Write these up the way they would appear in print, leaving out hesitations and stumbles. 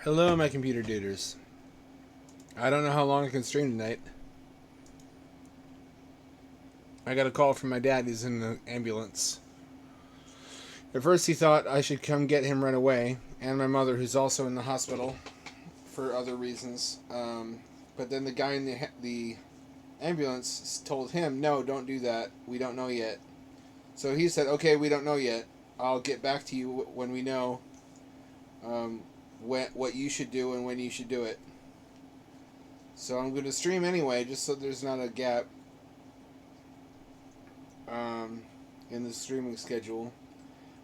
Hello, my computer duders. I don't know how long I can stream tonight. I got a call from my dad. He's in the ambulance. At first, he thought I should come get him right away, and my mother, who's also in the hospital for other reasons. But then the guy in the ambulance told him, "No, don't do that. We don't know yet." So he said, "Okay, we don't know yet. I'll get back to you when we know what you should do and when you should do it." So I'm going to stream anyway, just so there's not a gap in the streaming schedule.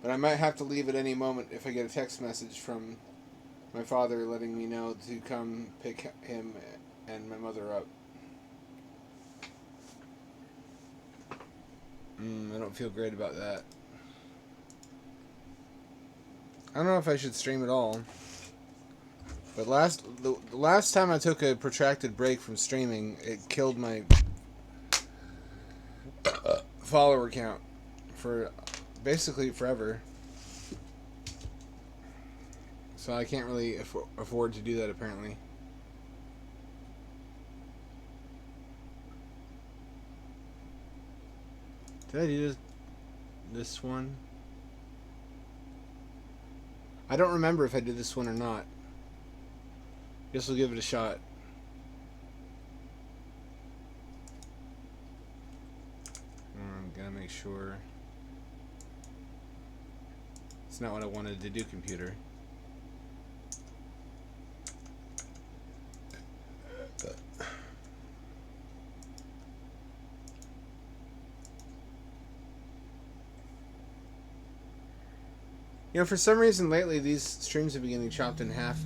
But I might have to leave at any moment if I get a text message from my father letting me know to come pick him and my mother up. I don't feel great about that. I don't know if I should stream at all. But the last time I took a protracted break from streaming, it killed my follower count for basically forever. So I can't really afford to do that, apparently. Did I do this one? I don't remember if I did this one or not. Guess we'll give it a shot. I'm gonna make sure it's not what I wanted to do, computer. You know, for some reason lately these streams have been getting chopped in half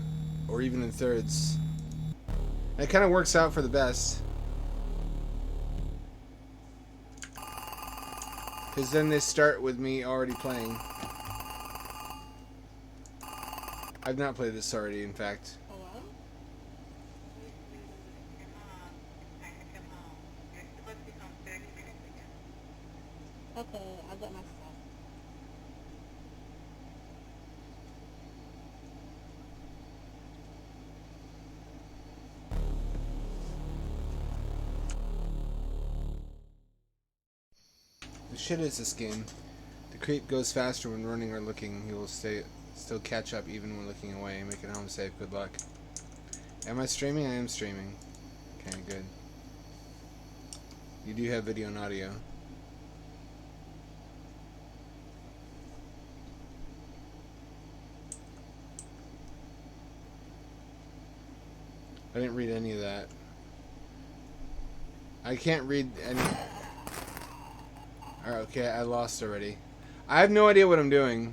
or even in thirds. It kind of works out for the best. Because then they start with me already playing. I've not played this already, in fact. Okay, I'll get my stuff. The shit is this game. The creep goes faster when running or looking. He will still catch up even when looking away. Make it home safe. Good luck. Am I streaming? I am streaming. Okay, good. You do have video and audio. I didn't read any of that. I can't read any... Alright, okay, I lost already. I have no idea what I'm doing.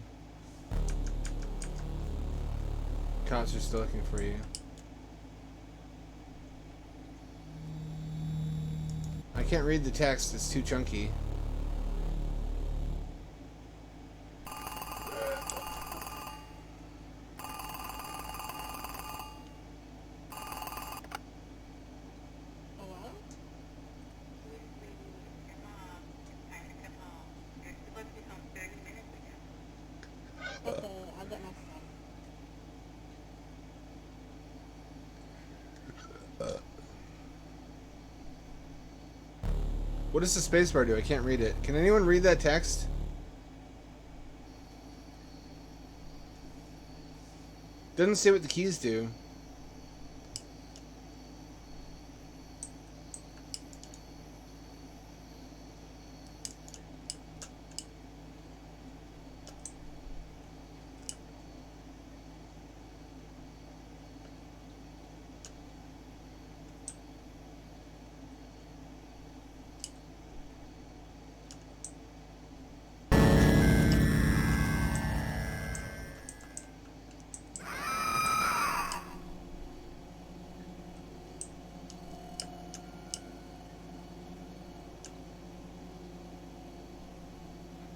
Cops are still looking for you. I can't read the text, it's too chunky. What does the spacebar do? I can't read it. Can anyone read that text? Doesn't say what the keys do.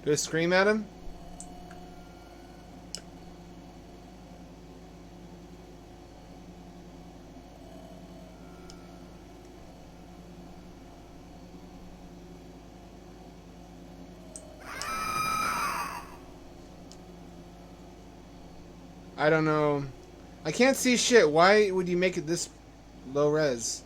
Do I scream at him? I don't know. I can't see shit. Why would you make it this low res?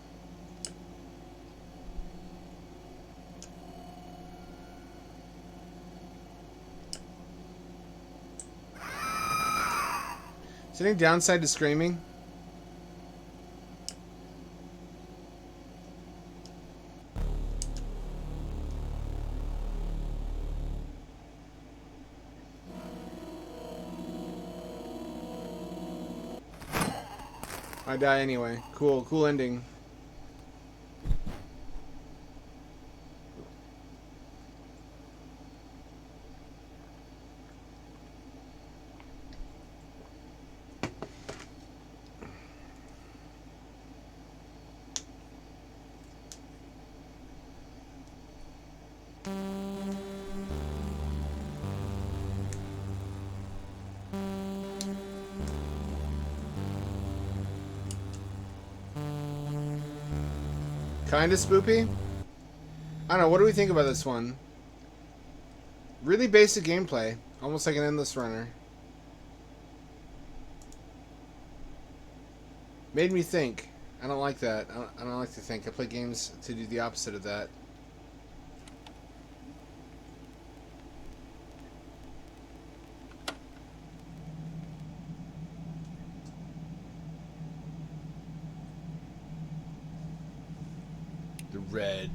Is there any downside to screaming? I die anyway. Cool, cool ending. Kinda spoopy? I don't know, what do we think about this one? Really basic gameplay. Almost like an endless runner. Made me think. I don't like that. I don't like to think. I play games to do the opposite of that. The red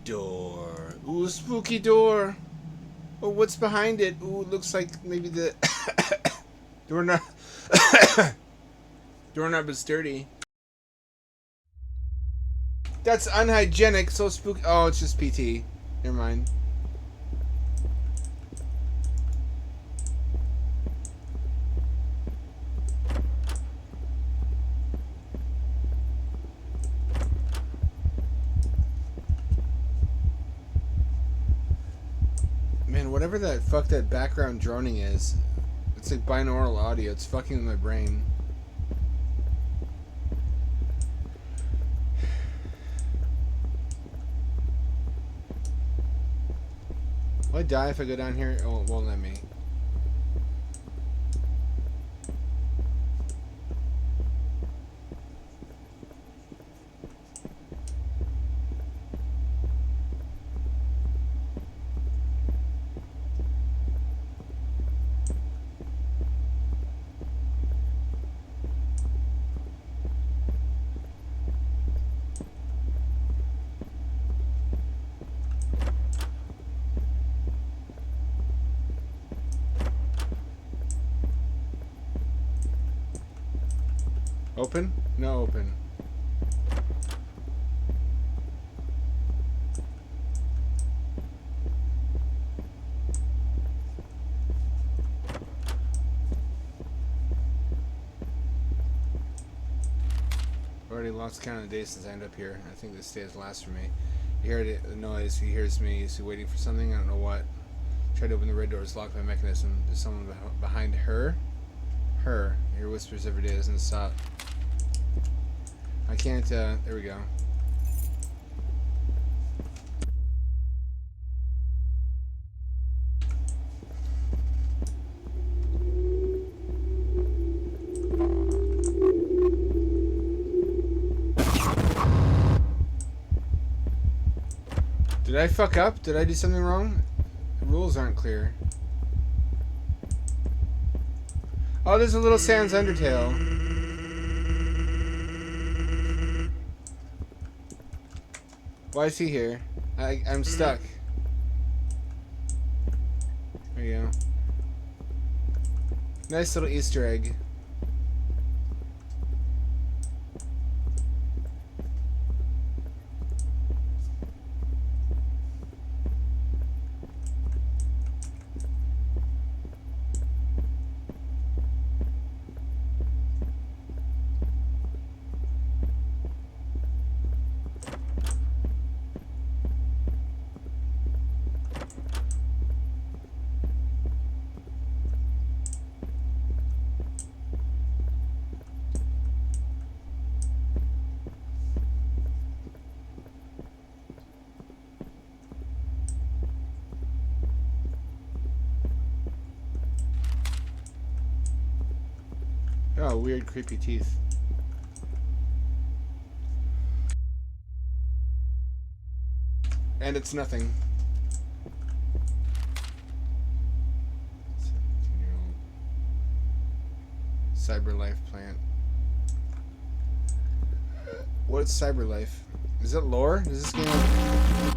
door. Ooh, spooky door. Oh, what's behind it? Ooh, it looks like maybe the doorknob. Doorknob is dirty. That's unhygienic. So spooky. Oh, it's just PT. Never mind. Man, whatever that background droning is, it's like binaural audio. It's fucking with my brain. Will I die if I go down here? Oh, it won't let me. Open? No open. Already lost count of the days since I end up here. I think this day is last for me. He heard the noise. He hears me. Is he waiting for something? I don't know what. Tried to open the red door. It's locked by mechanism. There's someone behind her. Her. I hear whispers every day. Doesn't stop. I can't, there we go. Did I fuck up? Did I do something wrong? The rules aren't clear. Oh, there's a little Sans Undertale. Why is he here? I'm stuck. There you go. Nice little Easter egg. Oh, weird, creepy teeth. And it's nothing. Cyberlife plant. What's Cyberlife? Is it lore? Is this game...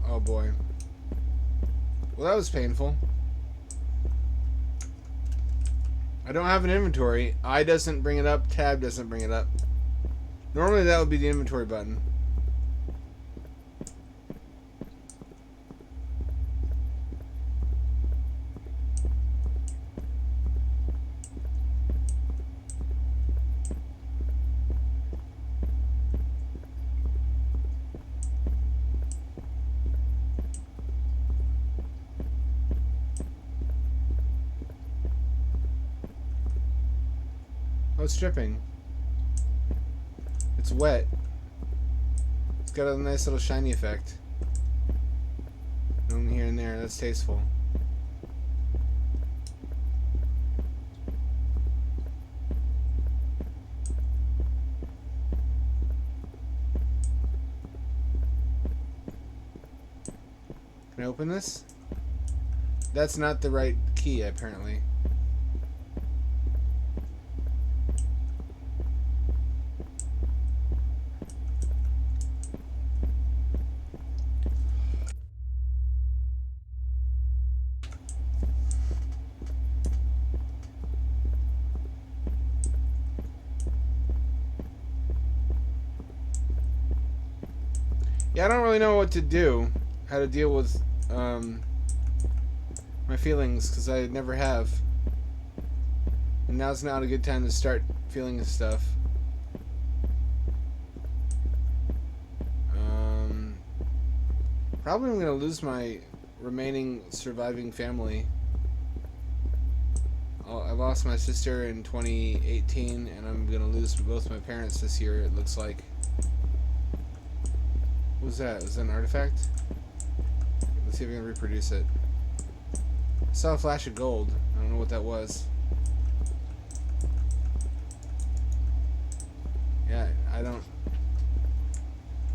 Oh boy. Well, that was painful. I don't have an inventory. I doesn't bring it up. Tab doesn't bring it up. Normally that would be the inventory button. Oh, it's dripping. It's wet. It's got a nice little shiny effect. Only here and there. That's tasteful. Can I open this? That's not the right key, apparently. Yeah, I don't really know what to do, how to deal with my feelings, because I never have. And now's not a good time to start feeling this stuff. Probably I'm going to lose my remaining surviving family. I lost my sister in 2018, and I'm going to lose both my parents this year, it looks like. What was that? Was that an artifact? Let's see if we can reproduce it. I saw a flash of gold. I don't know what that was. Yeah, I don't...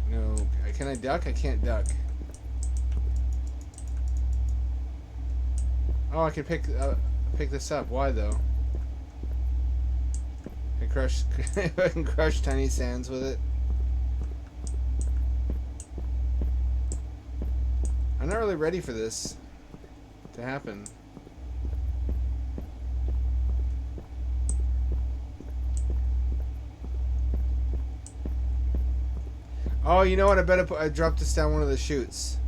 No. Can I duck? I can't duck. Oh, I can pick this up. Why, though? I can crush tiny sands with it. I'm not really ready for this to happen. Oh, you know what? I bet I dropped this down one of the chutes.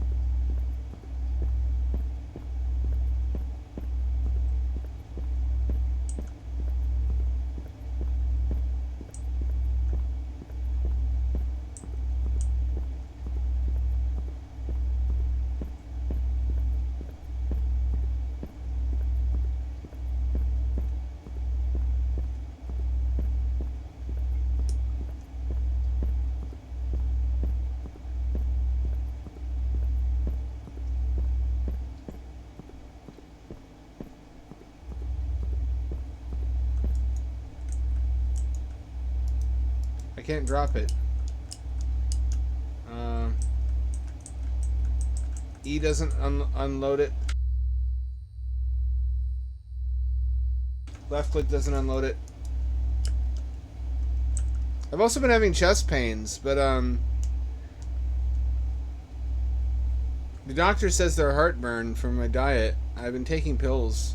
I can't drop it. E doesn't unload it. Left click doesn't unload it. I've also been having chest pains, but the doctor says they're heartburn from my diet. I've been taking pills.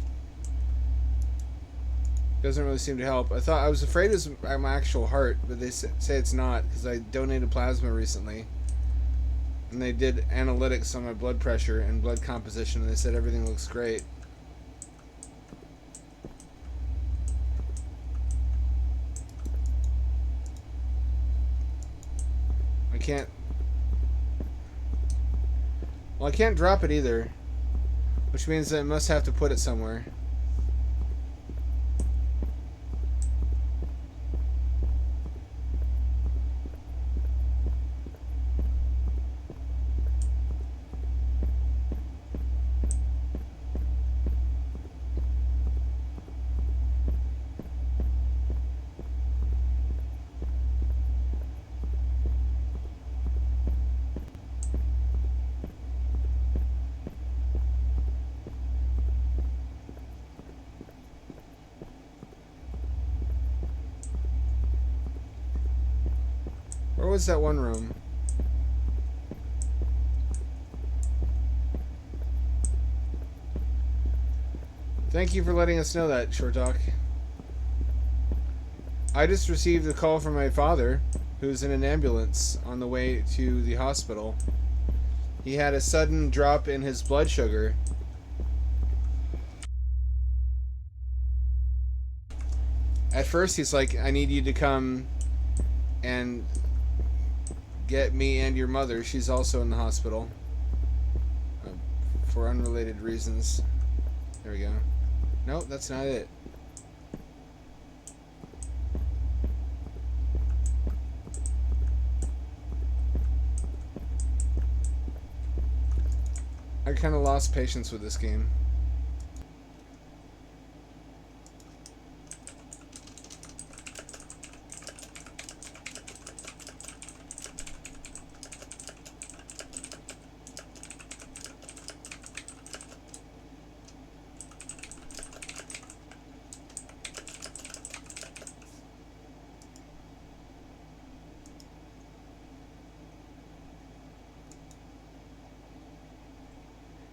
Doesn't really seem to help. I was afraid it was my actual heart, but they say it's not, because I donated plasma recently. And they did analytics on my blood pressure and blood composition, and they said everything looks great. I can't... Well, I can't drop it either, which means that I must have to put it somewhere. was that one room? Thank you for letting us know that, Short Talk. I just received a call from my father, who's in an ambulance on the way to the hospital. He had a sudden drop in his blood sugar. At first, he's like, I need you to come and get me and your mother. She's also in the hospital. For unrelated reasons. There we go. Nope, that's not it. I kind of lost patience with this game.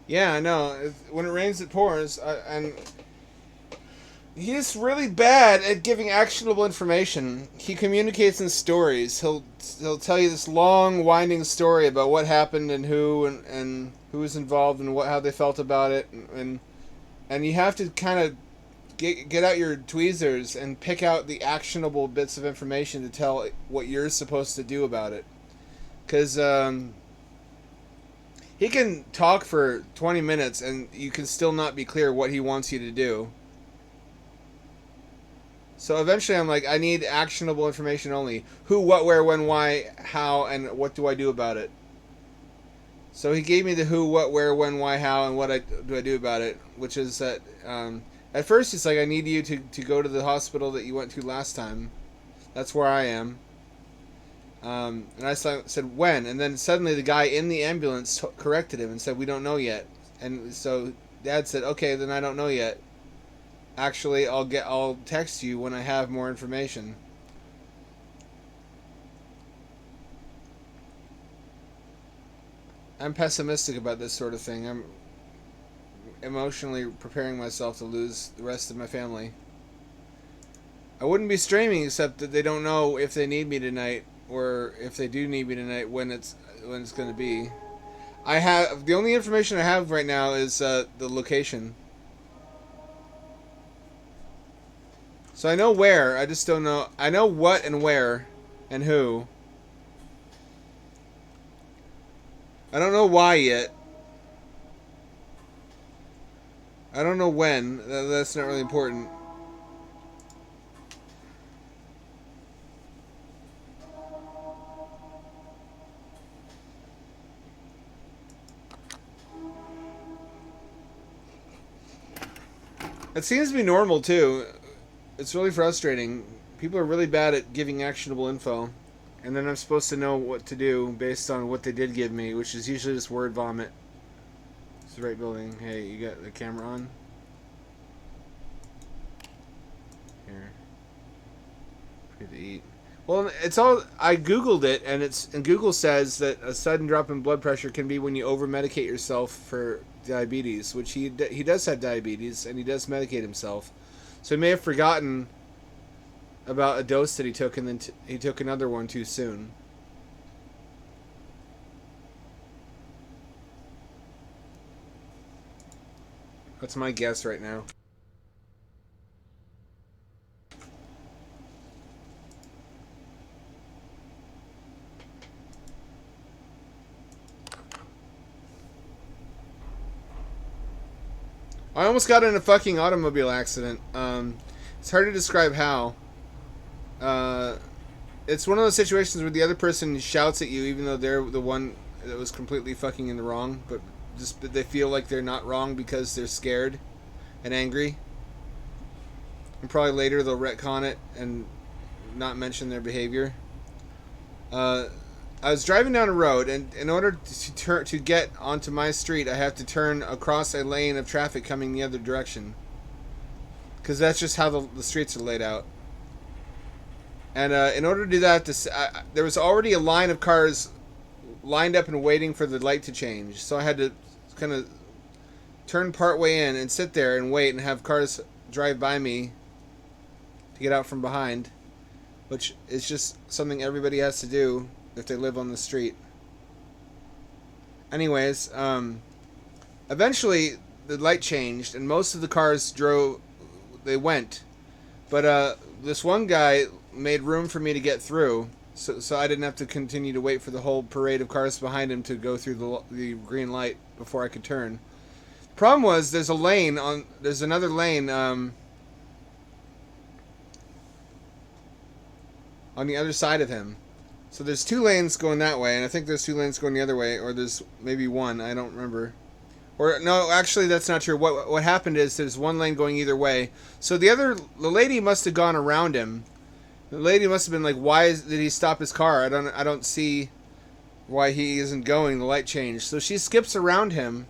Yeah, I know. When it rains, it pours. And he's really bad at giving actionable information. He communicates in stories. He'll tell you this long, winding story about what happened and who was involved and how they felt about it. And you have to kind of get out your tweezers and pick out the actionable bits of information to tell what you're supposed to do about it. Because he can talk for 20 minutes and you can still not be clear what he wants you to do. So eventually I'm like, I need actionable information only. Who, what, where, when, why, how, and what do I do about it? So he gave me the who, what, where, when, why, how, and what do I do about it. Which is that, at first it's like, I need you to go to the hospital that you went to last time. That's where I am. And I said, when? And then suddenly the guy in the ambulance corrected him and said, we don't know yet. And so Dad said, okay, then I don't know yet. Actually, I'll text you when I have more information. I'm pessimistic about this sort of thing. I'm emotionally preparing myself to lose the rest of my family. I wouldn't be streaming except that they don't know if they need me tonight. Or if they do need me tonight, when it's going to be. The only information I have right now is the location. So I know where, I just don't know. I know what and where and who. I don't know why yet. I don't know when. That's not really important. It seems to be normal, too. It's really frustrating. People are really bad at giving actionable info. And then I'm supposed to know what to do based on what they did give me, which is usually just word vomit. It's the right building. Hey, you got the camera on? Here. Good to eat. Well, it's all... I Googled it, and Google says that a sudden drop in blood pressure can be when you over-medicate yourself for diabetes, which he does have diabetes, and he does medicate himself. So he may have forgotten about a dose that he took, and then he took another one too soon. That's my guess right now. I almost got in a fucking automobile accident. It's hard to describe how. It's one of those situations where the other person shouts at you even though they're the one that was completely fucking in the wrong, but they feel like they're not wrong because they're scared and angry. And probably later they'll retcon it and not mention their behavior. I was driving down a road, and in order to get onto my street, I have to turn across a lane of traffic coming the other direction. Because that's just how the streets are laid out. And in order to do that, there was already a line of cars lined up and waiting for the light to change. So I had to kind of turn part way in and sit there and wait and have cars drive by me to get out from behind, which is just something everybody has to do if they live on the street. Anyways, eventually the light changed and most of the cars went. But this one guy made room for me to get through, so I didn't have to continue to wait for the whole parade of cars behind him to go through the green light before I could turn. Problem was, there's another lane on the other side of him. So there's 2 lanes going that way, and I think there's 2 lanes going the other way, or there's maybe 1, I don't remember. Or no, actually that's not true. What happened is there's 1 lane going either way. So the lady must have gone around him. The lady must have been like, "Why did he stop his car? I don't see why he isn't going. The light changed." So she skips around him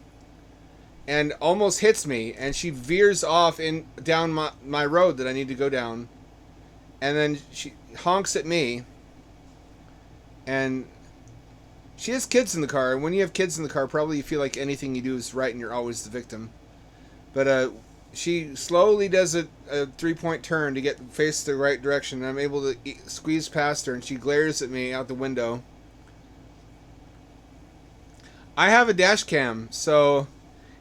and almost hits me, and she veers off down my road that I need to go down. And then she honks at me. And she has kids in the car, and when you have kids in the car, probably you feel like anything you do is right and you're always the victim. But she slowly does a 3-point turn to face the right direction, and I'm able to squeeze past her, and she glares at me out the window. I have a dash cam, so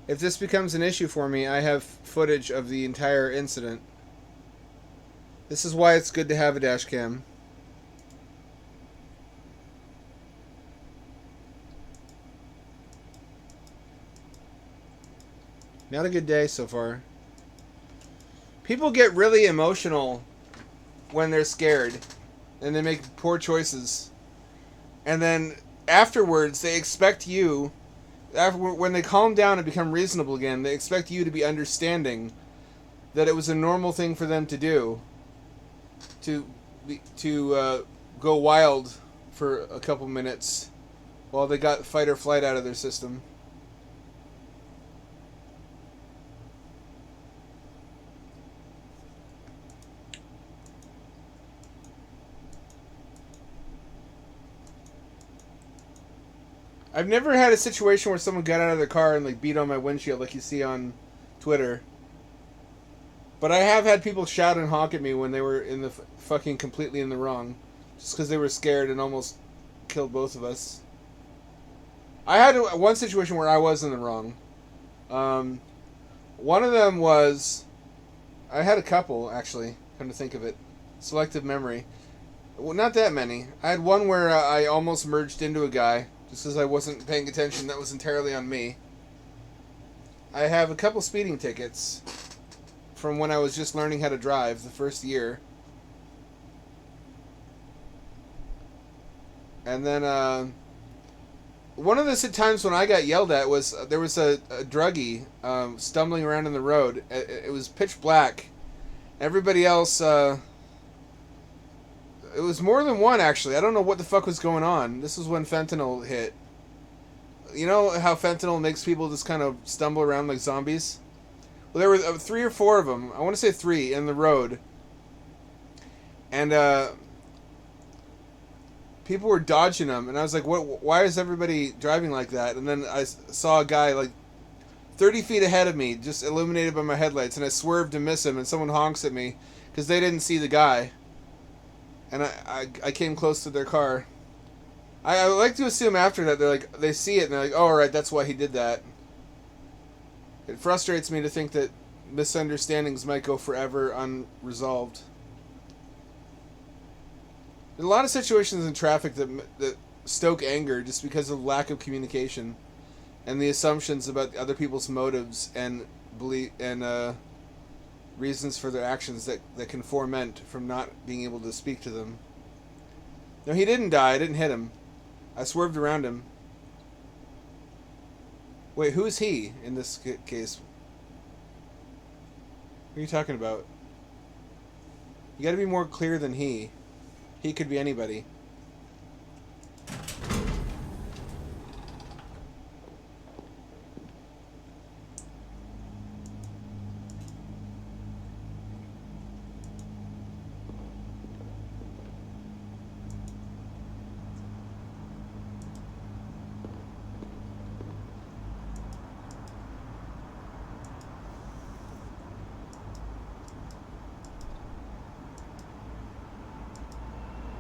if this becomes an issue for me, I have footage of the entire incident. This is why it's good to have a dash cam. Not a good day so far. People get really emotional when they're scared, and they make poor choices. And then afterwards, they expect you, when they calm down and become reasonable again, they expect you to be understanding that it was a normal thing for them to do, to go wild for a couple minutes while they got fight or flight out of their system. I've never had a situation where someone got out of their car and like beat on my windshield like you see on Twitter. But I have had people shout and honk at me when they were in the fucking completely in the wrong, just because they were scared and almost killed both of us. I had one situation where I was in the wrong. One of them was, I had a couple actually. Come to think of it, selective memory. Well, not that many. I had one where I almost merged into a guy. Just because I wasn't paying attention, that was entirely on me. I have a couple speeding tickets from when I was just learning how to drive the first year. And then one of the times when I got yelled at was there was a druggie stumbling around in the road. It was pitch black. Everybody else... it was more than one, actually. I don't know what the fuck was going on. This was when fentanyl hit. You know how fentanyl makes people just kind of stumble around like zombies? Well, there were 3 or 4 of them. I want to say 3 in the road. And people were dodging them. And I was like, "What? Why is everybody driving like that?" And then I saw a guy like 30 feet ahead of me, just illuminated by my headlights. And I swerved to miss him. And someone honks at me because they didn't see the guy. And I came close to their car. I would like to assume after that they see it and they're like, "Oh, alright, that's why he did that." It frustrates me to think that misunderstandings might go forever unresolved. There's a lot of situations in traffic that stoke anger just because of lack of communication and the assumptions about other people's motives and reasons for their actions that can foment from not being able to speak to them. No, he didn't die. I didn't hit him. I swerved around him. Wait, who's he in this case? What are you talking about? You gotta be more clear than he. He could be anybody.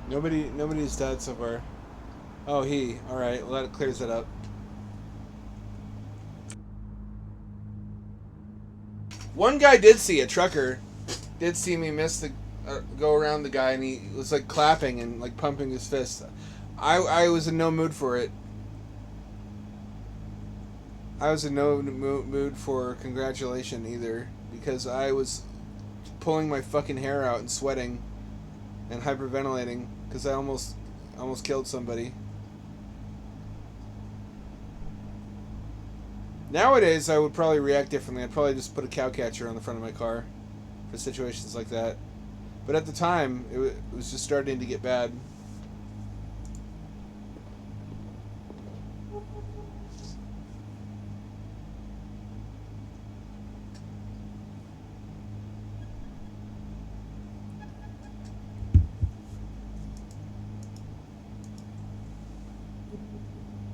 Nobody's died so far. Oh, he. All right. Well, that clears it up. One guy did see a trucker. Did see me miss the go around the guy, and he was like clapping and like pumping his fist. I was in no mood for it. I was in no mood for congratulation either, because I was pulling my fucking hair out and sweating and hyperventilating because I almost killed somebody. Nowadays, I would probably react differently. I'd probably just put a cow catcher on the front of my car for situations like that. But at the time, it was just starting to get bad.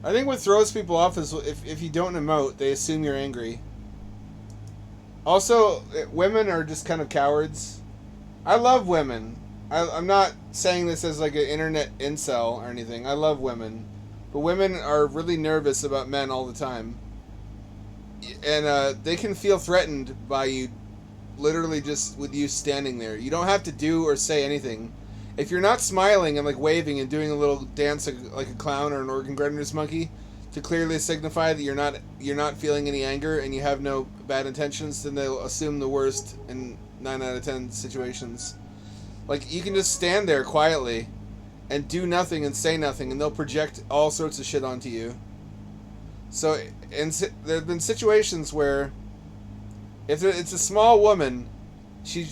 I think what throws people off is if you don't emote, they assume you're angry. Also, women are just kind of cowards. I love women. I'm not saying this as like an internet incel or anything. I love women. But women are really nervous about men all the time. And they can feel threatened by you literally just with you standing there. You don't have to do or say anything. If you're not smiling and like waving and doing a little dance like a clown or an organ grinder's monkey to clearly signify that you're not feeling any anger and you have no bad intentions, then they'll assume the worst in 9 out of 10 situations. Like, you can just stand there quietly and do nothing and say nothing, and they'll project all sorts of shit onto you. So, there have been situations where if it's a small woman, she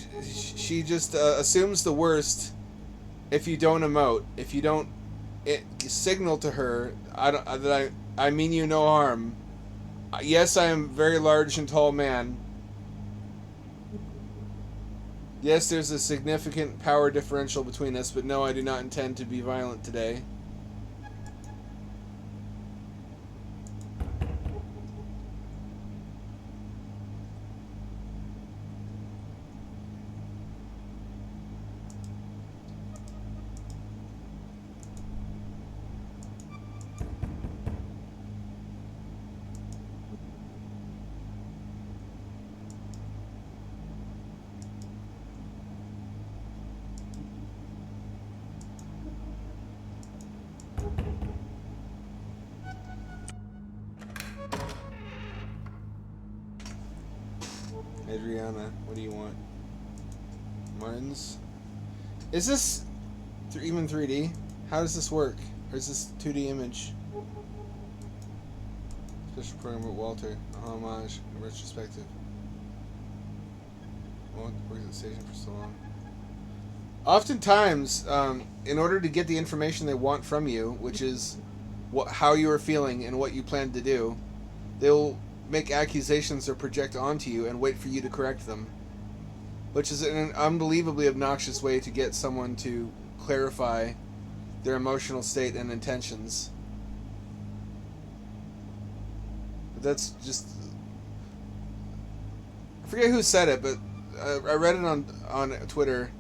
just assumes the worst. If you don't emote, if you don't signal to her, I mean you no harm. Yes, I am a very large and tall man. Yes, there's a significant power differential between us, but no, I do not intend to be violent today. Adriana, what do you want? Martins? Is this even 3D? How does this work? Or is this 2D image? Special program with Walter. A homage. A retrospective. Won't work at the station for so long. Oftentimes, in order to get the information they want from you, which is how you are feeling and what you plan to do, they'll make accusations or project onto you and wait for you to correct them, which is an unbelievably obnoxious way to get someone to clarify their emotional state and intentions. But that's just, I forget who said it, but I read it on Twitter.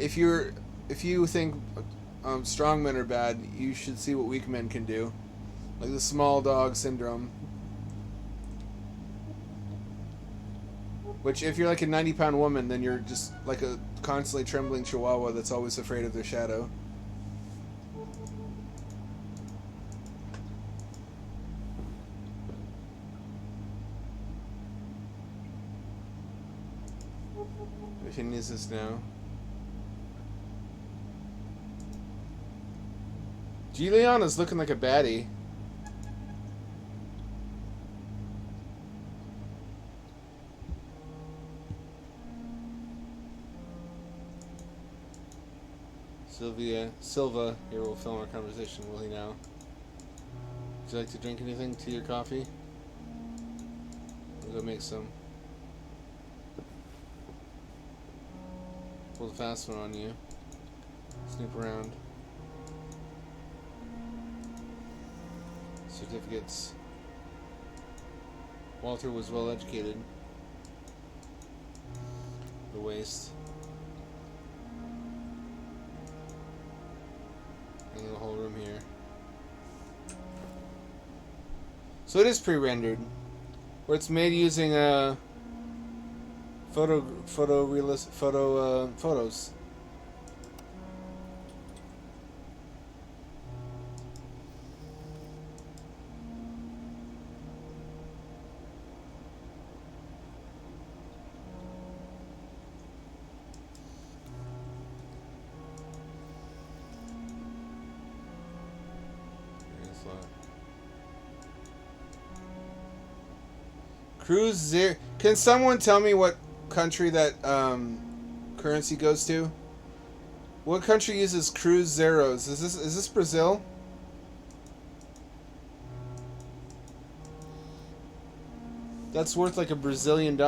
If you think strong men are bad, you should see what weak men can do, like the small dog syndrome. Which, if you're like a 90-pound woman, then you're just like a constantly trembling chihuahua that's always afraid of their shadow. If he needs this now. Giuliana's looking like a baddie. Silva here will film our conversation, will he now? Would you like to drink anything? Tea or coffee? I'll go make some. Pull the fast one on you. Snoop around. Certificates. Walter was well educated. The waste. And the whole room here. So it is pre-rendered, where it's made using photos. Cruise zero. Can someone tell me what country that currency goes to? What country uses cruise zeros? Is this Brazil? That's worth like $1 Brazilian.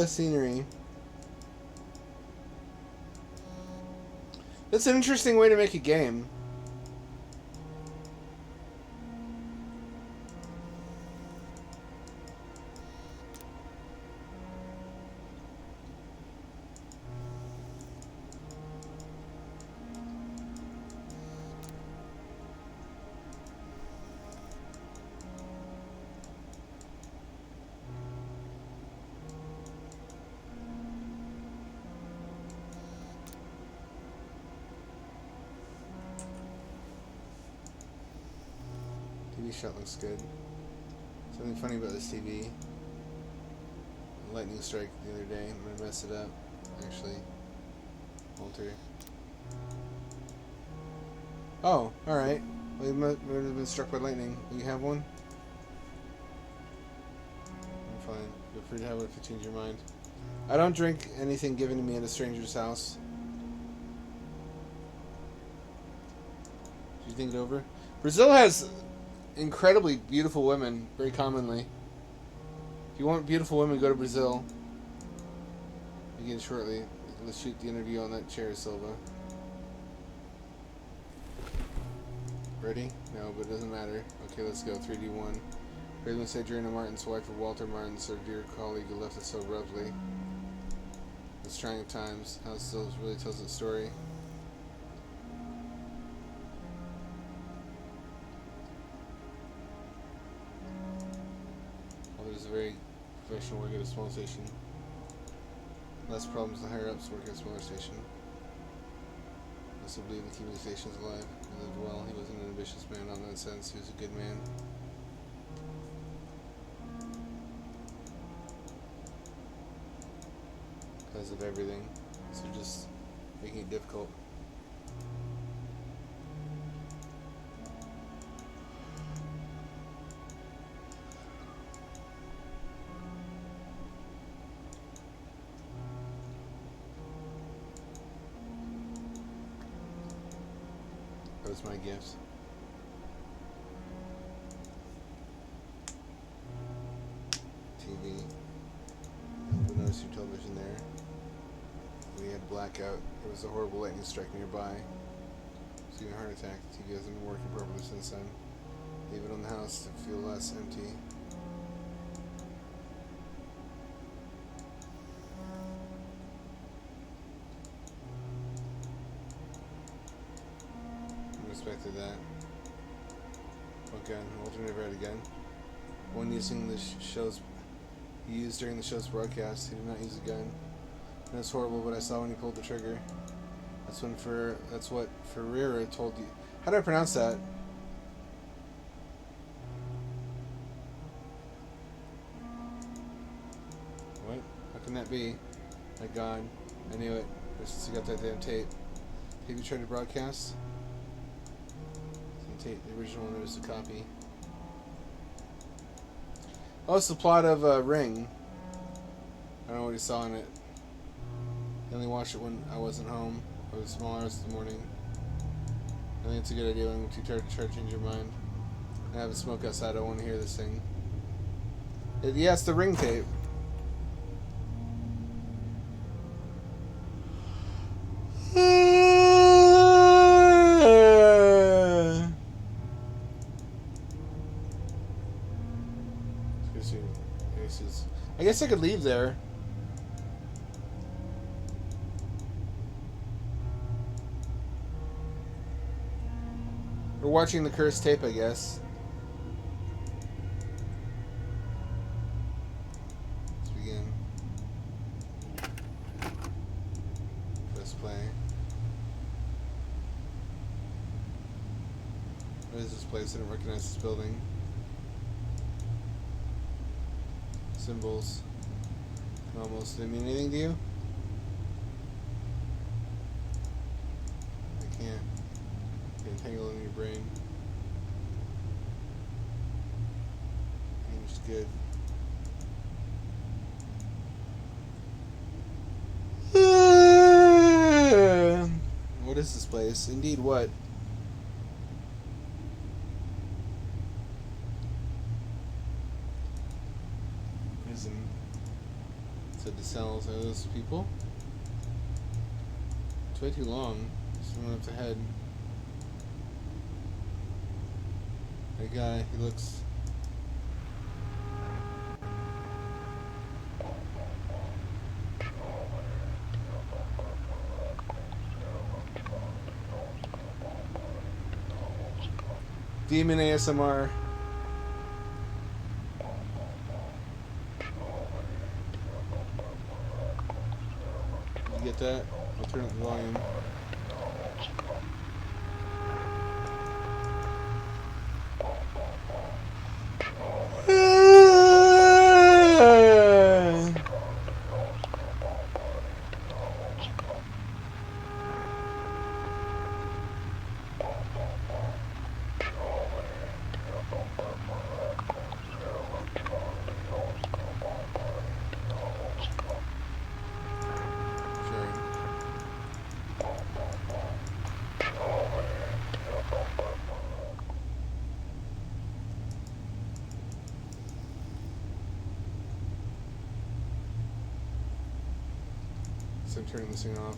Scenery. That's an interesting way to make a game. TV shot looks good. Something funny about this TV. A lightning strike the other day. I'm gonna mess it up. Actually, alter. Oh, all right. Well, you might have been struck by lightning. You have one? I'm fine. Feel free to have it if you change your mind. I don't drink anything given to me at a stranger's house. Did you think it over? Brazil has incredibly beautiful women, very commonly. If you want beautiful women, go to Brazil. Begin shortly. Let's shoot the interview on that chair, Silva. Ready? No, but it doesn't matter. Okay, let's go. 3D1. Raven said Adriana Martin's wife of Walter Martin's, our dear colleague who left us so abruptly. It's trying times. How it still really tells its story. There's a very professional work at a small station. Less problems the higher ups work at a smaller station. I still believe the keeping the stations alive. He lived well. He wasn't an ambitious man on that sense. He was a good man. Because of everything. So just making it difficult. That was my gift. TV. You'll notice your television there. We had blackout. There was a horrible lightning strike nearby. So you had a heart attack. The TV hasn't been working properly since then. Leave it on the house to feel less empty. Expected that. Okay, Walter never had a gun. One using the show's he used during the show's broadcast. He did not use a gun. That's horrible, but I saw when he pulled the trigger. That's what Ferreira told you. How do I pronounce that? What? How can that be? My God, I knew it. Ever since he got that damn tape. Have you tried to broadcast? The original one, there's a copy. Oh, it's the plot of Ring. I don't know what he saw in it. I only watched it when I wasn't home. It was small hours of the morning. I think it's a good idea when you try to change your mind. I have a smoke outside. I don't want to hear this thing. Yeah, it's the Ring tape. guess I could leave there. We're watching the cursed tape, I guess. Let's begin. Press play. What is this place? I don't recognize this building. Symbols. Almost. Do they mean anything to you? I can't. Get entangled in your brain. Changed good. What is this place? Indeed, what? Prison. Said the cells are those people? It's way too long. Someone up ahead. That guy, he looks. Demon ASMR. Did you get that? I'll turn up the volume. So I'm turning this thing off.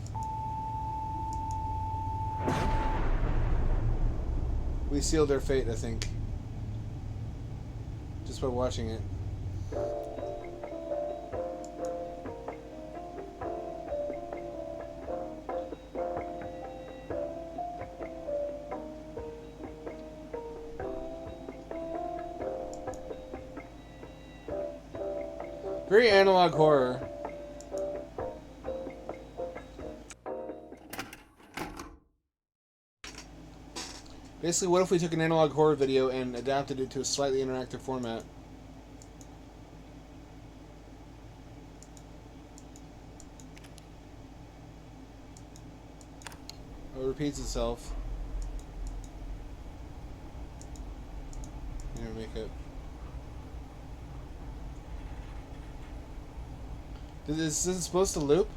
We sealed our fate, I think. Just by watching it. Very analog horror. Basically, what if we took an analog horror video and adapted it to a slightly interactive format? It repeats itself. You know, makeup. Is this supposed to loop?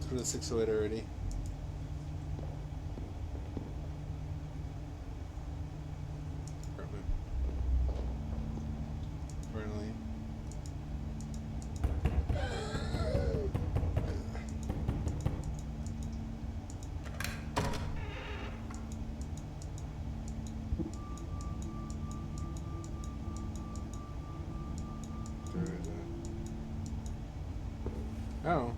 Through the 608 already. Finally. Oh.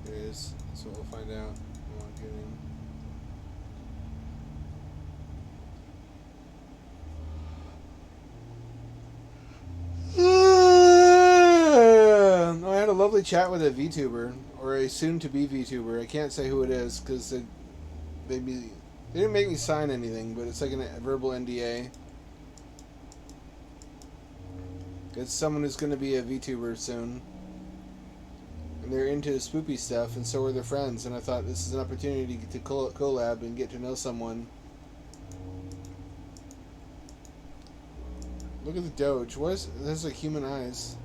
It is. That's what we'll find out. I won't get in. Oh, I had a lovely chat with a VTuber, or a soon-to-be VTuber. I can't say who it is because they didn't make me sign anything, but it's like a verbal NDA. It's someone who's going to be a VTuber soon. And they're into spoopy stuff, and so are their friends. And I thought this is an opportunity to collab and get to know someone. Look at the Doge. What is... There's like human eyes.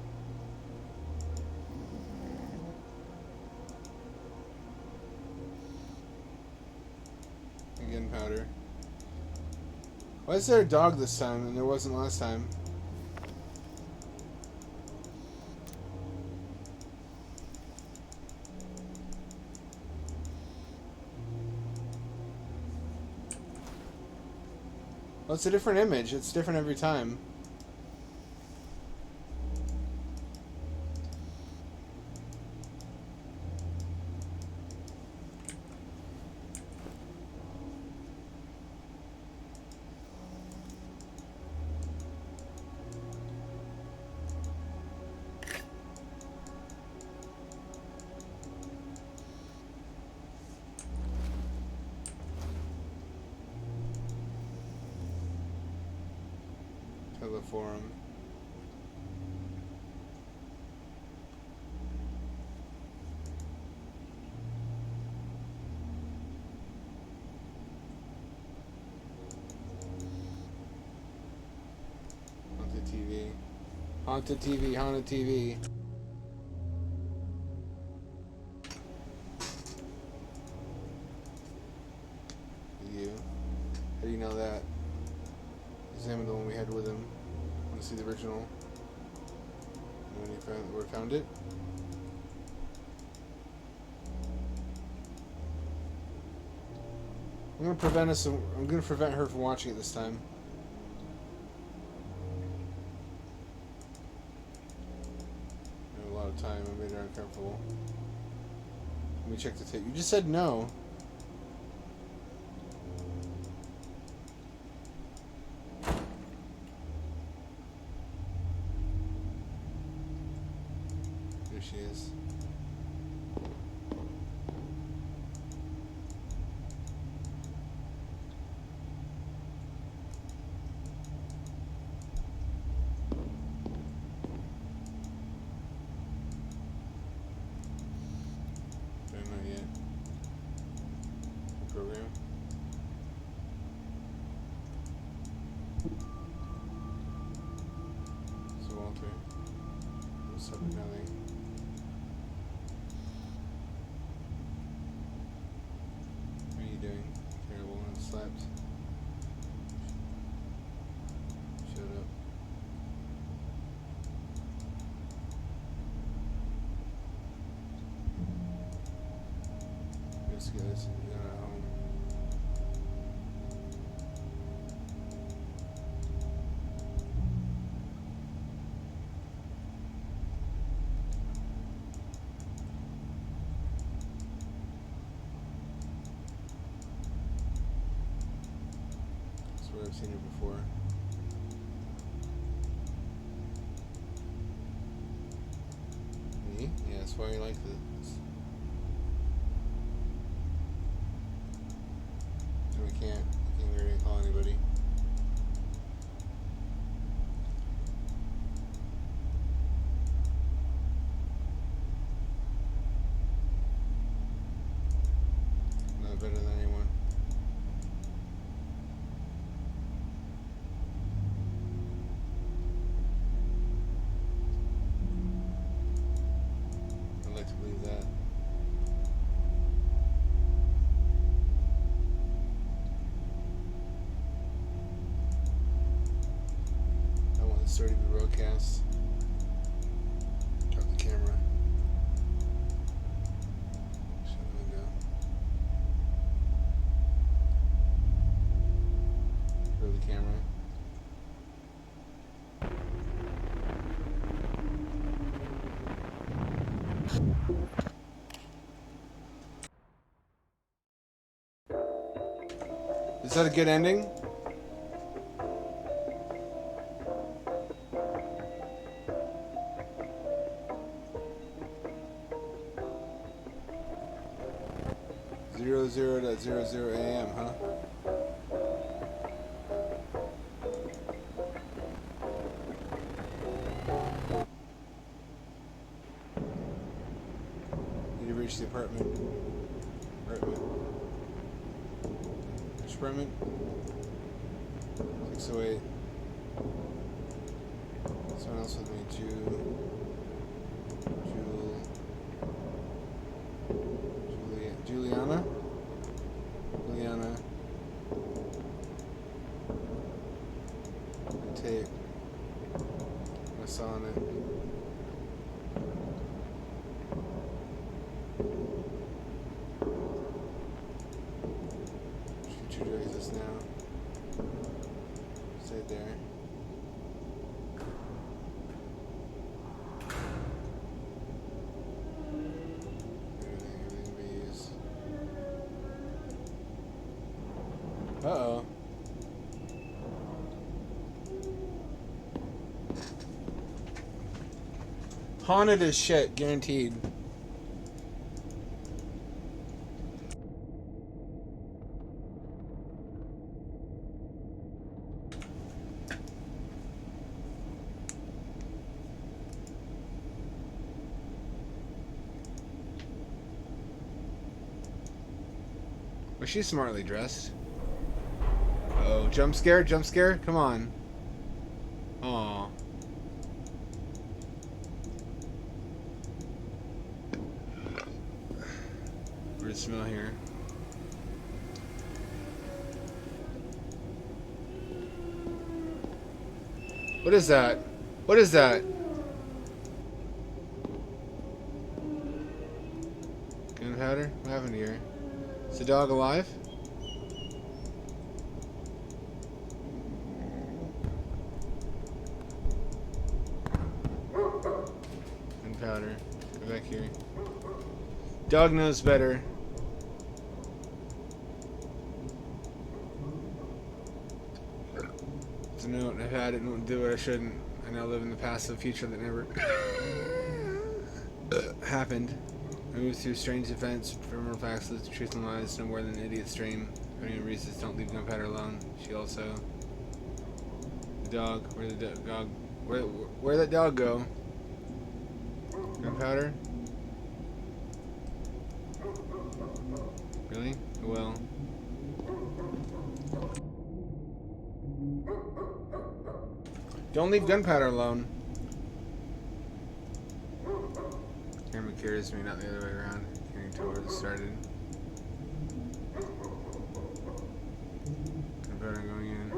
Again, powder. Why is there a dog this time and there wasn't last time? Well, it's a different image. It's different every time. Teleforum. Haunted TV. Haunted TV, haunted TV. You. How do you know that? Examine the one we had with him. Want to see the original? And when you found it? I'm gonna prevent her from watching it this time. I have a lot of time. I made her uncomfortable. Let me check the tape. You just said no. There she is. Not yet. Program. So Walter. What's up with nothing? What are you doing? Terrible and slept. Shut up. Let's get this done at home. That's where I've seen her before. Me? Yeah, that's why you like this. We can't really call anybody. Not better than anyone. I'd like to believe that. Story to be broadcast. Drop the camera. Shut the window. Throw the camera. Is that a good ending? .00 a.m., huh? Need to reach the apartment. Which apartment? 608. Someone else with me, Juliana? Haunted as shit, guaranteed. Was she smartly dressed? Oh, jump scare, jump scare? Come on. Aw. Weird smell here. What is that? What is that? Gunpowder? What happened here? Is the dog alive? Gunpowder. Go back here. Dog knows better. It's a note. I've had it and do what I shouldn't. I now live in the past of a future that never happened. I moved through strange events, ephemeral facts, the truth and lies, no more than an idiot's dream. Putting in reasons, don't leave Gunpowder alone. She also... The dog. Where'd the dog... Where'd that dog go? Gunpowder? Really? Oh well. Don't leave Gunpowder alone. Camera carries me, not the other way around. Carrying to where it started. Gunpowder going in.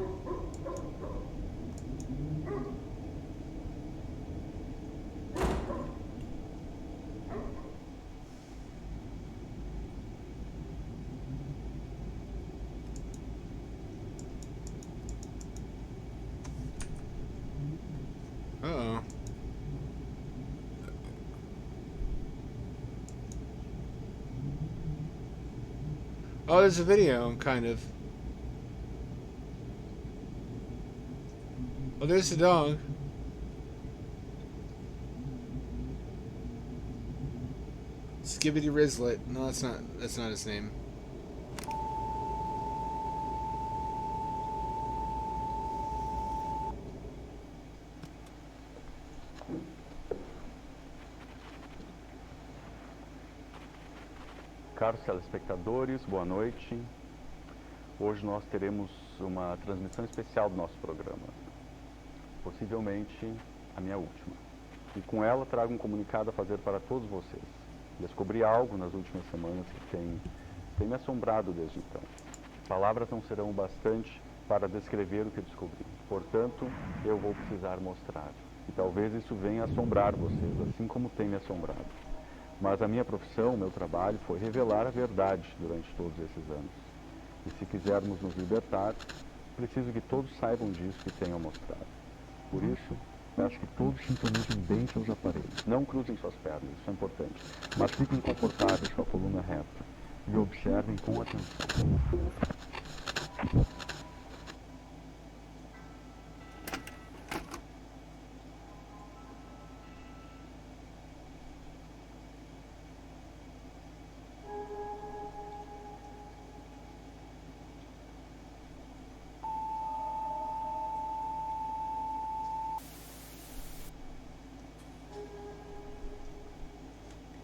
Uh-oh. Oh, there's a video, kind of. Oh, there's the dog. Skibbity Rizlet. No, that's not his name. Caros telespectadores, boa noite. Hoje nós teremos uma transmissão especial do nosso programa, possivelmente a minha última. E com ela trago um comunicado a fazer para todos vocês. Descobri algo nas últimas semanas que tem me assombrado desde então. Palavras não serão bastante para descrever o que descobri. Portanto, eu vou precisar mostrar. E talvez isso venha assombrar vocês, assim como tem me assombrado. Mas a minha profissão, o meu trabalho, foi revelar a verdade durante todos esses anos. E se quisermos nos libertar, preciso que todos saibam disso que tenho a mostrar. Por isso, peço que todos sintonizem bem seus aparelhos. Não cruzem suas pernas, isso é importante. Mas fiquem confortáveis com a coluna reta. E observem com atenção.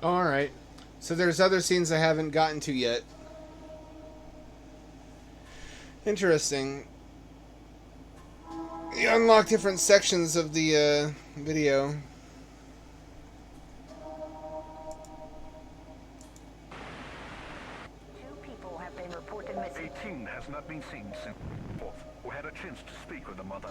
Alright. So there's other scenes I haven't gotten to yet. Interesting. You unlock different sections of the video. Two people have been reported missing. 18 has not been seen since we had a chance to speak with the mother.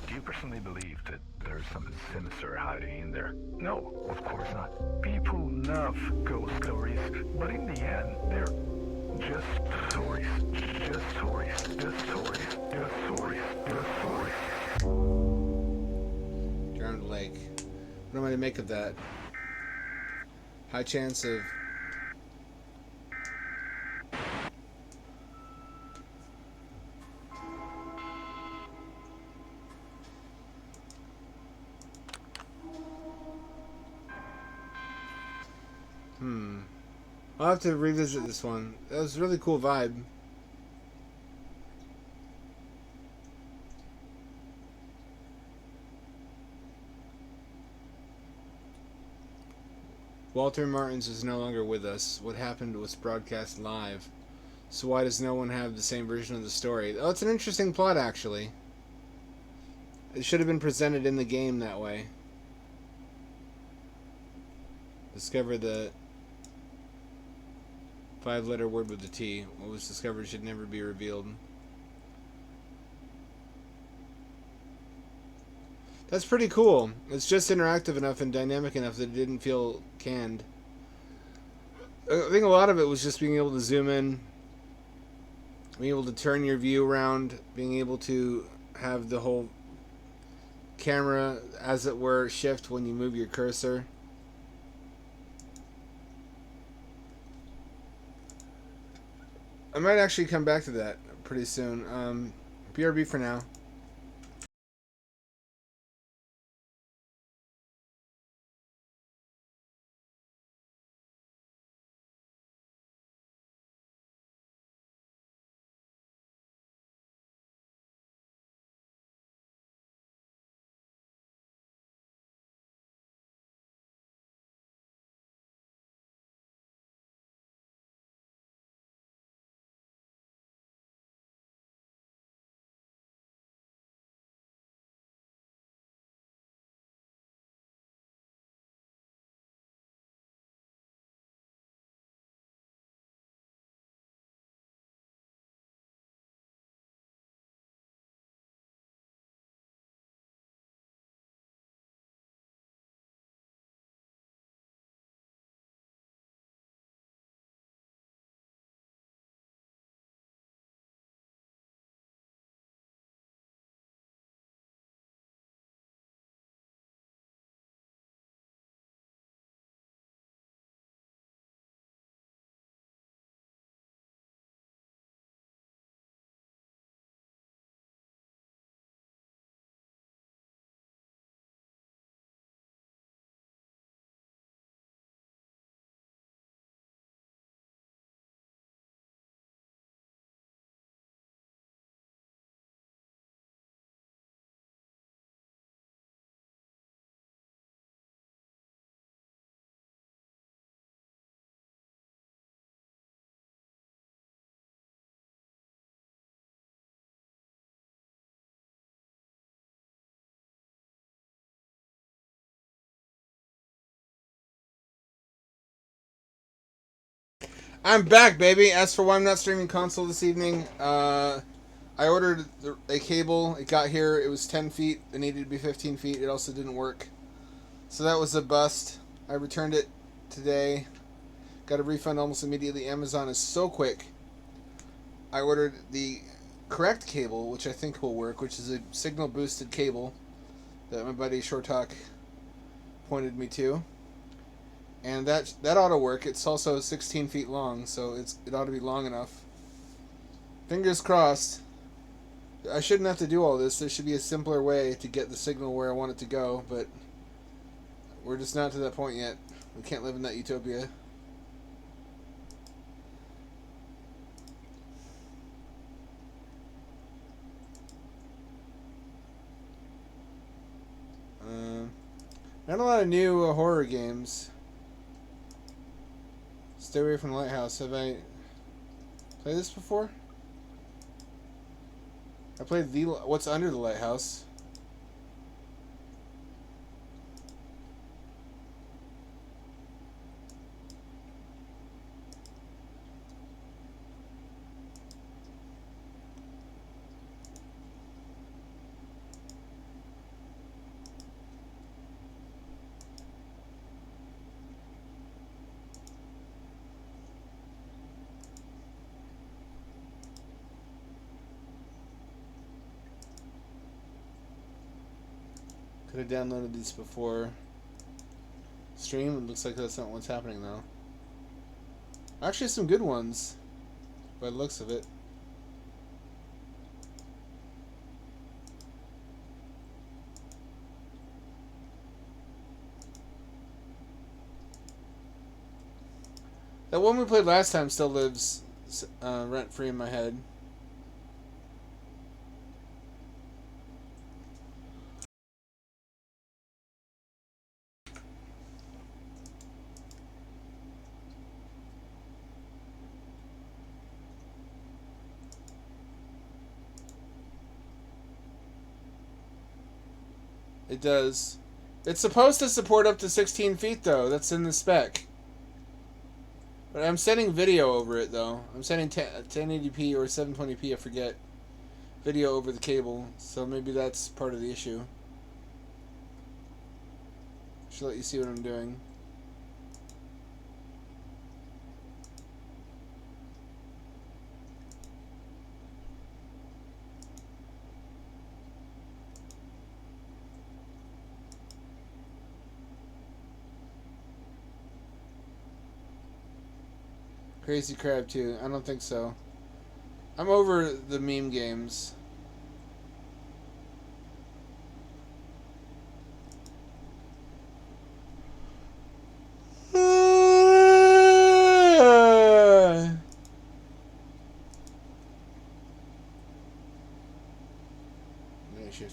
Do you personally believe that there's something sinister hiding in there? No, of course not. People love ghost stories, but in the end, they're just stories. Just stories. Just stories. Just stories. Just stories. Drowned lake. What am I to make of that? High chance of... I'll have to revisit this one. That was a really cool vibe. Walter Martins is no longer with us. What happened was broadcast live. So why does no one have the same version of the story? Oh, it's an interesting plot, actually. It should have been presented in the game that way. Discover the 5-letter word with the T. What was discovered should never be revealed. That's pretty cool. It's just interactive enough and dynamic enough that it didn't feel canned. I think a lot of it was just being able to zoom in, being able to turn your view around, being able to have the whole camera, as it were, shift when you move your cursor. I might actually come back to that pretty soon. BRB for now. I'm back, baby. As for why I'm not streaming console this evening, I ordered a cable. It got here. It was 10 feet. It needed to be 15 feet. It also didn't work. So that was a bust. I returned it today. Got a refund almost immediately. Amazon is so quick. I ordered the correct cable, which I think will work, which is a signal boosted cable that my buddy Short Talk pointed me to. And that ought to work. It's also 16 feet long, so it ought to be long enough. Fingers crossed. I shouldn't have to do all this. There should be a simpler way to get the signal where I want it to go, but we're just not to that point yet. We can't live in that utopia. Not a lot of new horror games. Stay away from the Lighthouse. Have I played this before? I played What's Under the Lighthouse. Could have downloaded these before stream. It looks like that's not what's happening though. Actually, some good ones by the looks of it. That one we played last time still lives rent-free in my head. It does. It's supposed to support up to 16 feet, though. That's in the spec. But I'm sending video over it, though. I'm sending 1080p or 720p, I forget. Video over the cable. So maybe that's part of the issue. Should let you see what I'm doing. Crazy Crab 2. I don't think so. I'm over the meme games.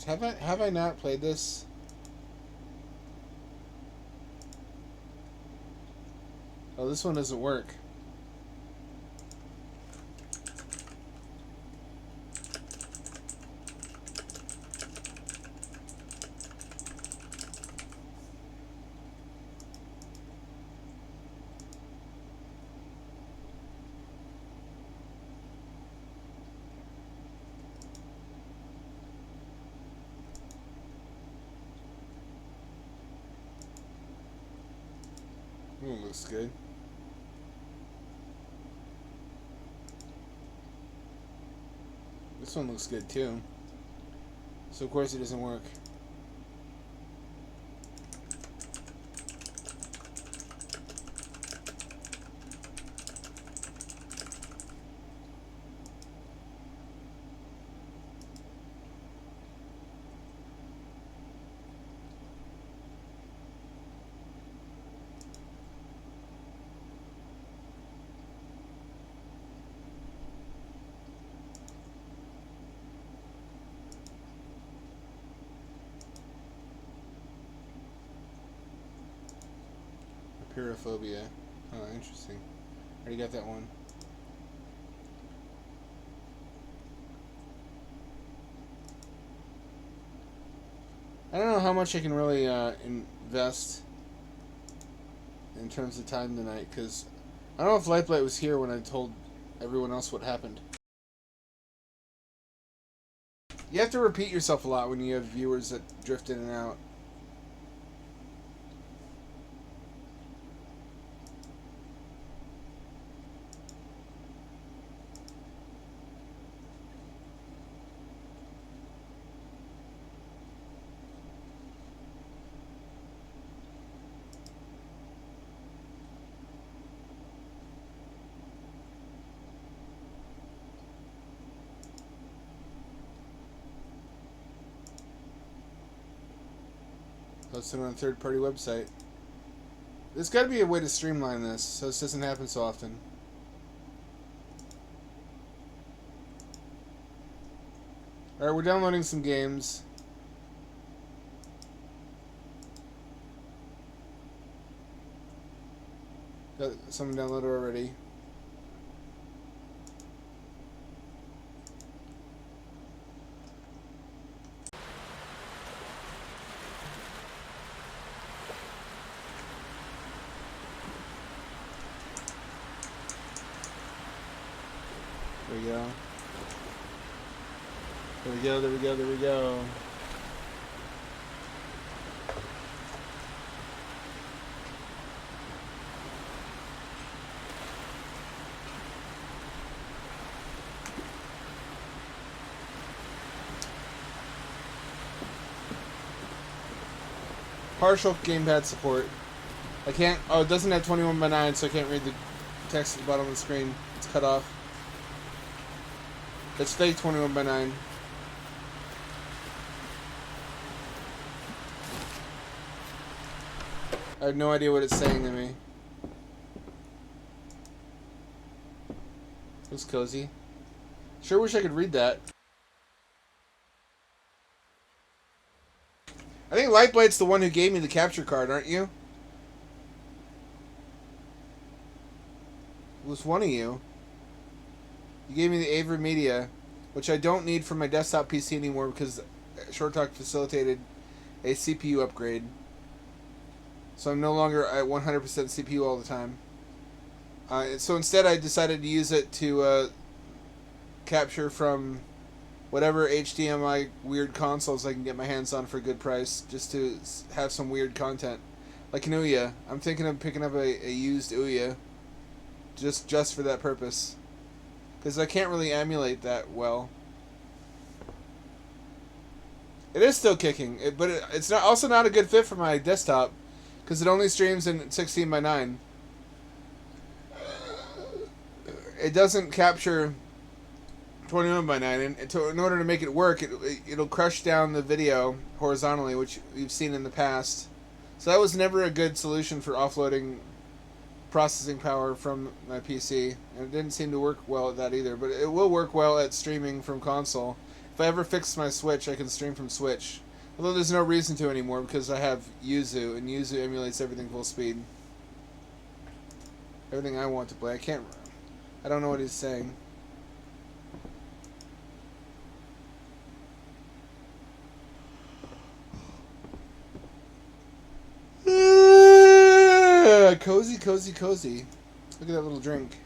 Have I not played this? Oh, this one doesn't work. Ooh, looks good. This one looks good too. So of course it doesn't work. Pyrophobia. Oh, interesting. Already got that one. I don't know how much I can really invest in terms of time tonight, because I don't know if Lightblight was here when I told everyone else what happened. You have to repeat yourself a lot when you have viewers that drift in and out. Posted on a third-party website. There's got to be a way to streamline this so this doesn't happen so often. Alright, we're downloading some games. Got some downloaded already. There we go. There we go, there we go, there we go. Partial gamepad support. I can't, oh, it doesn't have 21:9, so I can't read the text at the bottom of the screen. It's cut off. It's fake 21:9. I have no idea what it's saying to me. Looks cozy. Sure wish I could read that. I think Lightblight's the one who gave me the capture card, aren't you? It was one of you. You gave me the Avery Media, which I don't need for my desktop PC anymore because Short Talk facilitated a CPU upgrade. So I'm no longer at 100% CPU all the time. So instead I decided to use it to capture from whatever HDMI weird consoles I can get my hands on for a good price, just to have some weird content. Like an Ouya. I'm thinking of picking up a used Ouya just for that purpose. Because I can't really emulate that well. It is still kicking, but it's not also not a good fit for my desktop, because it only streams in 16:9. It doesn't capture 21:9, and in order to make it work, it'll crush down the video horizontally, which we've seen in the past. So that was never a good solution for offloading processing power from my PC, and it didn't seem to work well at that either. But it will work well at streaming from console. If I ever fix my Switch, I can stream from Switch. Although there's no reason to anymore because I have Yuzu, and Yuzu emulates everything full speed. Everything I want to play. I don't know what he's saying. Cozy, cozy, cozy. Look at that little drink.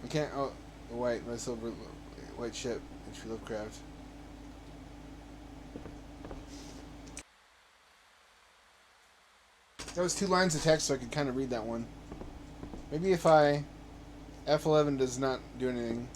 I can't. Oh, the white, my silver, white ship, H.P. Lovecraft. That was 2 lines of text, so I could kind of read that one. Maybe if F11 does not do anything.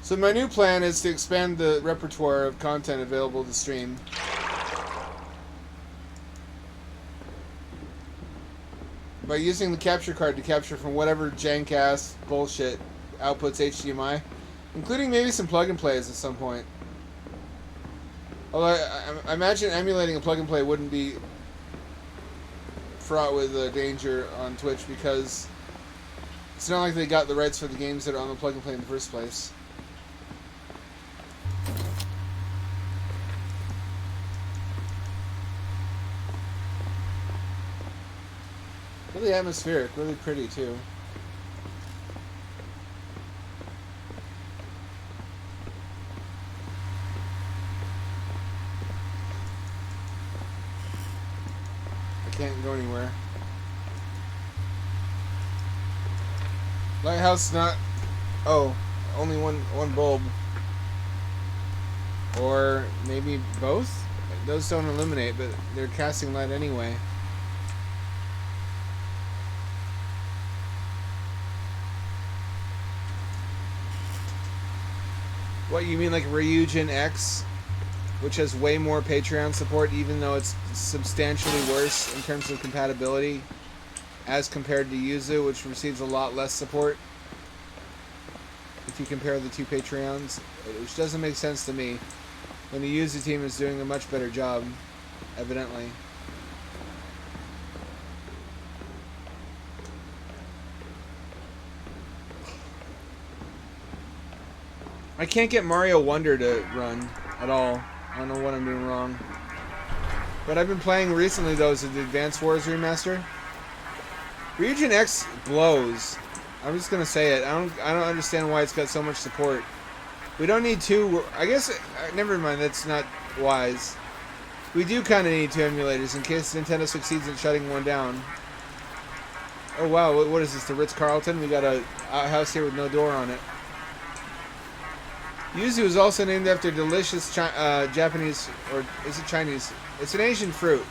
So my new plan is to expand the repertoire of content available to stream. By using the capture card to capture from whatever jank-ass bullshit outputs HDMI, including maybe some plug-and-plays at some point. Although I imagine emulating a plug-and-play wouldn't be fraught with danger on Twitch, because it's not like they got the rights for the games that are on the plug-and-play in the first place. Really atmospheric, really pretty too. I can't go anywhere. Lighthouse not... Oh, only one bulb. Or maybe both? Those don't illuminate, but they're casting light anyway. What, you mean like Ryujin X, which has way more Patreon support, even though it's substantially worse in terms of compatibility as compared to Yuzu, which receives a lot less support if you compare the two Patreons, which doesn't make sense to me when the Yuzu team is doing a much better job, evidently. I can't get Mario Wonder to run at all. I don't know what I'm doing wrong. But I've been playing recently, though, is the Advance Wars Remaster. Ryujin X blows. I'm just gonna say it. I don't understand why it's got so much support. We don't need 2... I guess... never mind, that's not wise. We do kind of need 2 emulators in case Nintendo succeeds in shutting one down. Oh wow, what is this, the Ritz-Carlton? We got a outhouse here with no door on it. Yuzu is also named after delicious Japanese, or is it Chinese? It's an Asian fruit.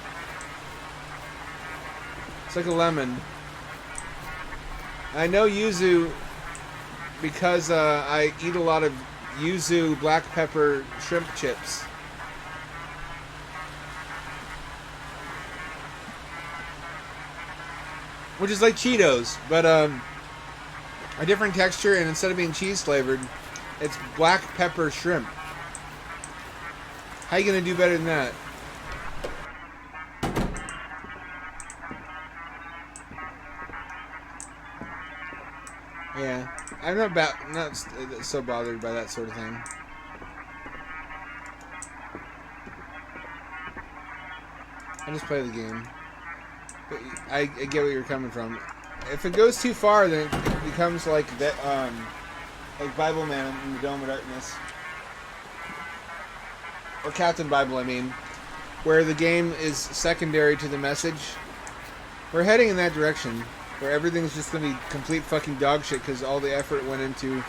It's like a lemon. I know Yuzu because I eat a lot of Yuzu black pepper shrimp chips. Which is like Cheetos, but a different texture, and instead of being cheese flavored, It's black pepper shrimp. How you gonna do better than that? Yeah, I'm not so bothered by that sort of thing. I just play the game. But I get where you're coming from. If it goes too far, then it becomes like that, like Bible Man in the Dome of Darkness, or Captain Bible, I mean, where the game is secondary to the message. We're heading in that direction, where everything's just gonna be complete fucking dog shit because all the effort went into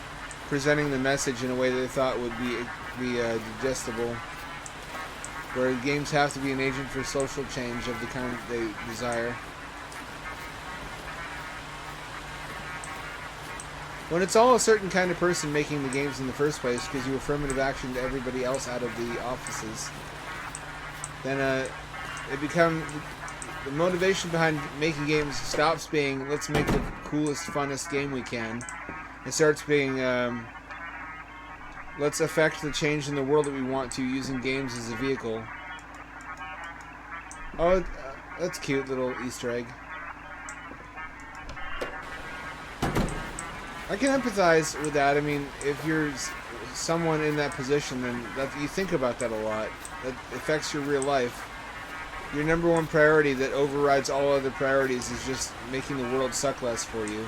presenting the message in a way that they thought would be digestible. Where games have to be an agent for social change of the kind they desire. When it's all a certain kind of person making the games in the first place because you affirmative action to everybody else out of the offices, then it becomes the motivation behind making games stops being let's make the coolest, funnest game we can. It starts being let's affect the change in the world that we want to using games as a vehicle. Oh, that's cute little Easter egg. I can empathize with that. I mean, if you're someone in that position, then you think about that a lot. That affects your real life. Your number one priority that overrides all other priorities is just making the world suck less for you.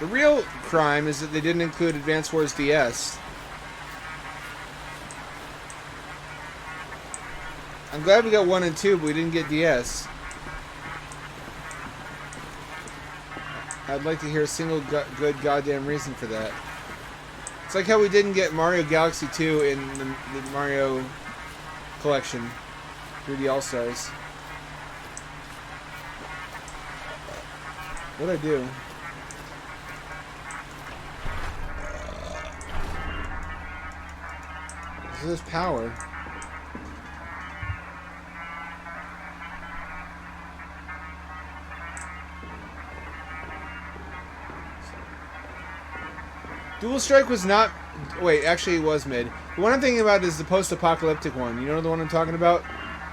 The real crime is that they didn't include Advance Wars DS. I'm glad we got 1 and 2, but we didn't get DS. I'd like to hear a single good goddamn reason for that. It's like how we didn't get Mario Galaxy 2 in the Mario collection. 3D All-Stars. What'd I do? This is power. Dual Strike was not... Wait, actually it was mid. The one I'm thinking about is the post-apocalyptic one. You know the one I'm talking about?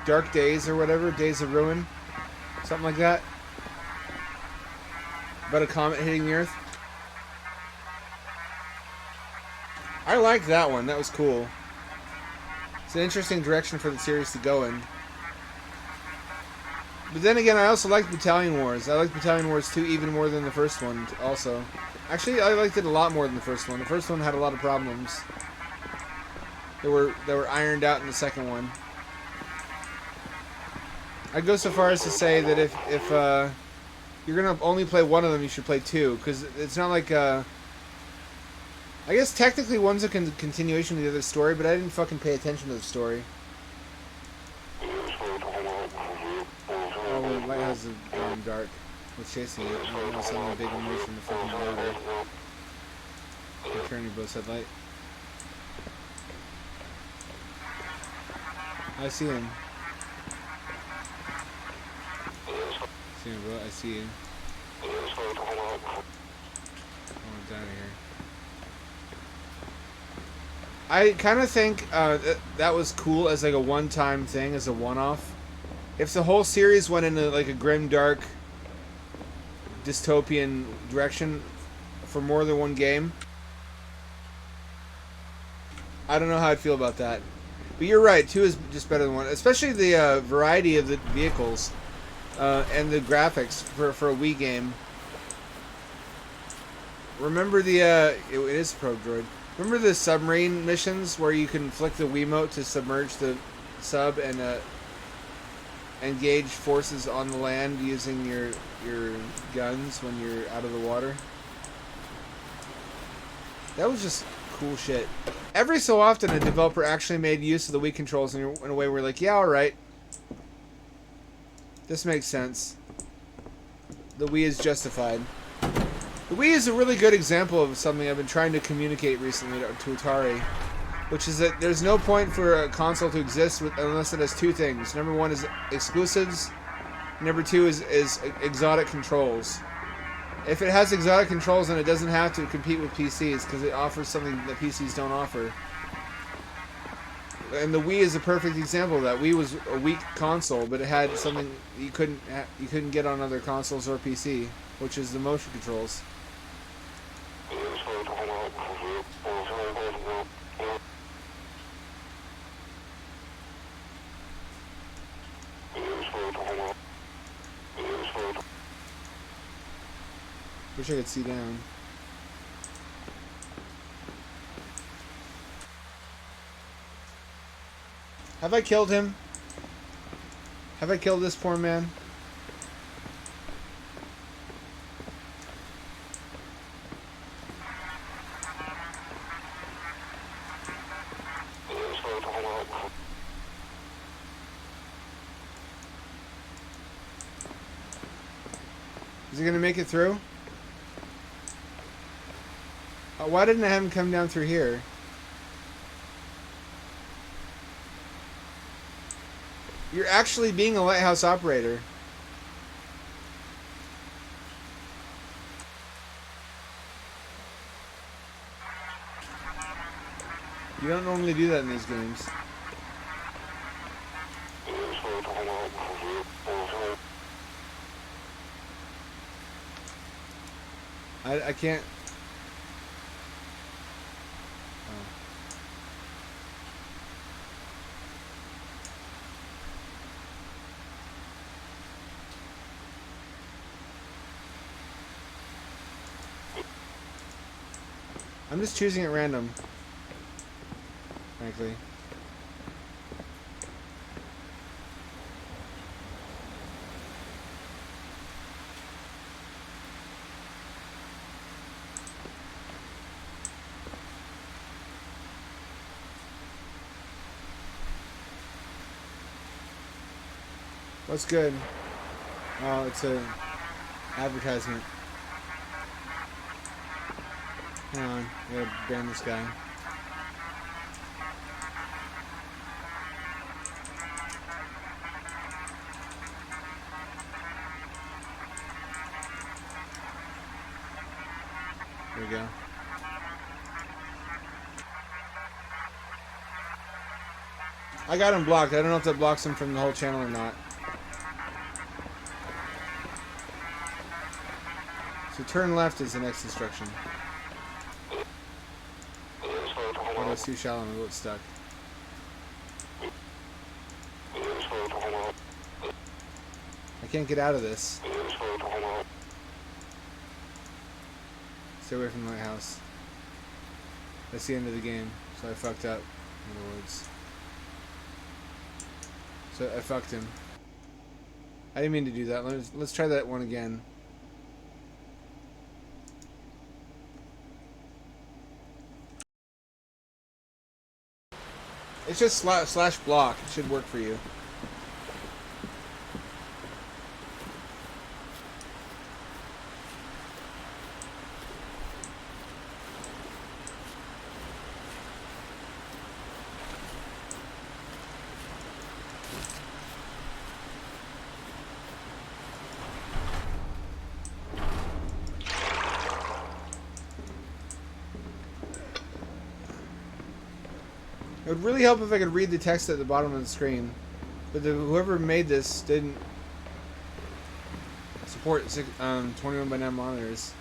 Dark Days or whatever? Days of Ruin? Something like that? About a comet hitting the Earth? I liked that one. That was cool. It's an interesting direction for the series to go in. But then again, I also liked Battalion Wars. I liked Battalion Wars 2 even more than the first one, also. Actually, I liked it a lot more than the first one. The first one had a lot of problems. They were ironed out in the second one. I'd go so far as to say that if you're gonna only play one of them, you should play 2, because it's not like I guess technically one's a continuation of the other story, but I didn't fucking pay attention to the story. Oh, the lighthouse is going dark. What's chasing it? I don't know, something big emerged from the fucking water. Turn your boat's headlight. I see him. See him, bro. I see him. I want to die here. I kind of think that was cool as like a one-time thing, as a one-off. If the whole series went into like a grim, dark, dystopian direction for more than one game, I don't know how I'd feel about that. But you're right, 2 is just better than 1. Especially the variety of the vehicles and the graphics for a Wii game. Remember the... it is a probe droid. Remember the submarine missions where you can flick the Wiimote to submerge the sub and engage forces on the land using your guns when you're out of the water? That was just cool shit. Every so often a developer actually made use of the Wii controls in a way where we're like, yeah, alright. This makes sense. The Wii is justified. The Wii is a really good example of something I've been trying to communicate recently to Atari. which is that there's no point for a console to exist unless it has two things. Number one is exclusives. Number two is exotic controls. If it has exotic controls, then it doesn't have to compete with PCs because it offers something that PCs don't offer. And the Wii is a perfect example of that. Wii was a weak console, but it had something you couldn't get on other consoles or PC, which is the motion controls. Wish I could see down. Have I killed him? Have I killed this poor man? Is he gonna make it through? Why didn't I have him come down through here? You're actually being a lighthouse operator. You don't normally do that in these games. I can't... I'm just choosing at random, frankly. What's good? Oh, it's a advertisement. Hang on, I gotta ban this guy. There we go. I got him blocked. I don't know if that blocks him from the whole channel or not. So turn left is the next instruction. Oh, that's too shallow. My boat's stuck. I can't get out of this. Stay away from the lighthouse. That's the end of the game. So I fucked up, in other words. So I fucked him. I didn't mean to do that. Let's try that one again. It's just slash block. It should work for you. It would really help if I could read the text at the bottom of the screen, but whoever made this didn't support 21:9 monitors.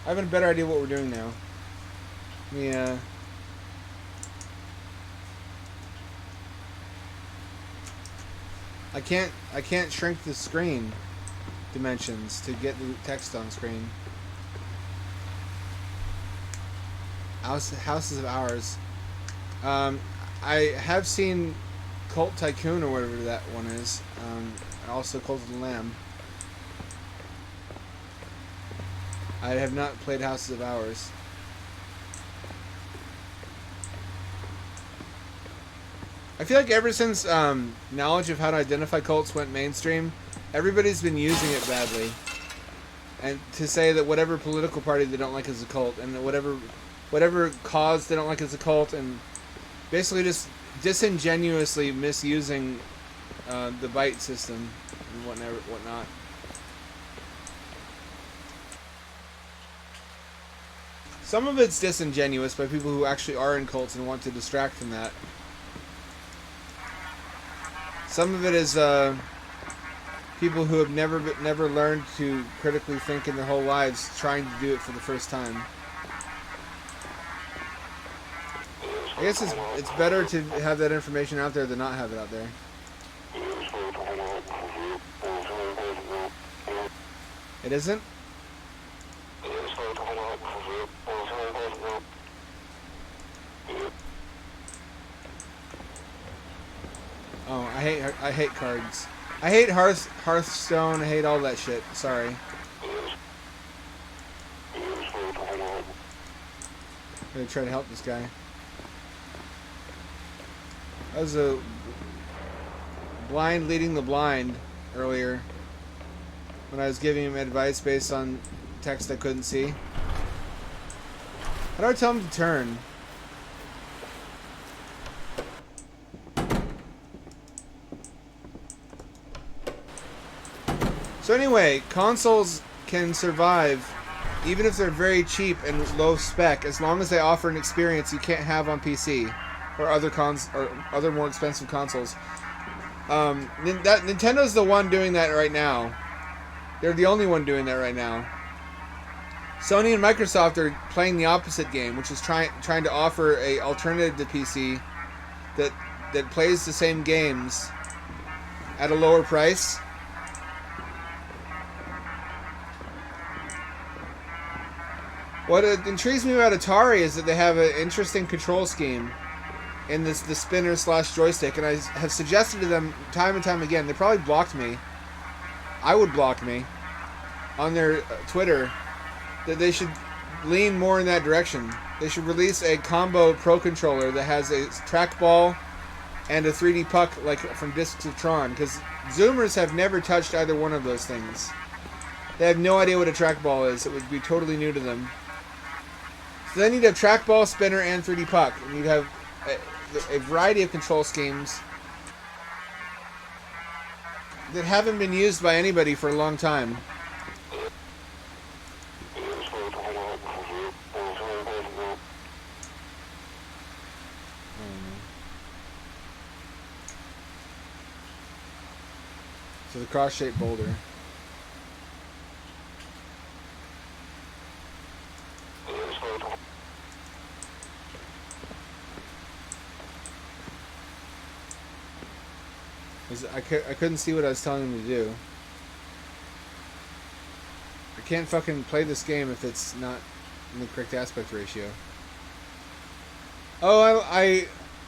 I have a better idea what we're doing now. Yeah. I can't shrink the screen dimensions to get the text on screen. Houses of Ours. I have seen Cult Tycoon or whatever that one is. And also Cult of the Lamb. I have not played Houses of Ours. I feel like ever since knowledge of how to identify cults went mainstream, everybody's been using it badly. And to say that whatever political party they don't like is a cult, and that whatever cause they don't like is a cult, and basically just disingenuously misusing the byte system and whatnot. Some of it's disingenuous by people who actually are in cults and want to distract from that. Some of it is people who have never learned to critically think in their whole lives, trying to do it for the first time. I guess it's better to have that information out there than not have it out there. It isn't? Oh, I hate cards. I hate Hearthstone. I hate all that shit. Sorry. I'm gonna try to help this guy. That was a blind leading the blind earlier when I was giving him advice based on text I couldn't see. How do I tell him to turn? So anyway, consoles can survive even if they're very cheap and low spec, as long as they offer an experience you can't have on PC or other more expensive consoles. Nintendo's the one doing that right now. They're the only one doing that right now. Sony and Microsoft are playing the opposite game, which is trying to offer a alternative to PC that plays the same games at a lower price. What intrigues me about Atari is that they have an interesting control scheme in the spinner / joystick, and I have suggested to them time and time again. They probably blocked me. I would block me on their Twitter, that they should lean more in that direction. They should release a combo Pro controller that has a trackball and a 3D puck like from Discs of Tron, because Zoomers have never touched either one of those things. They have no idea what a trackball is. It would be totally new to them. So then you'd have trackball, spinner, and 3D puck, and you'd have a variety of control schemes that haven't been used by anybody for a long time. So the cross-shaped boulder. I couldn't see what I was telling him to do. I can't fucking play this game if it's not in the correct aspect ratio. Oh, I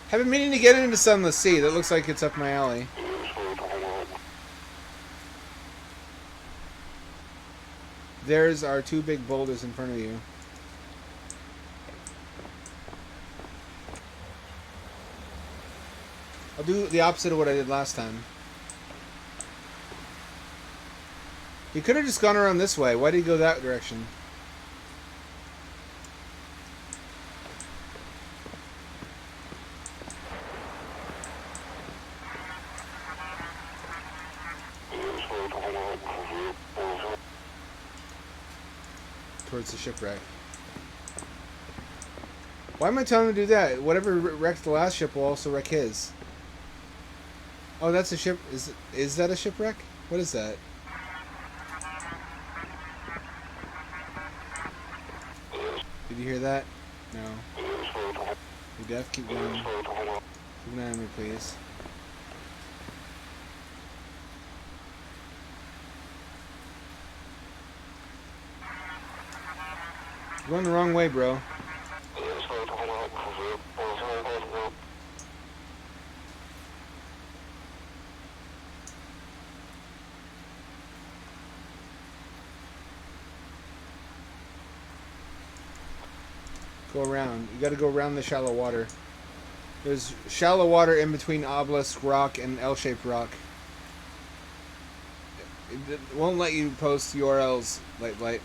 have been meaning to get into Sunless Sea. That looks like it's up my alley. There's our two big boulders in front of you. I'll do the opposite of what I did last time. He could have just gone around this way. Why did he go that direction? Towards the shipwreck. Why am I telling him to do that? Whatever wrecked the last ship will also wreck his. Oh, that's a ship. Is that a shipwreck? What is that? Did you hear that? No. You deaf? Keep going. Keep an eye on me, please. You're going the wrong way, bro. Go around. You gotta go around the shallow water. There's shallow water in between obelisk rock and L-shaped rock. It won't let you post URLs, Light.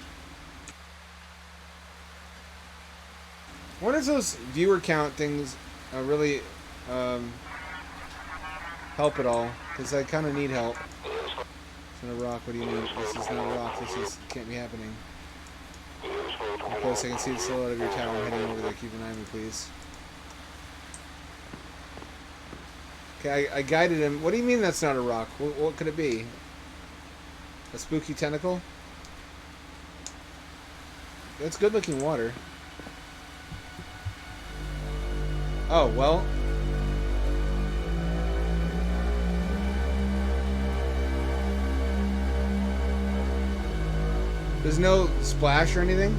I wonder if those viewer count things really help at all, because I kind of need help. It's not a rock. What do you mean? This is not a rock. This can't be happening. Of course, I can see the silhouette of your tower. I'm heading over there. Keep an eye on me, please. Okay, I guided him. What do you mean that's not a rock? What could it be? A spooky tentacle? That's good looking water. Oh, well. There's no splash or anything?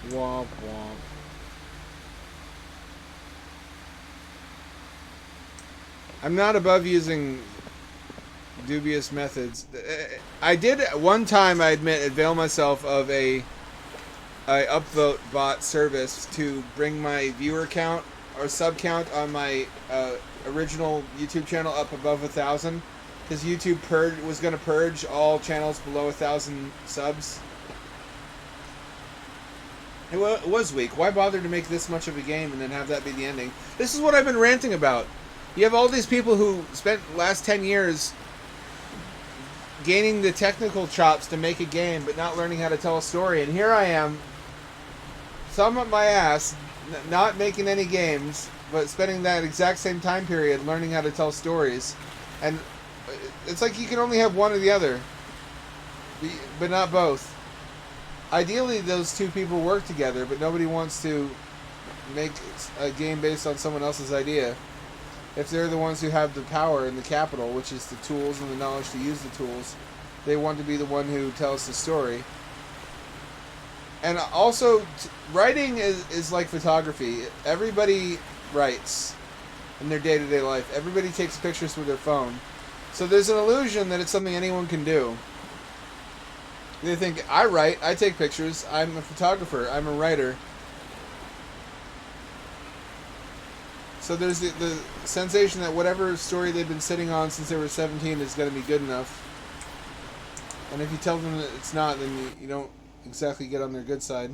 Womp womp. I'm not above using dubious methods. I did one time, I admit, avail myself of a upvote bot service to bring my viewer count or sub count on my original YouTube channel up above 1,000, because YouTube was going to purge all channels below 1,000 subs. It was weak. Why bother to make this much of a game and then have that be the ending? This is what I've been ranting about. You have all these people who spent the last 10 years gaining the technical chops to make a game, but not learning how to tell a story. And here I am, thumb up my ass, not making any games, but spending that exact same time period learning how to tell stories. And it's like you can only have one or the other, but not both. Ideally, those two people work together, but nobody wants to make a game based on someone else's idea. If they're the ones who have the power and the capital, which is the tools and the knowledge to use the tools, they want to be the one who tells the story. And also, writing is like photography. Everybody writes in their day-to-day life. Everybody takes pictures with their phone. So there's an illusion that it's something anyone can do. They think, I write, I take pictures, I'm a photographer, I'm a writer. So there's the sensation that whatever story they've been sitting on since they were 17 is going to be good enough. And if you tell them that it's not, then you don't exactly get on their good side.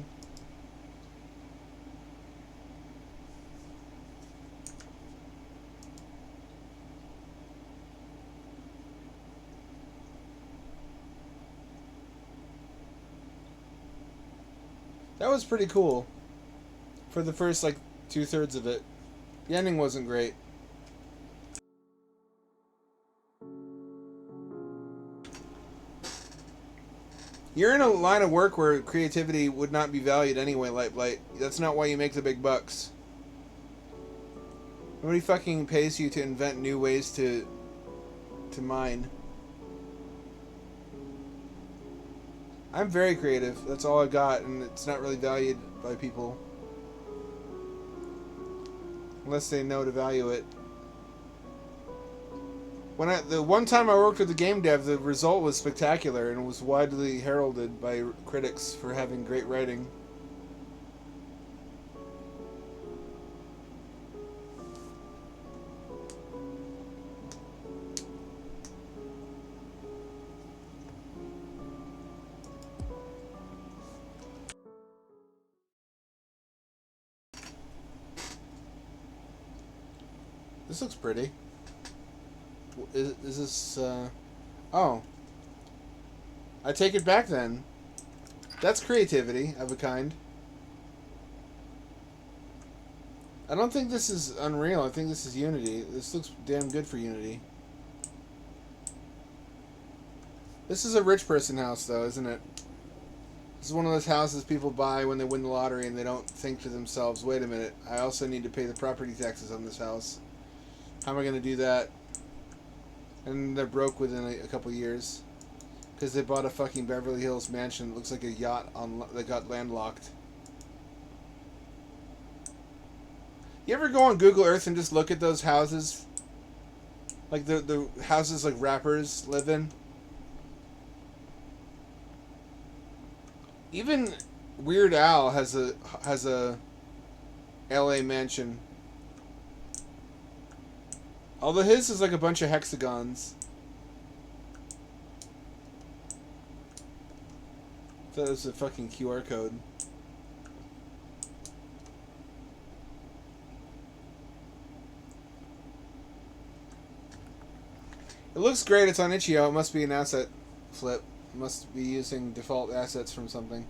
That was pretty cool. For the first, like, 2/3 of it. The ending wasn't great. You're in a line of work where creativity would not be valued anyway, Light. That's not why you make the big bucks. Nobody fucking pays you to invent new ways to mine. I'm very creative. That's all I got, and it's not really valued by people. Unless they know to value it. The one time I worked with the game dev, the result was spectacular and was widely heralded by critics for having great writing. This looks pretty. Is this, oh. I take it back then. That's creativity of a kind. I don't think this is Unreal. I think this is Unity. This looks damn good for Unity. This is a rich person house, though, isn't it? This is one of those houses people buy when they win the lottery and they don't think to themselves, wait a minute, I also need to pay the property taxes on this house. How am I going to do that? And they're broke within a couple years. Because they bought a fucking Beverly Hills mansion that looks like a yacht that got landlocked. You ever go on Google Earth and just look at those houses? Like the houses like rappers live in? Even Weird Al has a LA mansion. Although his is like a bunch of hexagons. That was a fucking QR code. It looks great. It's on Itch.io. It must be an asset flip. It must be using default assets from something.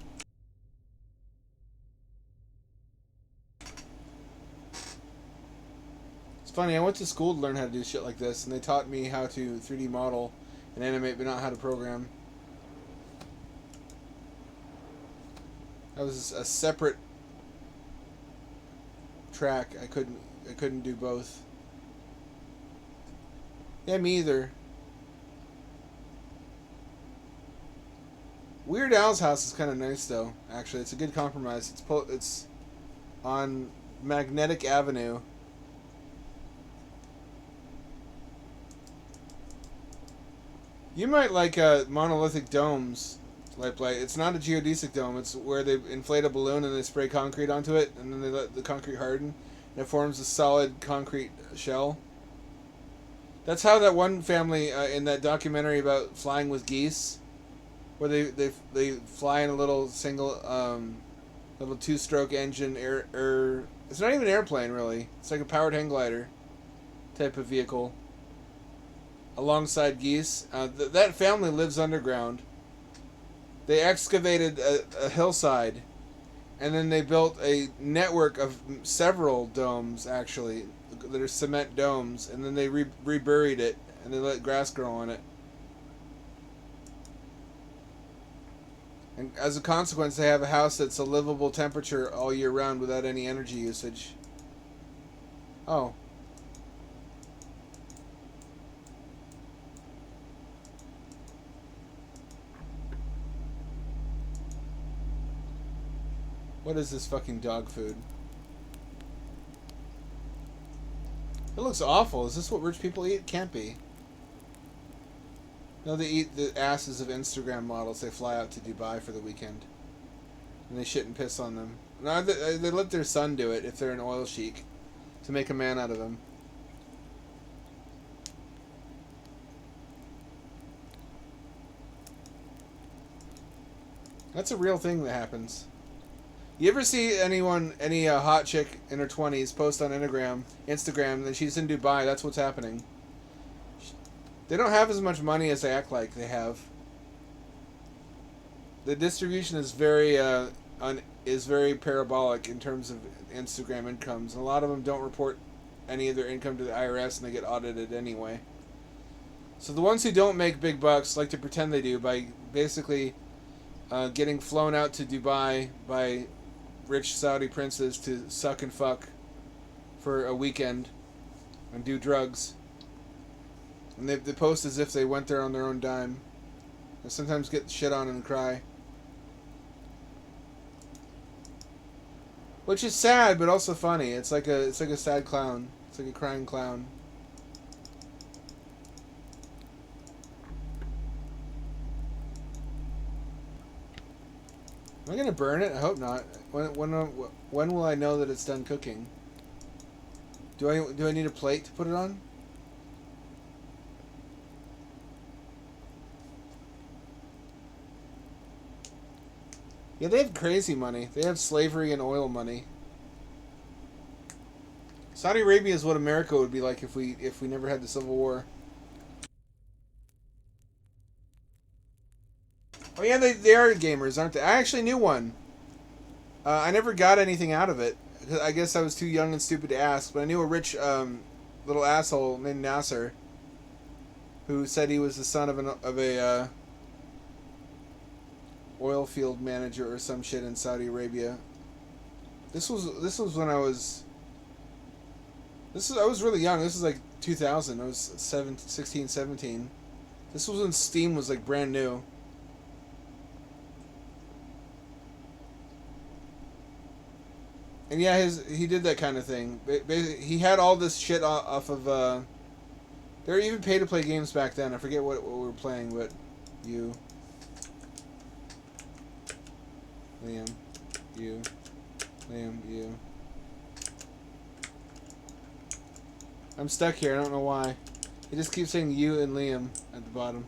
It's funny. I went to school to learn how to do shit like this, and they taught me how to 3D model and animate, but not how to program. That was a separate track. I couldn't do both. Yeah, me either. Weird Al's house is kind of nice, though. Actually, it's a good compromise. It's on Magnetic Avenue. You might like monolithic domes. Like it's not a geodesic dome. It's where they inflate a balloon and they spray concrete onto it, and then they let the concrete harden, and it forms a solid concrete shell. That's how that one family in that documentary about flying with geese, where they fly in a little single little 2-stroke engine air. It's not even an airplane really. It's like a powered hang glider type of vehicle. Alongside geese, that family lives underground. They excavated a hillside, and then they built a network of several domes, actually, that are cement domes, and then they reburied it, and they let grass grow on it. And as a consequence, they have a house that's a livable temperature all year round without any energy usage. Oh. What is this fucking dog food? It looks awful. Is this what rich people eat? Can't be. No, they eat the asses of Instagram models. They fly out to Dubai for the weekend. And they shit and piss on them. No, they let their son do it if they're an oil sheik. To make a man out of him. That's a real thing that happens. You ever see any hot chick in her 20s post on Instagram that she's in Dubai? That's what's happening. They don't have as much money as they act like they have. The distribution is very parabolic in terms of Instagram incomes. And a lot of them don't report any of their income to the IRS, and they get audited anyway. So the ones who don't make big bucks like to pretend they do by basically getting flown out to Dubai by rich Saudi princes to suck and fuck for a weekend and do drugs. And they post as if they went there on their own dime. And sometimes get shit on and cry. Which is sad, but also funny. It's like a sad clown. It's like a crying clown. Am I gonna burn it? I hope not. When will I know that it's done cooking? Do I need a plate to put it on? Yeah, they have crazy money. They have slavery and oil money. Saudi Arabia is what America would be like if we never had the Civil War. Oh yeah, they are gamers, aren't they? I actually knew one. I never got anything out of it. I guess I was too young and stupid to ask, but I knew a rich little asshole named Nasser who said he was the son of a oil field manager or some shit in Saudi Arabia. This was when I was really young. This was like 2000. I was 16, 17. This was when Steam was like brand new. And yeah, he did that kind of thing. He had all this shit off of. They were even pay to play games back then. I forget what we were playing, but Liam. you. Liam, you. I'm stuck here. I don't know why. It just keeps saying you and Liam at the bottom.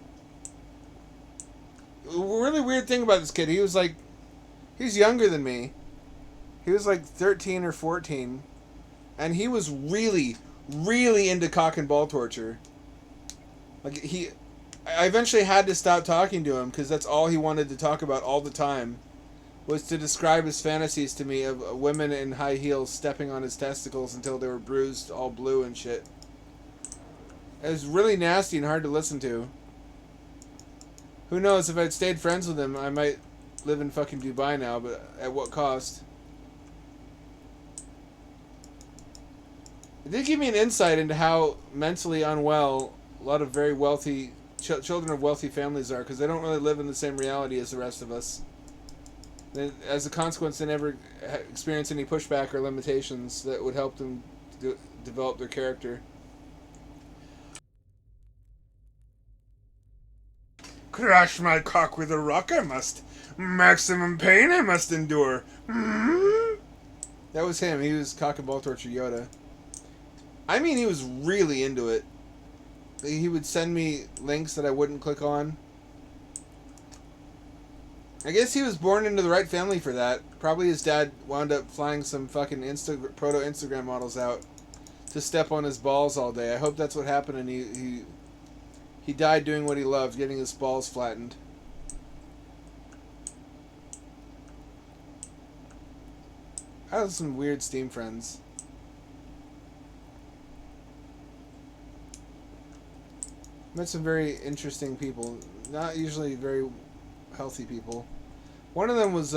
A really weird thing about this kid, he's younger than me. He was like 13 or 14. And he was really, really into cock and ball torture. I eventually had to stop talking to him because that's all he wanted to talk about all the time. Was to describe his fantasies to me of women in high heels stepping on his testicles until they were bruised, all blue and shit. It was really nasty and hard to listen to. Who knows, if I'd stayed friends with him, I might live in fucking Dubai now, but at what cost? It did give me an insight into how mentally unwell a lot of very wealthy children of wealthy families are, because they don't really live in the same reality as the rest of us. As a consequence, they never experience any pushback or limitations that would help them develop their character. Crush my cock with a rock I must. Maximum pain I must endure. Mm-hmm. That was him. He was cock and ball torture Yoda. I mean, he was really into it. He would send me links that I wouldn't click on. I guess he was born into the right family for that. Probably his dad wound up flying some fucking proto-Instagram models out to step on his balls all day. I hope that's what happened, and he died doing what he loved, getting his balls flattened. I have some weird Steam friends. Met some very interesting people. Not usually very healthy people. One of them was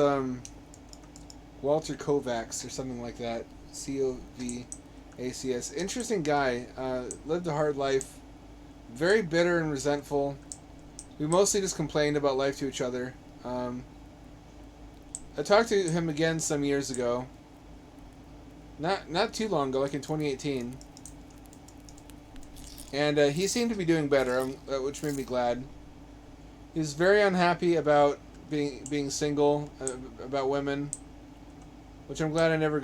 Walter Kovacs or something like that. Covacs. Interesting guy. Lived a hard life. Very bitter and resentful. We mostly just complained about life to each other. I talked to him again some years ago. Not too long ago, like in 2018. And he seemed to be doing better, which made me glad. He was very unhappy about being single, about women, which I'm glad I never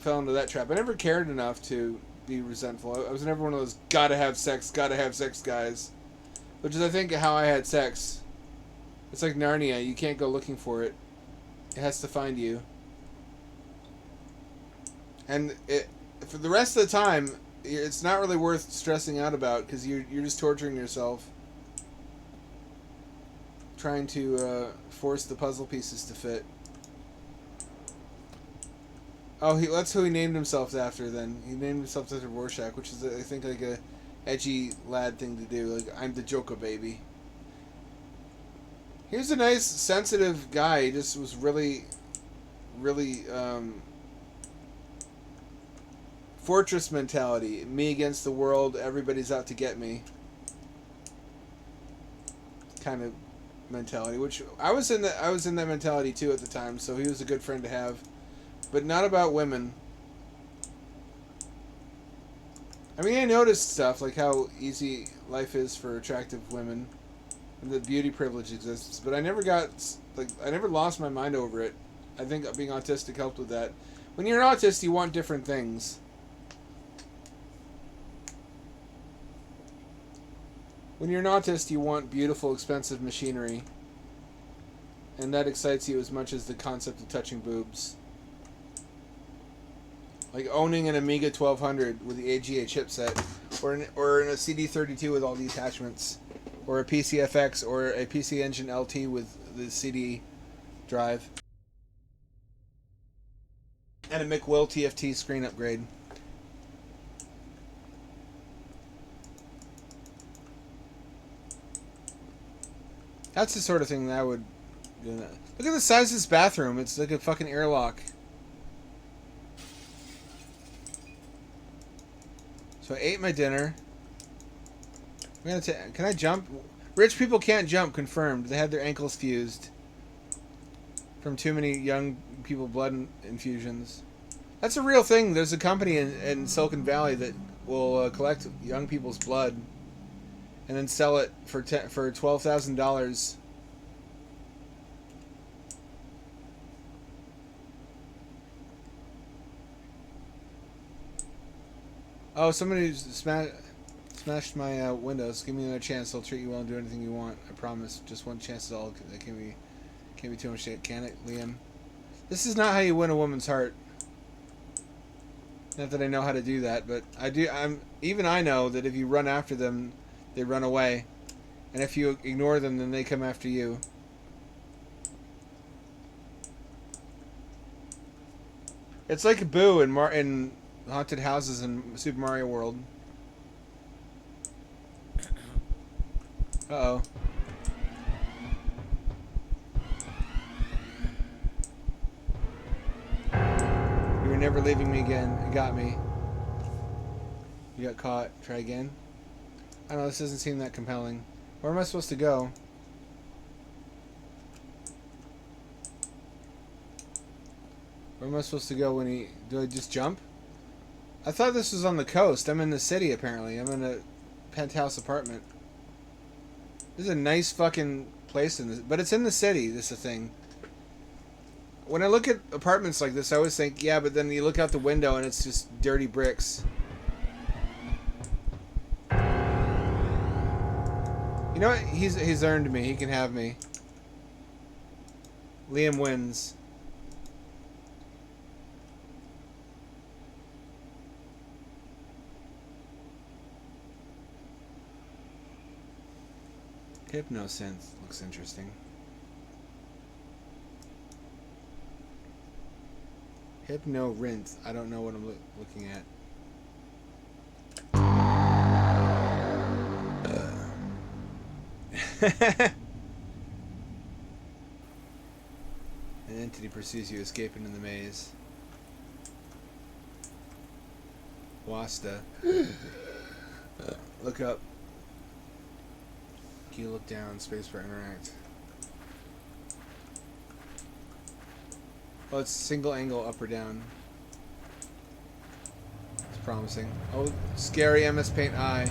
fell into that trap. I never cared enough to be resentful. I was never one of those gotta have sex guys, which is, I think, how I had sex. It's like Narnia. You can't go looking for it. It has to find you. And for the rest of the time, it's not really worth stressing out about, because you're just torturing yourself, trying to force the puzzle pieces to fit. Oh, that's who he named himself after. Then he named himself after Rorschach, which is, I think, like a edgy lad thing to do. Like, I'm the Joker baby. He was a nice, sensitive guy. He just was really, really fortress mentality. Me against the world. Everybody's out to get me. Kind of mentality, which I was in that mentality too at the time. So he was a good friend to have. But not about women. I mean, I noticed stuff like how easy life is for attractive women, and that beauty privilege exists. But I never lost my mind over it. I think being autistic helped with that. When you're an autist, you want different things. When you're an autist, you want beautiful, expensive machinery. And that excites you as much as the concept of touching boobs. Like owning an Amiga 1200 with the AGA chipset, or a CD32 with all the attachments, or a PCFX, or a PC Engine LT with the CD drive, and a McWill TFT screen upgrade. That's the sort of thing that I would do. Look at the size of this bathroom. It's like a fucking airlock. So I ate my dinner. Can I jump? Rich people can't jump, confirmed. They had their ankles fused from too many young people blood infusions. That's a real thing. There's a company in Silicon Valley that will collect young people's blood and then sell it for $12,000. Oh, somebody smashed my windows. Give me another chance. I'll treat you well and do anything you want. I promise. Just one chance is all. That can't be too much shit, can it, Liam? This is not how you win a woman's heart. Not that I know how to do that, but I do. I know that if you run after them, they run away, and if you ignore them, then they come after you. It's like Boo in haunted houses in Super Mario World. Uh-oh. You were never leaving me again. It got me. You got caught. Try again. I don't know, this doesn't seem that compelling. Where am I supposed to go? Where am I supposed to go when he... Do I just jump? I thought this was on the coast. I'm in the city, apparently. I'm in a penthouse apartment. This is a nice fucking place in this... But it's in the city, this is the thing. When I look at apartments like this, I always think, yeah, but then you look out the window and it's just dirty bricks. You know what? He's earned me. He can have me. Liam wins. Hypnosynth looks interesting. Hypnorynth. I don't know what I'm looking at. An entity pursues you, escaping in the maze. Wasta. Look up. Can you look down? Space for interact. Oh, it's single angle up or down. It's promising. Oh, scary MS Paint eye.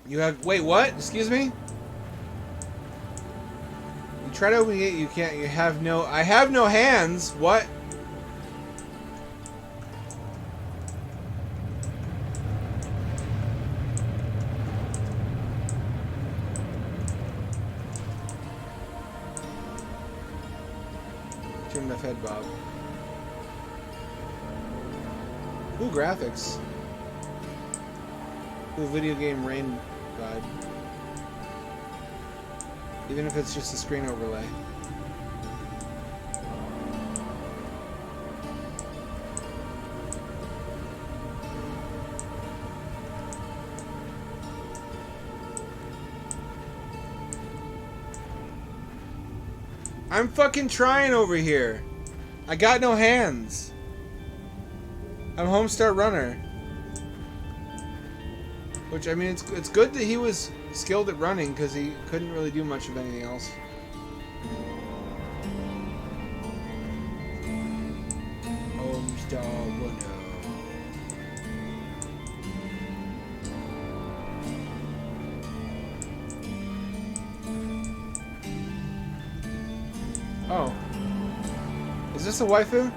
You have... Wait, what? Excuse me? You try to open it, you can't. You have no... I have no hands! What? Turn enough head, Bob. Ooh, graphics. Ooh, video game rain vibe. Even if it's just a screen overlay. I'm fucking trying over here. I got no hands. I'm Homestar Runner. Which, I mean, it's good that he was skilled at running, because he couldn't really do much of anything else. Homestar Runner. Oh. Is this a waifu?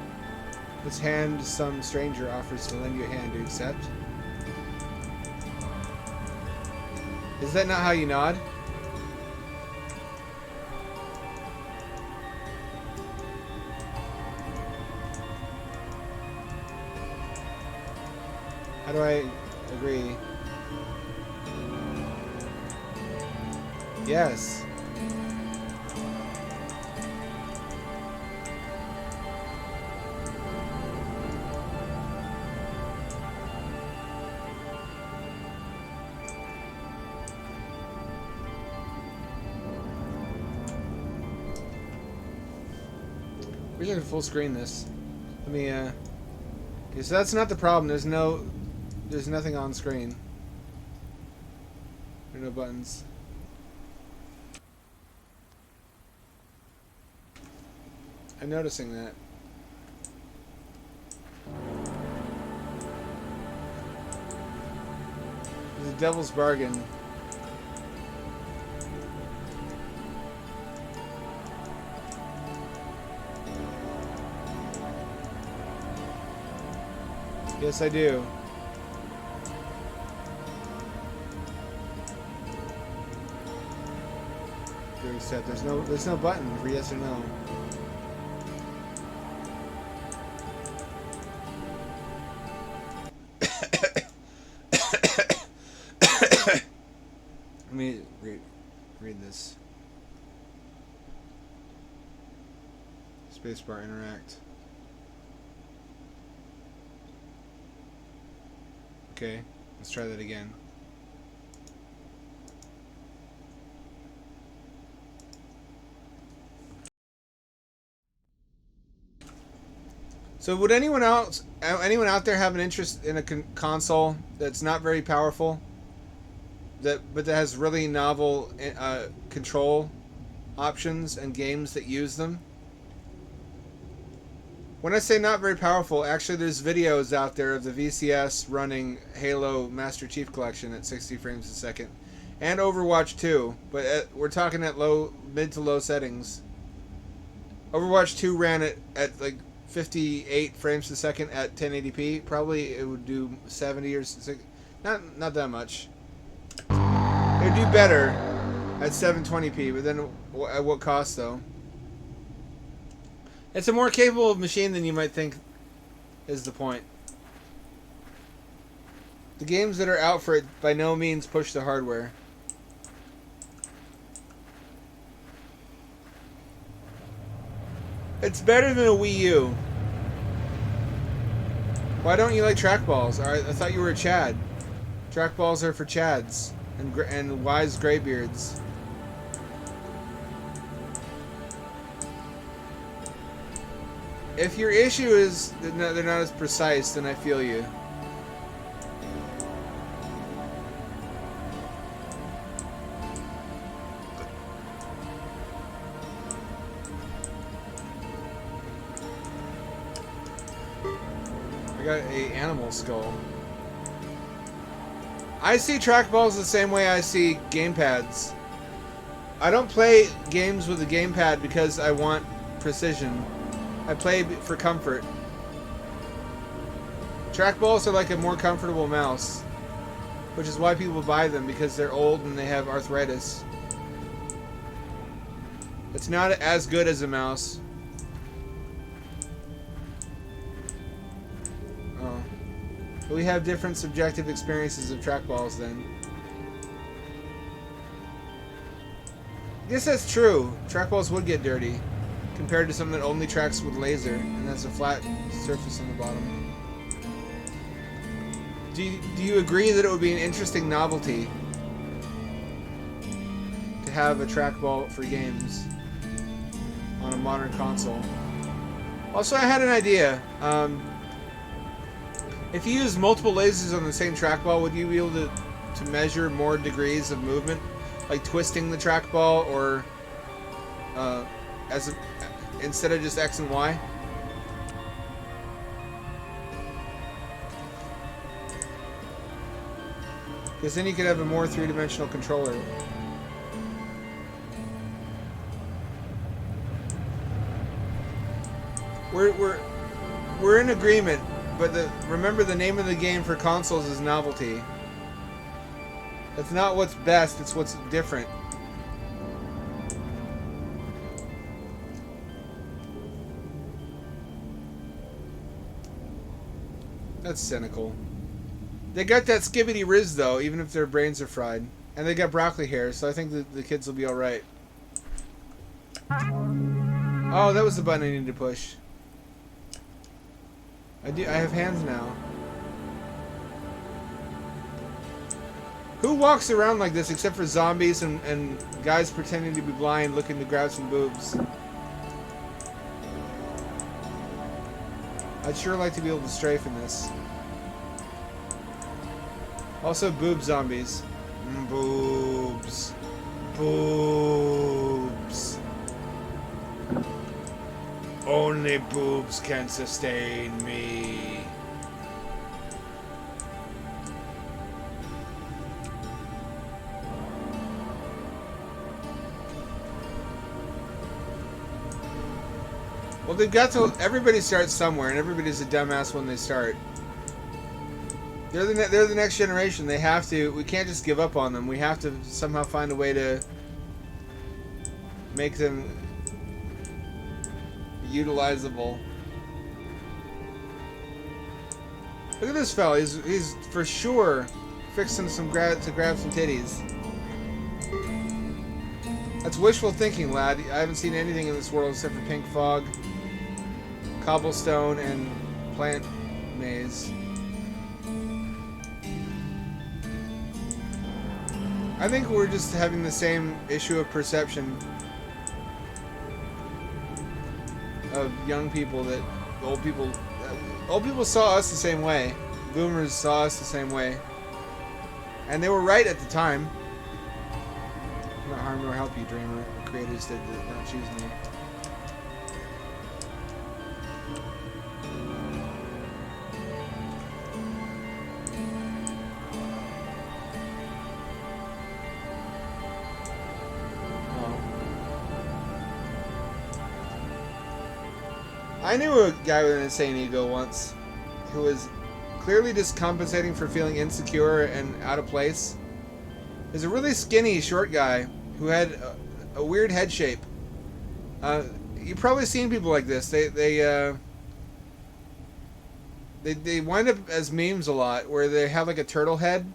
This hand some stranger offers to lend you a hand to accept. Is that not how you nod? How do I agree? Yes. Wish I could full screen this. Let me, okay, so that's not the problem. There's nothing on screen. There are no buttons. I'm noticing that. It's a devil's bargain. Yes, I do. Very set. There's no button for yes or no. Let me read this. Spacebar interact. Okay, let's try that again. So would anyone out there have an interest in a console that's not very powerful, but that has really novel control options and games that use them? When I say not very powerful, actually there's videos out there of the VCS running Halo Master Chief Collection at 60 frames a second, and Overwatch 2, but we're talking at mid to low settings. Overwatch 2 ran at like 58 frames a second at 1080p. Probably it would do 70 or 60, not that much. It would do better at 720p, but then at what cost though? It's a more capable machine than you might think is the point. The games that are out for it by no means push the hardware. It's better than a Wii U. Why don't you like trackballs? I thought you were a Chad. Trackballs are for Chads and wise graybeards. If your issue is that they're not as precise, then I feel you. I got a animal skull. I see trackballs the same way I see gamepads. I don't play games with a gamepad because I want precision. I play for comfort. Trackballs are like a more comfortable mouse, which is why people buy them, because they're old and they have arthritis. It's not as good as a mouse. Oh. But we have different subjective experiences of trackballs then. I guess that's true. Trackballs would get dirty, compared to something that only tracks with laser and has a flat surface on the bottom. Do you agree that it would be an interesting novelty to have a trackball for games on a modern console? Also, I had an idea. If you use multiple lasers on the same trackball, would you be able to measure more degrees of movement, like twisting the trackball, or instead of just X and Y? Because then you could have a more three-dimensional controller. We're in agreement, but remember the name of the game for consoles is novelty. That's not what's best, it's what's different. That's cynical. They got that skibbity riz though, even if their brains are fried. And they got broccoli hair, so I think the kids will be alright. Oh, that was the button I needed to push. I have hands now. Who walks around like this except for zombies and guys pretending to be blind looking to grab some boobs? I'd sure like to be able to strafe in this. Also, boob zombies. Boobs. Boobs. Only boobs can sustain me. Well, they've got to. Everybody starts somewhere, and everybody's a dumbass when they start. They're the next generation. They have to. We can't just give up on them. We have to somehow find a way to make them utilizable. Look at this fella. He's for sure fixing to grab some titties. That's wishful thinking, lad. I haven't seen anything in this world except for pink fog, cobblestone, and plant maze. I think we're just having the same issue of perception of young people that old people saw us the same way. Boomers saw us the same way. And they were right at the time. Not harm nor help you, dreamer. The creators did not choose me. I knew a guy with an insane ego once who was clearly just compensating for feeling insecure and out of place. There's a really skinny, short guy who had a weird head shape. You've probably seen people like this. They wind up as memes a lot, where they have like a turtle head.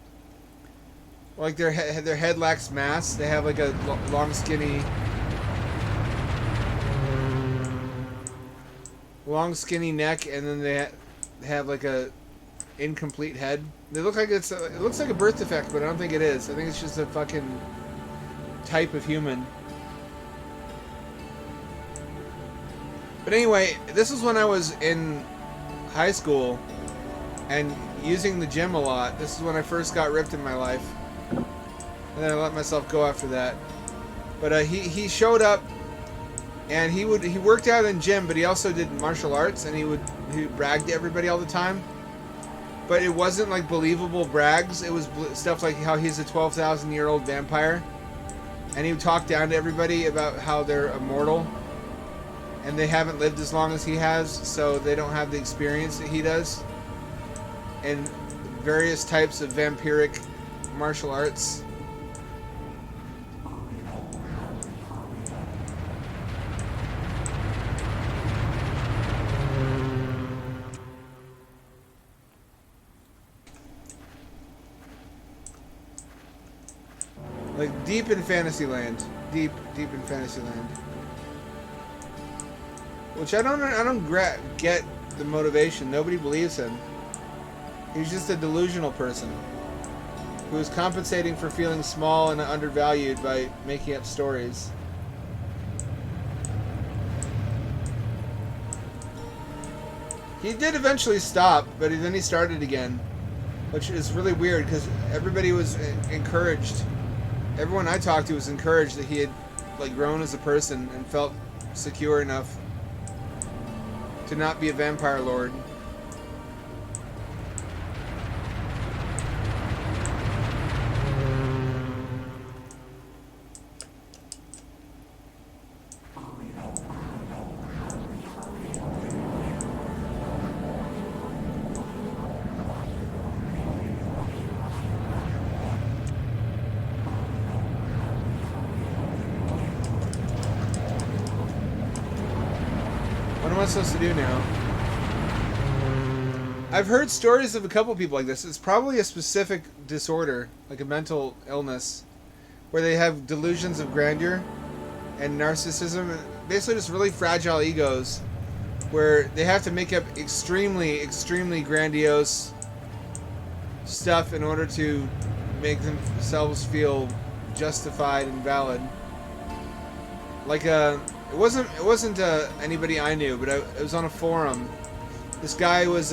Like their head lacks mass. They have like a long, skinny neck, and then they have like a incomplete head. They look like it looks like a birth defect, but I don't think it is. I think it's just a fucking type of human. But anyway, this was when I was in high school and using the gym a lot. This is when I first got ripped in my life, and then I let myself go after that. But he showed up. And he worked out in gym, but he also did martial arts, and he bragged to everybody all the time. But it wasn't like believable brags. It was stuff like how he's a 12,000-year-old vampire, and he would talk down to everybody about how they're immortal, and they haven't lived as long as he has, so they don't have the experience that he does, and various types of vampiric martial arts. Like deep in Fantasyland, deep in Fantasyland. Which I don't get the motivation. Nobody believes him. He's just a delusional person who is compensating for feeling small and undervalued by making up stories. He did eventually stop, but then he started again, which is really weird because everybody was encouraged. Everyone I talked to was encouraged that he had like grown as a person and felt secure enough to not be a vampire lord. What am I supposed to do now? I've heard stories of a couple people like this. It's probably a specific disorder, like a mental illness, where they have delusions of grandeur and narcissism, and basically just really fragile egos, where they have to make up extremely, extremely grandiose stuff in order to make themselves feel justified and valid. Like it wasn't anybody I knew, but it was on a forum. This guy was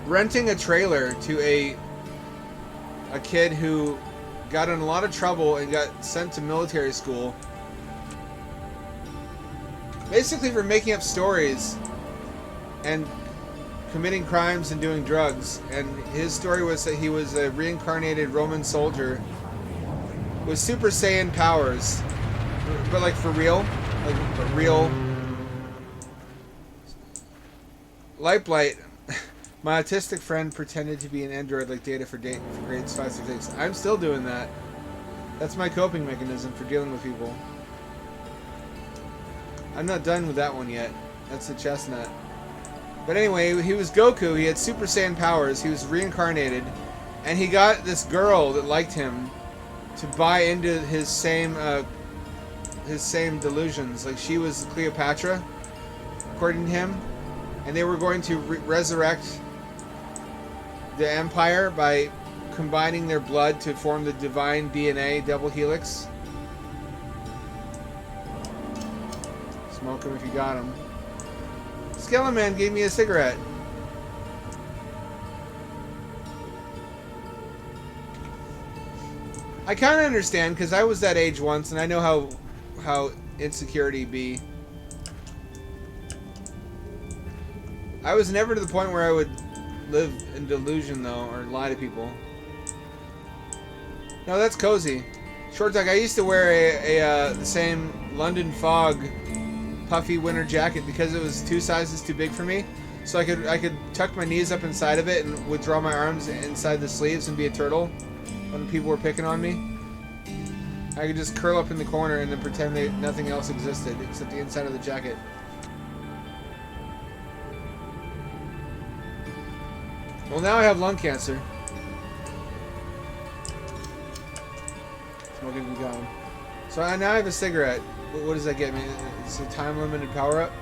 renting a trailer to a kid who got in a lot of trouble and got sent to military school, basically for making up stories and committing crimes and doing drugs. And his story was that he was a reincarnated Roman soldier with Super Saiyan powers, but like for real, like a real light My autistic friend pretended to be an android like Data for grades 5 through 6. I'm still doing that. That's my coping mechanism for dealing with people. I'm not done with that one yet. That's the chestnut. But anyway, he was Goku. He had Super Saiyan powers. He was reincarnated. And he got this girl that liked him to buy into his same delusions. Like, she was Cleopatra, according to him. And they were going to resurrect the Empire by combining their blood to form the divine DNA double helix. Smoke him if you got him. Skeleton Man gave me a cigarette. I kind of understand, because I was that age once, and I know how insecurity be. I was never to the point where I would live in delusion, though, or lie to people. No, that's cozy. Short Talk, I used to wear the same London Fog puffy winter jacket because it was 2 sizes too big for me. So I could tuck my knees up inside of it and withdraw my arms inside the sleeves and be a turtle when people were picking on me. I could just curl up in the corner and then pretend that nothing else existed except the inside of the jacket. Well, now I have lung cancer. Smoking be gone. So now I have a cigarette. What does that get me? It's a time-limited power-up.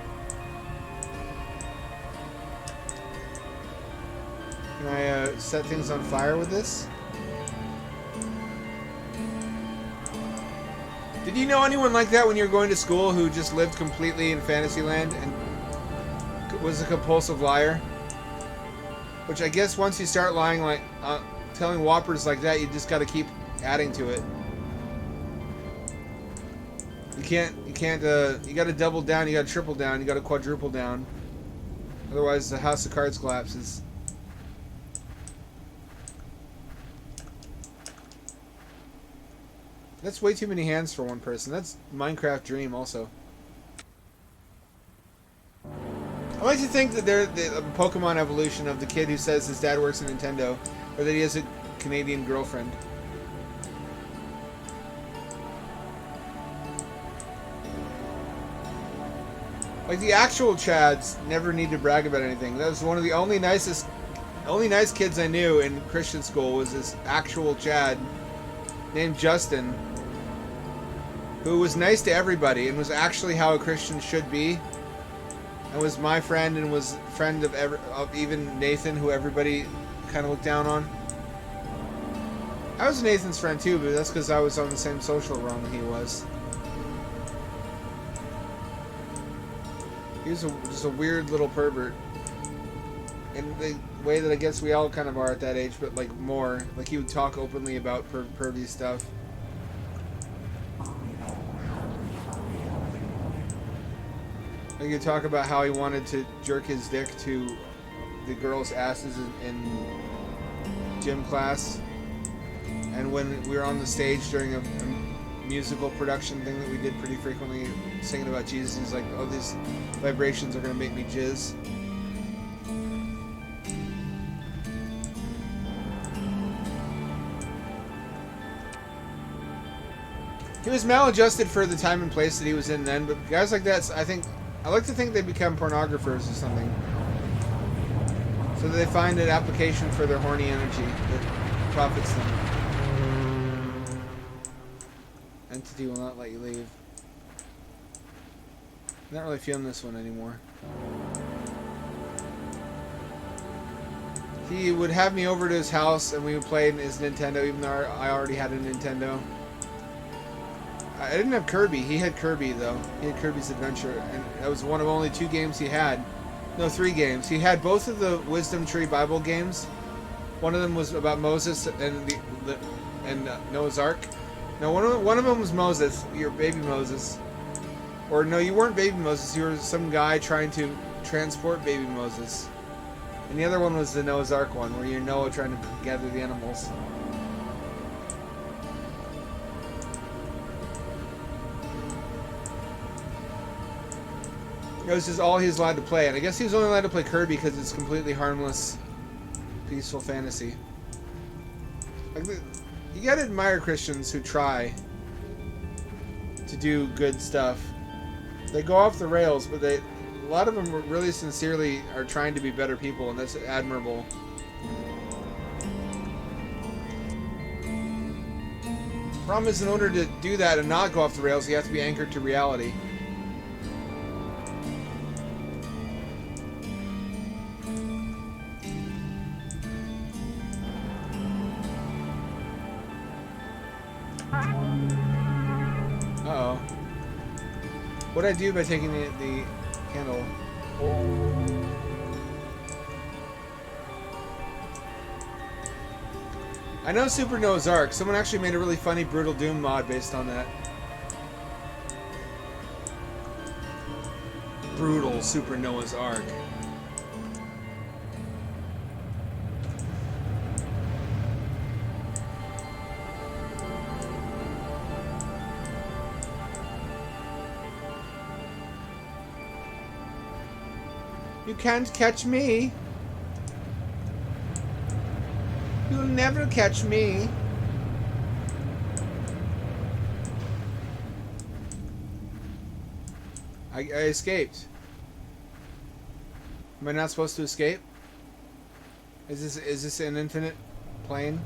Can I set things on fire with this? Did you know anyone like that when you were going to school who just lived completely in Fantasyland and was a compulsive liar? Which I guess once you start lying, like telling whoppers like that, you just got to keep adding to it. You got to double down, you got to triple down, you got to quadruple down. Otherwise, the house of cards collapses. That's way too many hands for one person. That's Minecraft Dream also. I like to think that they're the Pokemon evolution of the kid who says his dad works at Nintendo, or that he has a Canadian girlfriend. Like, the actual Chads never need to brag about anything. That was one of the only nice kids I knew in Christian school was this actual Chad named Justin, who was nice to everybody and was actually how a Christian should be, and was my friend and was a friend of even Nathan, who everybody kind of looked down on. I was Nathan's friend too, but that's because I was on the same social run he was. He was just a weird little pervert. In the way that I guess we all kind of are at that age, but like more. Like, he would talk openly about pervy stuff. Like, he'd talk about how he wanted to jerk his dick to the girls' asses in gym class. And when we were on the stage during a musical production thing that we did pretty frequently, singing about Jesus, he's like, oh, these vibrations are going to make me jizz. He was maladjusted for the time and place that he was in then, but guys like that, I like to think they become pornographers or something. So that they find an application for their horny energy that profits them. Entity will not let you leave. I'm not really feeling this one anymore. He would have me over to his house and we would play his Nintendo, even though I already had a Nintendo. I didn't have Kirby. He had Kirby, though. He had Kirby's Adventure, and that was one of only 2 games he had. No, 3 games. He had both of the Wisdom Tree Bible games. One of them was about Moses and Noah's Ark. No, one of them was Moses. You're baby Moses. Or no, you weren't baby Moses. You were some guy trying to transport baby Moses. And the other one was the Noah's Ark one, where you're Noah trying to gather the animals. It was just all he was allowed to play, and I guess he was only allowed to play Kirby because it's completely harmless peaceful fantasy. Like, you gotta admire Christians who try to do good stuff. They go off the rails, but a lot of them really sincerely are trying to be better people, and that's admirable. Problem is, in order to do that and not go off the rails, you have to be anchored to reality. Uh-oh. What'd I do by taking the candle? I know Super Noah's Ark. Someone actually made a really funny Brutal Doom mod based on that. Brutal Super Noah's Ark. You can't catch me. You'll never catch me. I escaped. Am I not supposed to escape? Is this an infinite plane?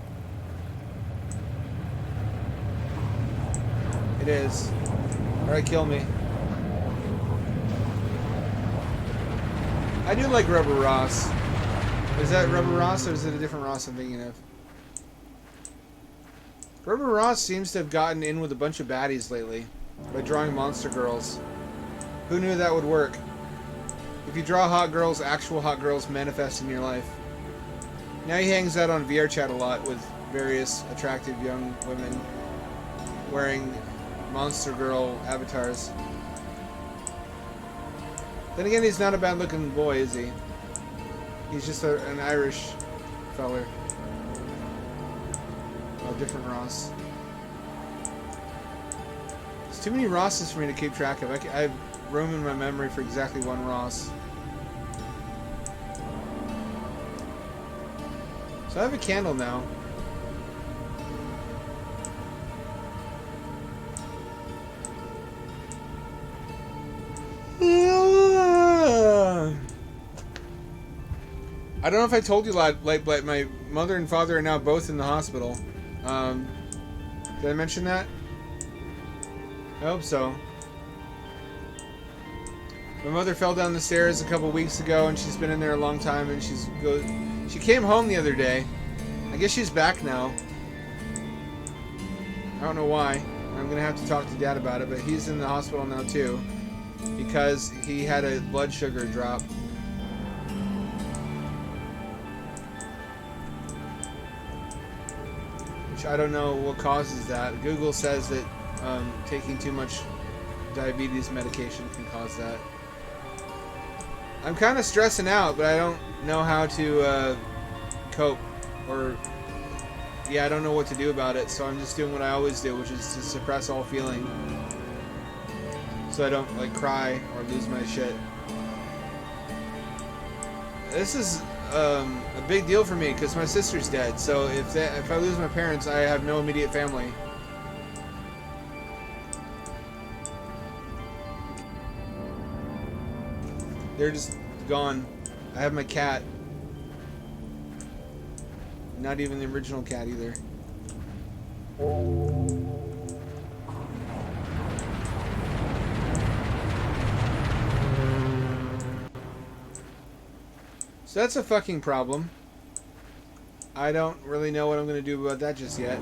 It is. Alright, kill me. I do like Rubber Ross. Is that Rubber Ross, or is it a different Ross I'm thinking of? Rubber Ross seems to have gotten in with a bunch of baddies lately by drawing monster girls. Who knew that would work? If you draw hot girls, actual hot girls manifest in your life. Now he hangs out on VRChat a lot with various attractive young women wearing monster girl avatars. Then again, he's not a bad-looking boy, is he? He's just an Irish feller. Oh, different Ross. There's too many Rosses for me to keep track of. I have room in my memory for exactly one Ross. So I have a candle now. I don't know if I told you, like, my mother and father are now both in the hospital. Did I mention that? I hope so. My mother fell down the stairs a couple weeks ago, and she's been in there a long time, and she came home the other day. I guess she's back now. I don't know why. I'm gonna have to talk to Dad about it, but he's in the hospital now too, because he had a blood sugar drop. Which I don't know what causes that. Google says that taking too much diabetes medication can cause that. I'm kind of stressing out, but I don't know how to cope, or I don't know what to do about it, so I'm just doing what I always do, which is to suppress all feeling, so I don't like cry or lose my shit. This is a big deal for me because my sister's dead, so if I lose my parents, I have no immediate family. They're just gone. I have my cat. Not even the original cat either. So that's a fucking problem. I don't really know what I'm going to do about that just yet.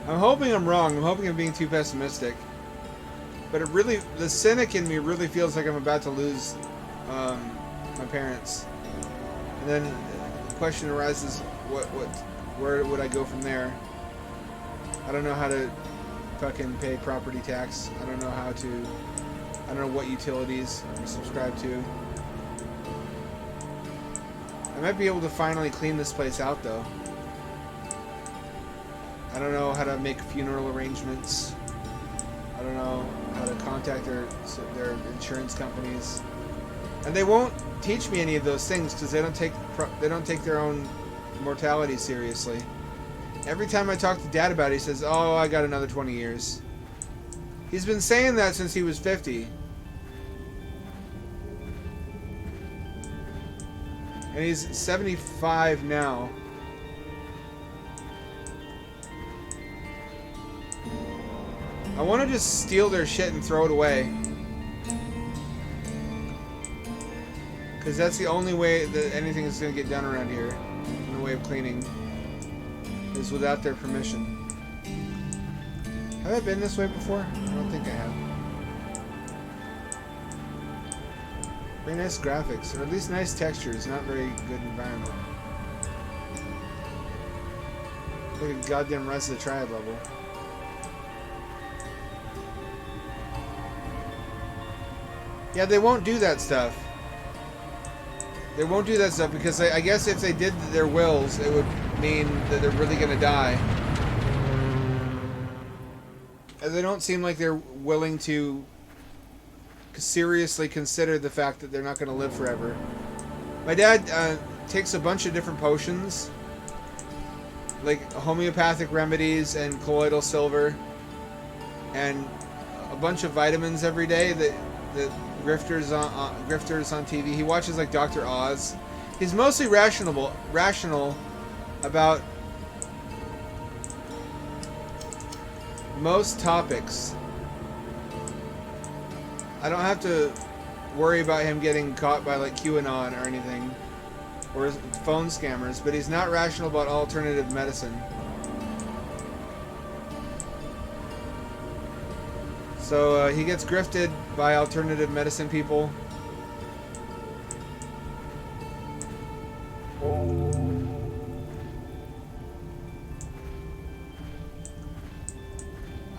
I'm hoping I'm wrong. I'm hoping I'm being too pessimistic. But it really, the cynic in me really feels like I'm about to lose my parents. And then the question arises, where would I go from there? I don't know how to fucking pay property tax. I don't know what utilities I subscribe to. I might be able to finally clean this place out though. I don't know how to make funeral arrangements. I don't know how to contact their insurance companies. And they won't teach me any of those things because they don't take their own mortality seriously. Every time I talk to Dad about it, he says, "Oh, I got another 20 years." He's been saying that since he was 50. And he's 75 now. I want to just steal their shit and throw it away. Because that's the only way that anything is going to get done around here in the way of cleaning. Is without their permission. Have I been this way before? I don't think I have. Very nice graphics, or at least nice textures, not very good environment. Like a goddamn Rise of the Triad level. Yeah, they won't do that stuff. They won't do that stuff because I guess if they did their wills, it would mean that they're really gonna die. And they don't seem like they're willing to seriously consider the fact that they're not gonna live forever. My dad takes a bunch of different potions, like homeopathic remedies and colloidal silver, and a bunch of vitamins every day that grifters on TV. He watches like Dr. Oz. He's mostly rational about most topics. I don't have to worry about him getting caught by like QAnon or anything, or phone scammers, but he's not rational about alternative medicine. So he gets grifted by alternative medicine people.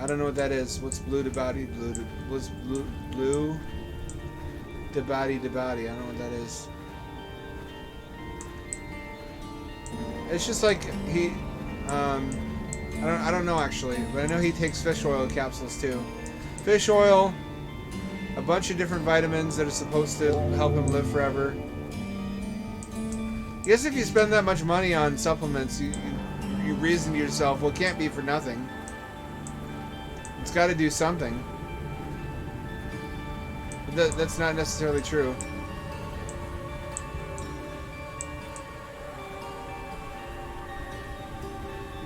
I don't know what that is. What's blue debati? What's blue debati? I don't know what that is. It's just like he. I don't know actually, but I know he takes fish oil capsules too. Fish oil, a bunch of different vitamins that are supposed to help him live forever. I guess if you spend that much money on supplements, you reason to yourself, well, it can't be for nothing. It's got to do something. But that's not necessarily true.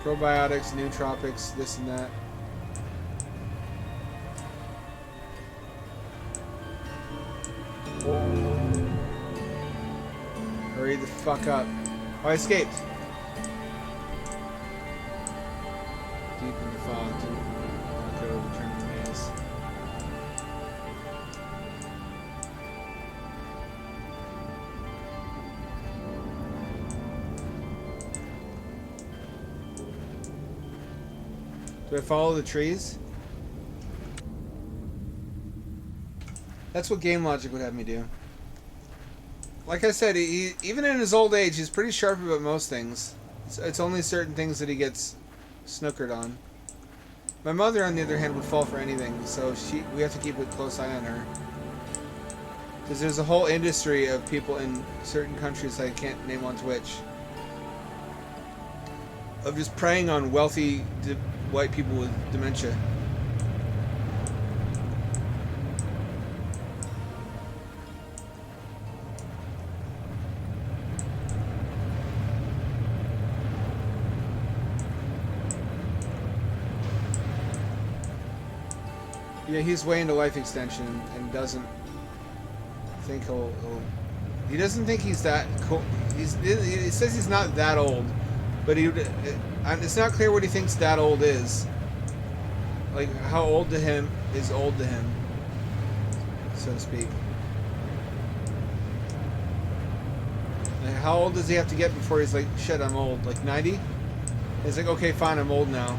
Probiotics, nootropics, this and that. Hurry the fuck up. Oh, I escaped. Deep in the fog, too. I could overturn the maze. Do I follow the trees? That's what game logic would have me do. Like I said, even in his old age, he's pretty sharp about most things. It's only certain things that he gets snookered on. My mother, on the other hand, would fall for anything, so we have to keep a close eye on her. Because there's a whole industry of people in certain countries I can't name on Twitch of just preying on wealthy white people with dementia. Yeah, he's way into life extension and doesn't think he doesn't think he's that cool. He says he's not that old, but it's not clear what he thinks that old is. Like, how old to him is old to him, so to speak. Like, how old does he have to get before he's like, shit, I'm old? Like 90? He's like, okay, fine, I'm old now.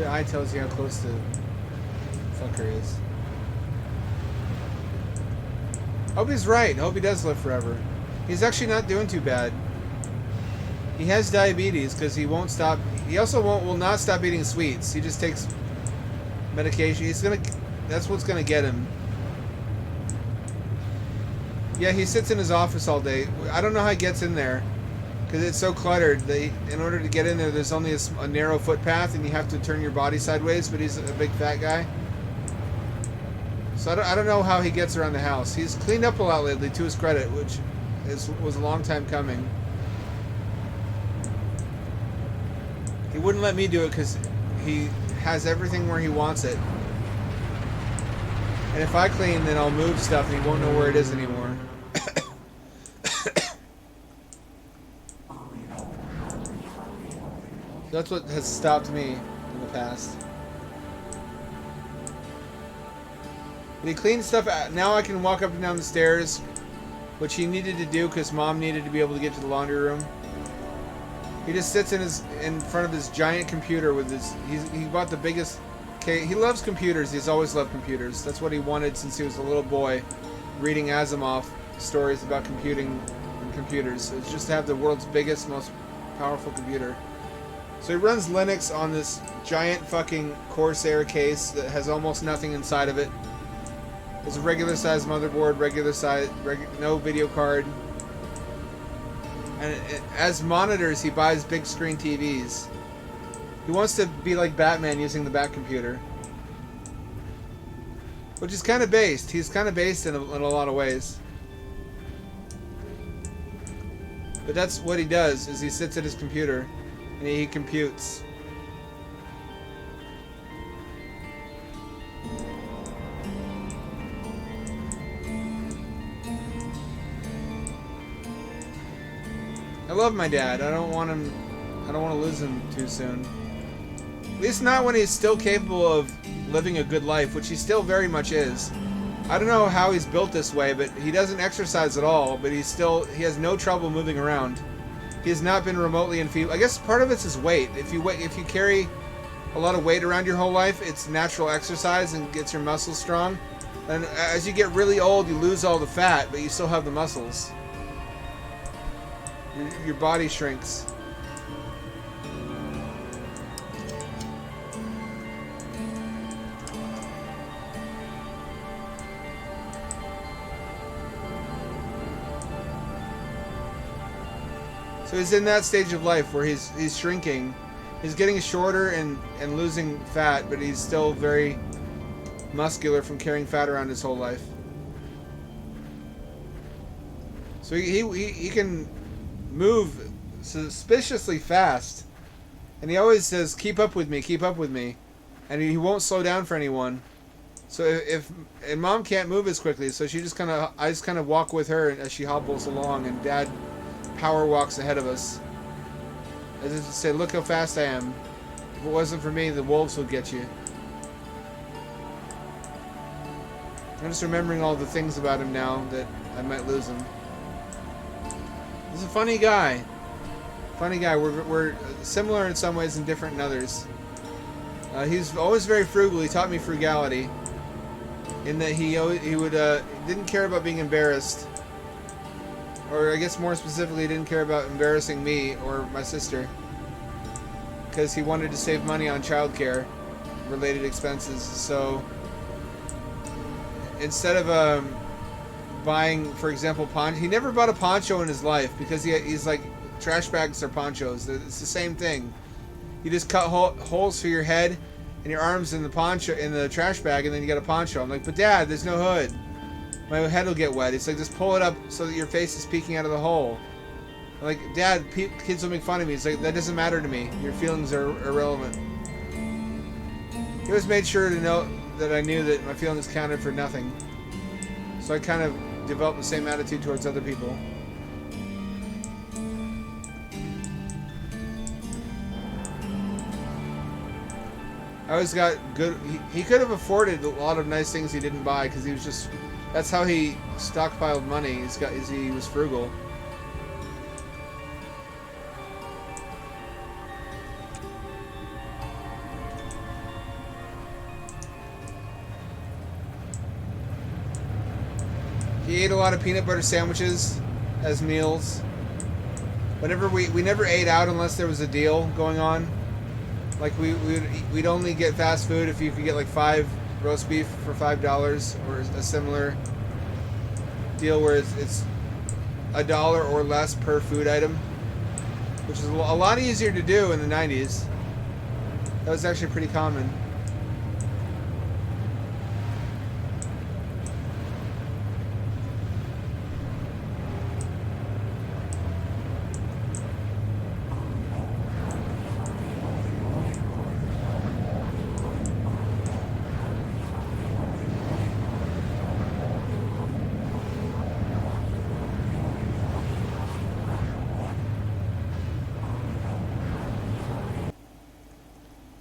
The eye tells you how close the fucker is. Hope he's right. Hope he does live forever. He's actually not doing too bad. He has diabetes because he won't stop. He also will not stop eating sweets. He just takes medication. That's what's gonna get him. Yeah, he sits in his office all day. I don't know how he gets in there because it's so cluttered. In order to get in there, there's only a narrow footpath, and you have to turn your body sideways. But he's a big fat guy. So I don't know how he gets around the house. He's cleaned up a lot lately, to his credit, which was a long time coming. He wouldn't let me do it because he has everything where he wants it. And if I clean, then I'll move stuff and he won't know where it is anymore. That's what has stopped me in the past. But he cleaned stuff out. Now I can walk up and down the stairs, which he needed to do because Mom needed to be able to get to the laundry room. He just sits in front of his giant computer with his. He bought the biggest. He loves computers. He's always loved computers. That's what he wanted since he was a little boy, reading Asimov stories about computing and computers. It's just to have the world's biggest, most powerful computer. So he runs Linux on this giant fucking Corsair case that has almost nothing inside of it. It's a regular size motherboard, no video card. And as monitors, he buys big screen TVs. He wants to be like Batman using the Bat computer. Which is kind of based. He's kind of based in a lot of ways. But that's what he does, is he sits at his computer and he computes. I love my dad. I don't want to lose him too soon. At least not when he's still capable of living a good life, which he still very much is. I don't know how he's built this way, but he doesn't exercise at all, but he has no trouble moving around. He has not been remotely enfeebled. I guess part of it's his weight. If you carry a lot of weight around your whole life, it's natural exercise and gets your muscles strong. And as you get really old, you lose all the fat, but you still have the muscles. Your body shrinks. So he's in that stage of life where he's shrinking. He's getting shorter and losing fat, but he's still very muscular from carrying fat around his whole life. So he can move suspiciously fast, and he always says, keep up with me, and he won't slow down for anyone. So and Mom can't move as quickly, so I just kind of walk with her as she hobbles along, and Dad power walks ahead of us, as if to say, look how fast I am. If it wasn't for me, the wolves would get you. I'm just remembering all the things about him now that I might lose him. He's a funny guy. We're similar in some ways and different in others. He's always very frugal. He taught me frugality, in that he didn't care about being embarrassed, or I guess more specifically, he didn't care about embarrassing me or my sister, because he wanted to save money on childcare related expenses. So instead of buying, for example, he never bought a poncho in his life, because he's like, trash bags are ponchos. It's the same thing. You just cut holes for your head and your arms in the poncho, in the trash bag, and then you get a poncho. I'm like, but Dad, there's no hood. My head will get wet. It's like, just pull it up so that your face is peeking out of the hole. I'm like, Dad, kids will make fun of me. It's like, that doesn't matter to me. Your feelings are irrelevant. He always made sure to know that I knew that my feelings counted for nothing. So I kind of developed the same attitude towards other people. I always got good. He could have afforded a lot of nice things he didn't buy, because he was just. That's how he stockpiled money. He was frugal. He ate a lot of peanut butter sandwiches as meals. Whenever we never ate out unless there was a deal going on. Like we'd only get fast food if you could get like 5 roast beef for $5 or a similar deal where it's $1 or less per food item, which is a lot easier to do in the 90s. That was actually pretty common.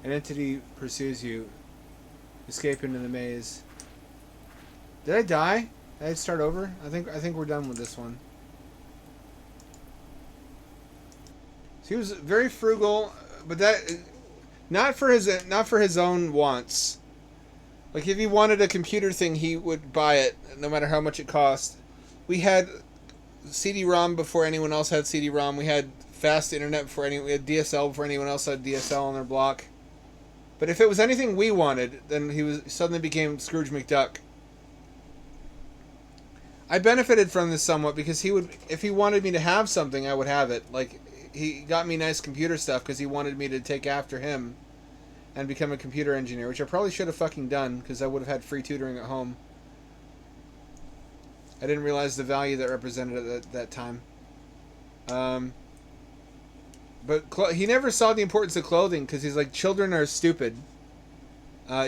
An entity pursues you. Escape into the maze. Did I die? Did I start over? I think we're done with this one. So he was very frugal, but that not for his own wants. Like if he wanted a computer thing, he would buy it no matter how much it cost. We had CD-ROM before anyone else had CD-ROM. We had fast internet before we had DSL before anyone else had DSL on their block. But if it was anything we wanted, then he suddenly became Scrooge McDuck. I benefited from this somewhat because if he wanted me to have something, I would have it. Like, he got me nice computer stuff because he wanted me to take after him and become a computer engineer, which I probably should have fucking done because I would have had free tutoring at home. I didn't realize the value that represented at that time. But he never saw the importance of clothing because he's like, children are stupid.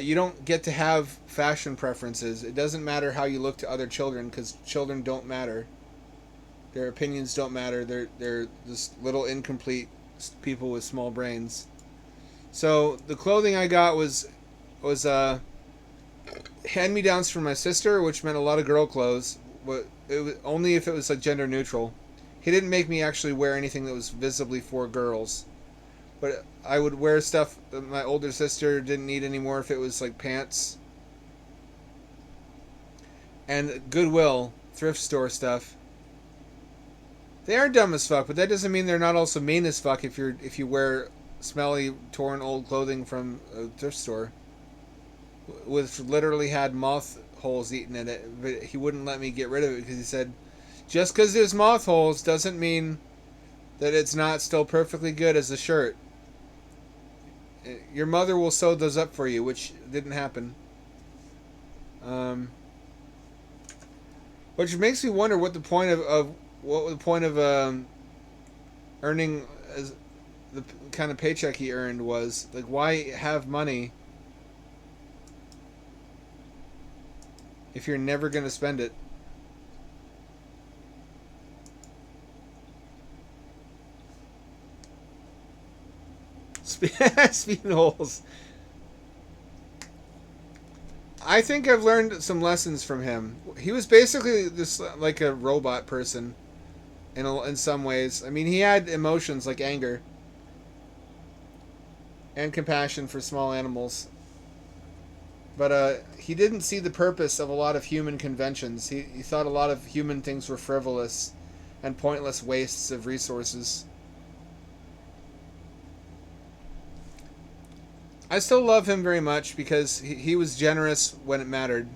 You don't get to have fashion preferences. It doesn't matter how you look to other children because children don't matter. Their opinions don't matter. They're just little incomplete people with small brains. So the clothing I got was hand-me-downs from my sister, which meant a lot of girl clothes. But it was only if it was like gender neutral. He didn't make me actually wear anything that was visibly for girls. But I would wear stuff that my older sister didn't need anymore if it was like pants. And Goodwill, thrift store stuff. They are dumb as fuck, but that doesn't mean they're not also mean as fuck if you wear smelly, torn old clothing from a thrift store. Which literally had moth holes eaten in it, but he wouldn't let me get rid of it because he said, just because there's moth holes doesn't mean that it's not still perfectly good as a shirt. Your mother will sew those up for you, which didn't happen. Which makes me wonder what the point of earning as the kind of paycheck he earned was. Like, why have money if you're never going to spend it? Speaking of holes, I think I've learned some lessons from him. He was basically just like a robot person in some ways. I mean, he had emotions like anger and compassion for small animals. But he didn't see the purpose of a lot of human conventions. He thought a lot of human things were frivolous and pointless wastes of resources. I still love him very much because he was generous when it mattered.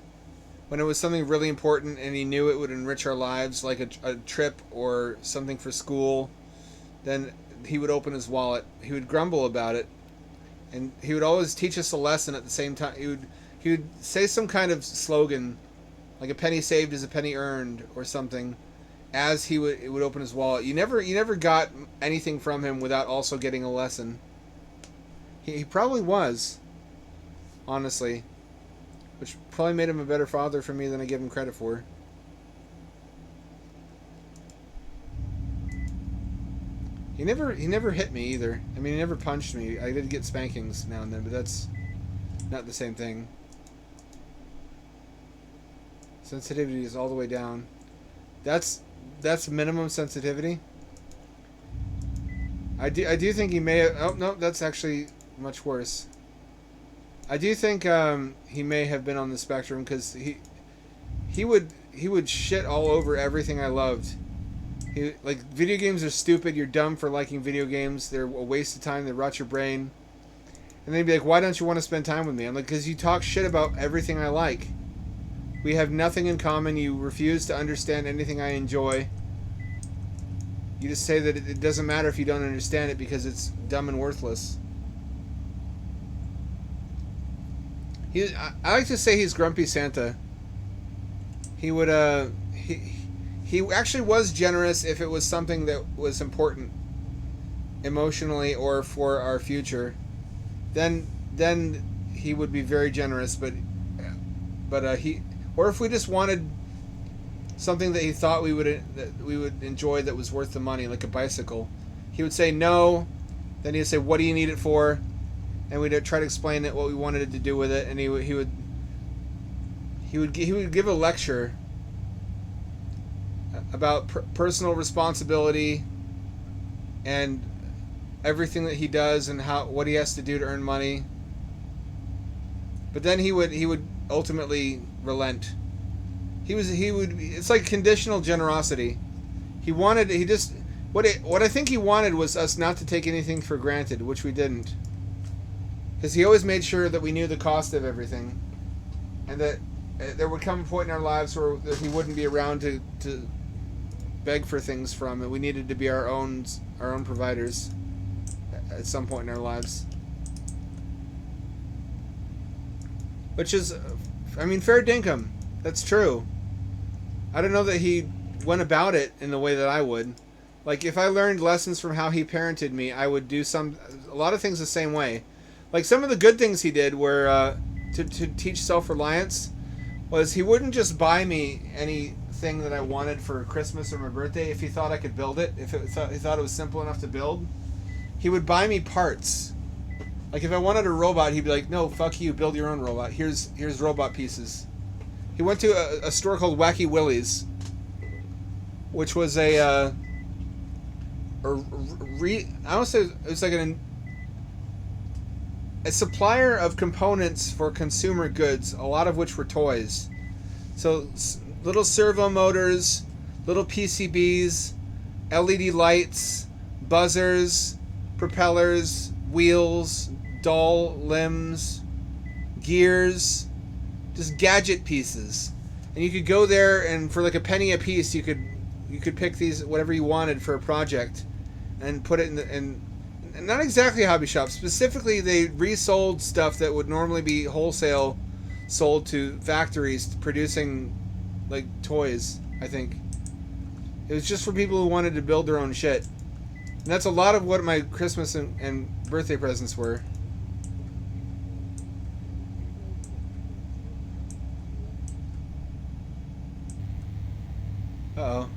When it was something really important and he knew it would enrich our lives, like a trip or something for school, then he would open his wallet. He would grumble about it. And he would always teach us a lesson at the same time. He would say some kind of slogan, like a penny saved is a penny earned or something, as it would open his wallet. You never got anything from him without also getting a lesson. He probably was, honestly, which probably made him a better father for me than I give him credit for. He never hit me either. I mean, he never punched me. I did get spankings now and then, but that's not the same thing. Sensitivity is all the way down. That's minimum sensitivity. I do think he may have... Oh, no, that's actually much worse. I do think he may have been on the spectrum because he would would shit all over everything I loved. Like, video games are stupid. You're dumb for liking video games. They're a waste of time. They rot your brain. And then he'd be like, why don't you want to spend time with me? I'm like, because you talk shit about everything I like. We have nothing in common. You refuse to understand anything I enjoy. You just say that it doesn't matter if you don't understand it because it's dumb and worthless. I like to say he's Grumpy Santa. He would, he actually was generous if it was something that was important emotionally or for our future. Then he would be very generous, but or if we just wanted something that he thought we would enjoy that was worth the money, like a bicycle, he would say no. Then he'd say, what do you need it for? And we'd try to explain it, what we wanted it to do with it, and he would give a lecture about personal responsibility and everything that he does and what he has to do to earn money. But then he would ultimately relent. It's like conditional generosity. What I think he wanted was us not to take anything for granted, which we didn't. Because he always made sure that we knew the cost of everything, and that there would come a point in our lives where he wouldn't be around to beg for things from, and we needed to be our own providers at some point in our lives. Which is, I mean, fair dinkum. That's true. I don't know that he went about it in the way that I would. Like, if I learned lessons from how he parented me, I would do a lot of things the same way. Like, some of the good things he did were to teach self-reliance was he wouldn't just buy me anything that I wanted for Christmas or my birthday if he thought I could build it, if he thought it was simple enough to build. He would buy me parts. Like, if I wanted a robot, he'd be like, no, fuck you, build your own robot. Here's robot pieces. He went to a store called Wacky Willie's, which was I don't say it was like a supplier of components for consumer goods, a lot of which were toys. So little servo motors, little PCBs, LED lights, buzzers, propellers, wheels, doll limbs, gears, just gadget pieces. And you could go there and for like a penny a piece you could pick these whatever you wanted for a project and put it in not exactly a hobby shop. Specifically, they resold stuff that would normally be wholesale sold to factories producing, like, toys, I think. It was just for people who wanted to build their own shit. And that's a lot of what my Christmas and birthday presents were. Uh-oh.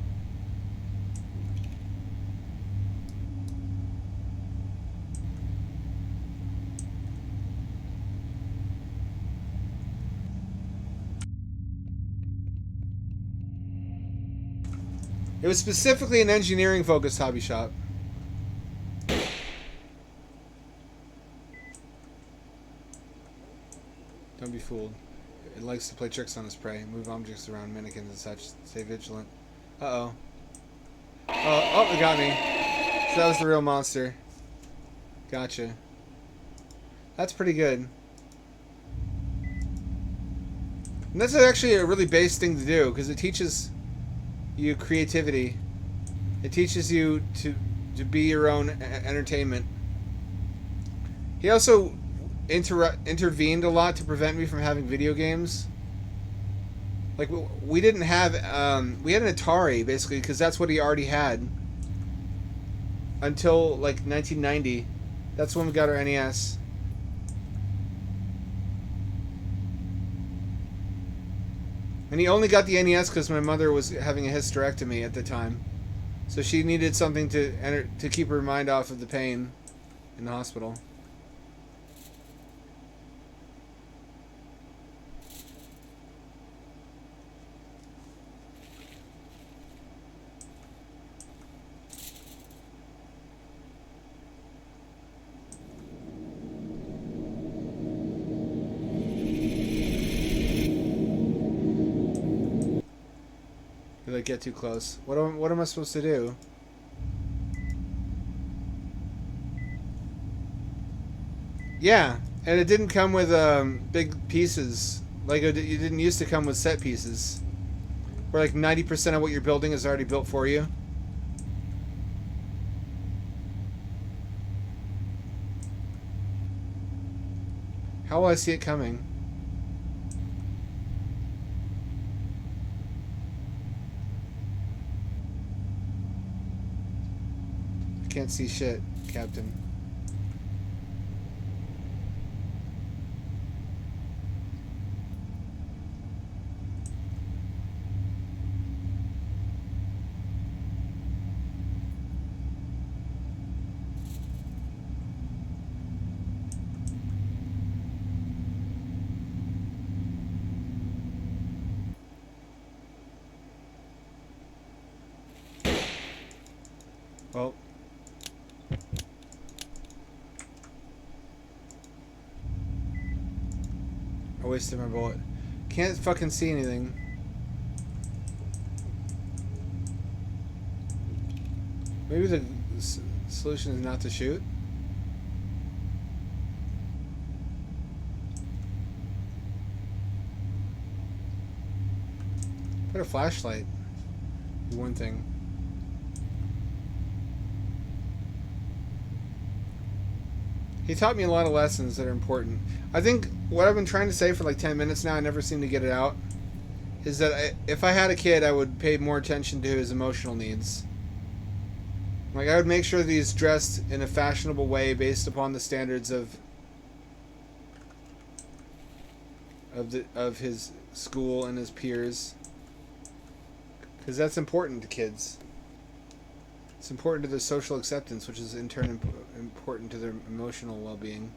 It was specifically an engineering-focused hobby shop. Don't be fooled. It likes to play tricks on its prey, move objects around, mannequins and such. Stay vigilant. Uh-oh. Oh, it got me. So that was the real monster. Gotcha. That's pretty good. And that's actually a really base thing to do, because it teaches you creativity. It teaches you to be your own entertainment. He also intervened a lot to prevent me from having video games. Like, we didn't have we had an Atari basically because that's what he already had until like 1990. That's when we got our NES. And he only got the NES because my mother was having a hysterectomy at the time. So she needed something to keep her mind off of the pain in the hospital. Did I get too close? What am I supposed to do? Yeah, and it didn't come with big pieces. Like it didn't used to come with set pieces. Where like 90% of what you're building is already built for you. How will I see it coming? I can't see shit, Captain. Well, I wasted my bullet. Can't fucking see anything. Maybe the solution is not to shoot? Put a flashlight. Be one thing. He taught me a lot of lessons that are important. I think what I've been trying to say for like 10 minutes now, I never seem to get it out, is that if I had a kid, I would pay more attention to his emotional needs. Like, I would make sure that he's dressed in a fashionable way based upon the standards of his school and his peers. Because that's important to kids. It's important to their social acceptance, which is in turn important to their emotional well-being.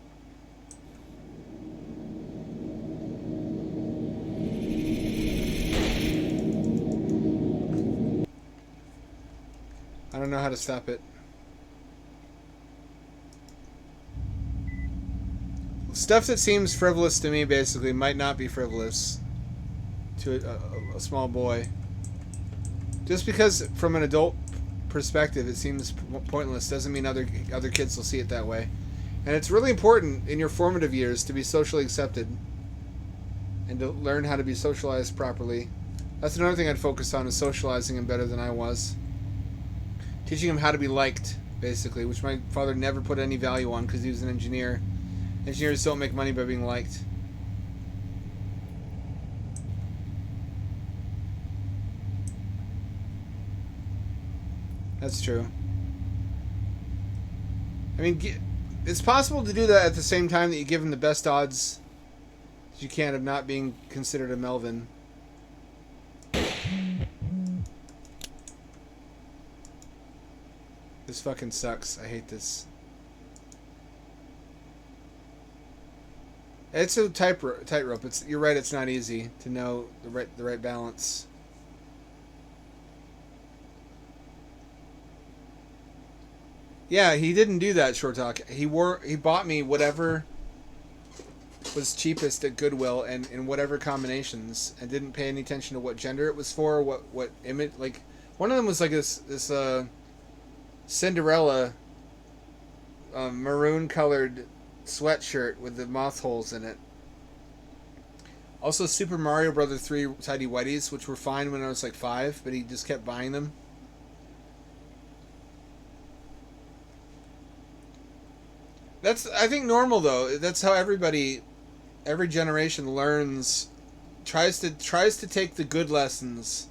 I don't know how to stop it. Stuff that seems frivolous to me, basically, might not be frivolous to a small boy. Just because from an adult perspective it seems pointless doesn't mean other kids will see it that way. And it's really important in your formative years to be socially accepted and to learn how to be socialized properly. That's another thing I'd focus on, is socializing him better than I was. Teaching him how to be liked, basically, which my father never put any value on because he was an engineer. Engineers don't make money by being liked. That's true. I mean, it's possible to do that at the same time that you give him the best odds that you can of not being considered a Melvin. This fucking sucks. I hate this. It's a tightrope. You're right. It's not easy to know the right balance. Yeah, he didn't do that, Short Talk. He bought me whatever was cheapest at Goodwill and in whatever combinations, and didn't pay any attention to what gender it was for, what image. Like, one of them was like this Cinderella maroon colored sweatshirt with the moth holes in it. Also Super Mario Bros. 3 tidy whities, which were fine when I was like 5, but he just kept buying them. That's, I think, normal though. That's how every generation learns, tries to take the good lessons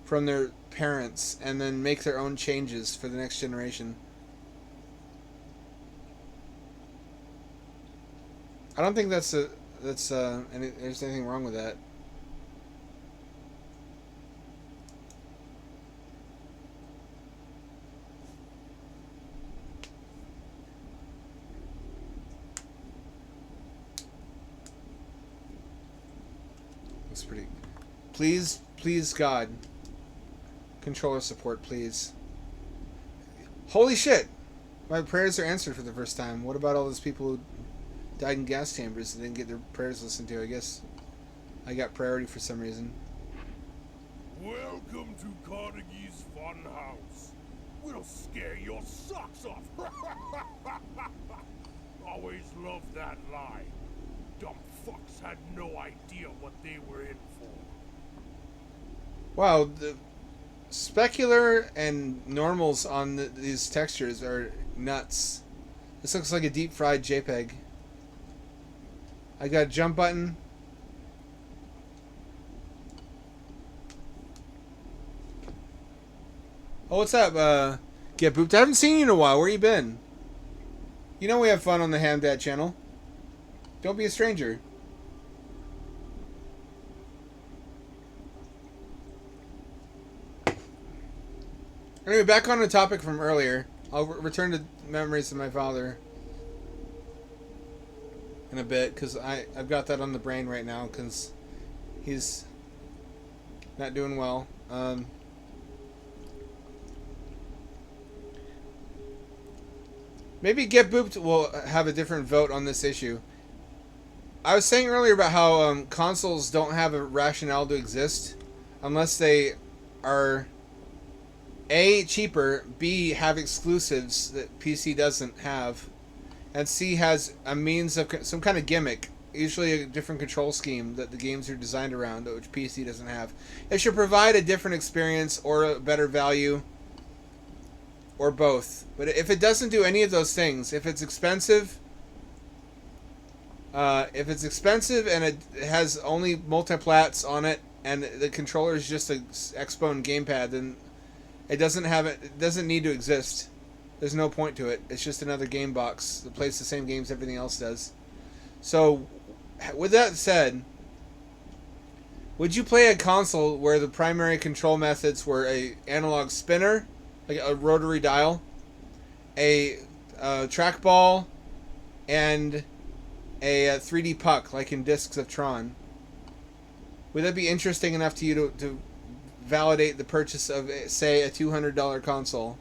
from their parents and then make their own changes for the next generation. I don't think there's anything wrong with that. That's pretty. Please, God. Controller support, please. Holy shit! My prayers are answered for the first time. What about all those people who died in gas chambers and didn't get their prayers listened to? I guess I got priority for some reason. Welcome to Carnegie's Funhouse. We'll scare your socks off. Always loved that line. Dumb fucks had no idea what they were in for. Wow, the specular and normals on these textures are nuts. This looks like a deep fried JPEG. I got a jump button. Oh, what's up, Get Booped? I haven't seen you in a while. Where you been? You know we have fun on the Hamdad channel. Don't be a stranger. Anyway, back on the topic from earlier. I'll return to memories of my father in a bit, because I've got that on the brain right now, because he's not doing well. Maybe Get Booped will have a different vote on this issue. I was saying earlier about how consoles don't have a rationale to exist unless they are A, cheaper, B, have exclusives that PC doesn't have, and C, has a means of some kind of gimmick, usually a different control scheme that the games are designed around, which PC doesn't have. It should provide a different experience or a better value, or both. But if it doesn't do any of those things, if it's expensive, and it has only multiplats on it, and the controller is just a Xbone gamepad, then it doesn't need to exist. There's no point to it. It's just another game box that plays the same games everything else does. So, with that said, would you play a console where the primary control methods were a analog spinner, like a rotary dial, a trackball, and a 3D puck, like in Discs of Tron? Would that be interesting enough to you to validate the purchase of, say, a $200 console?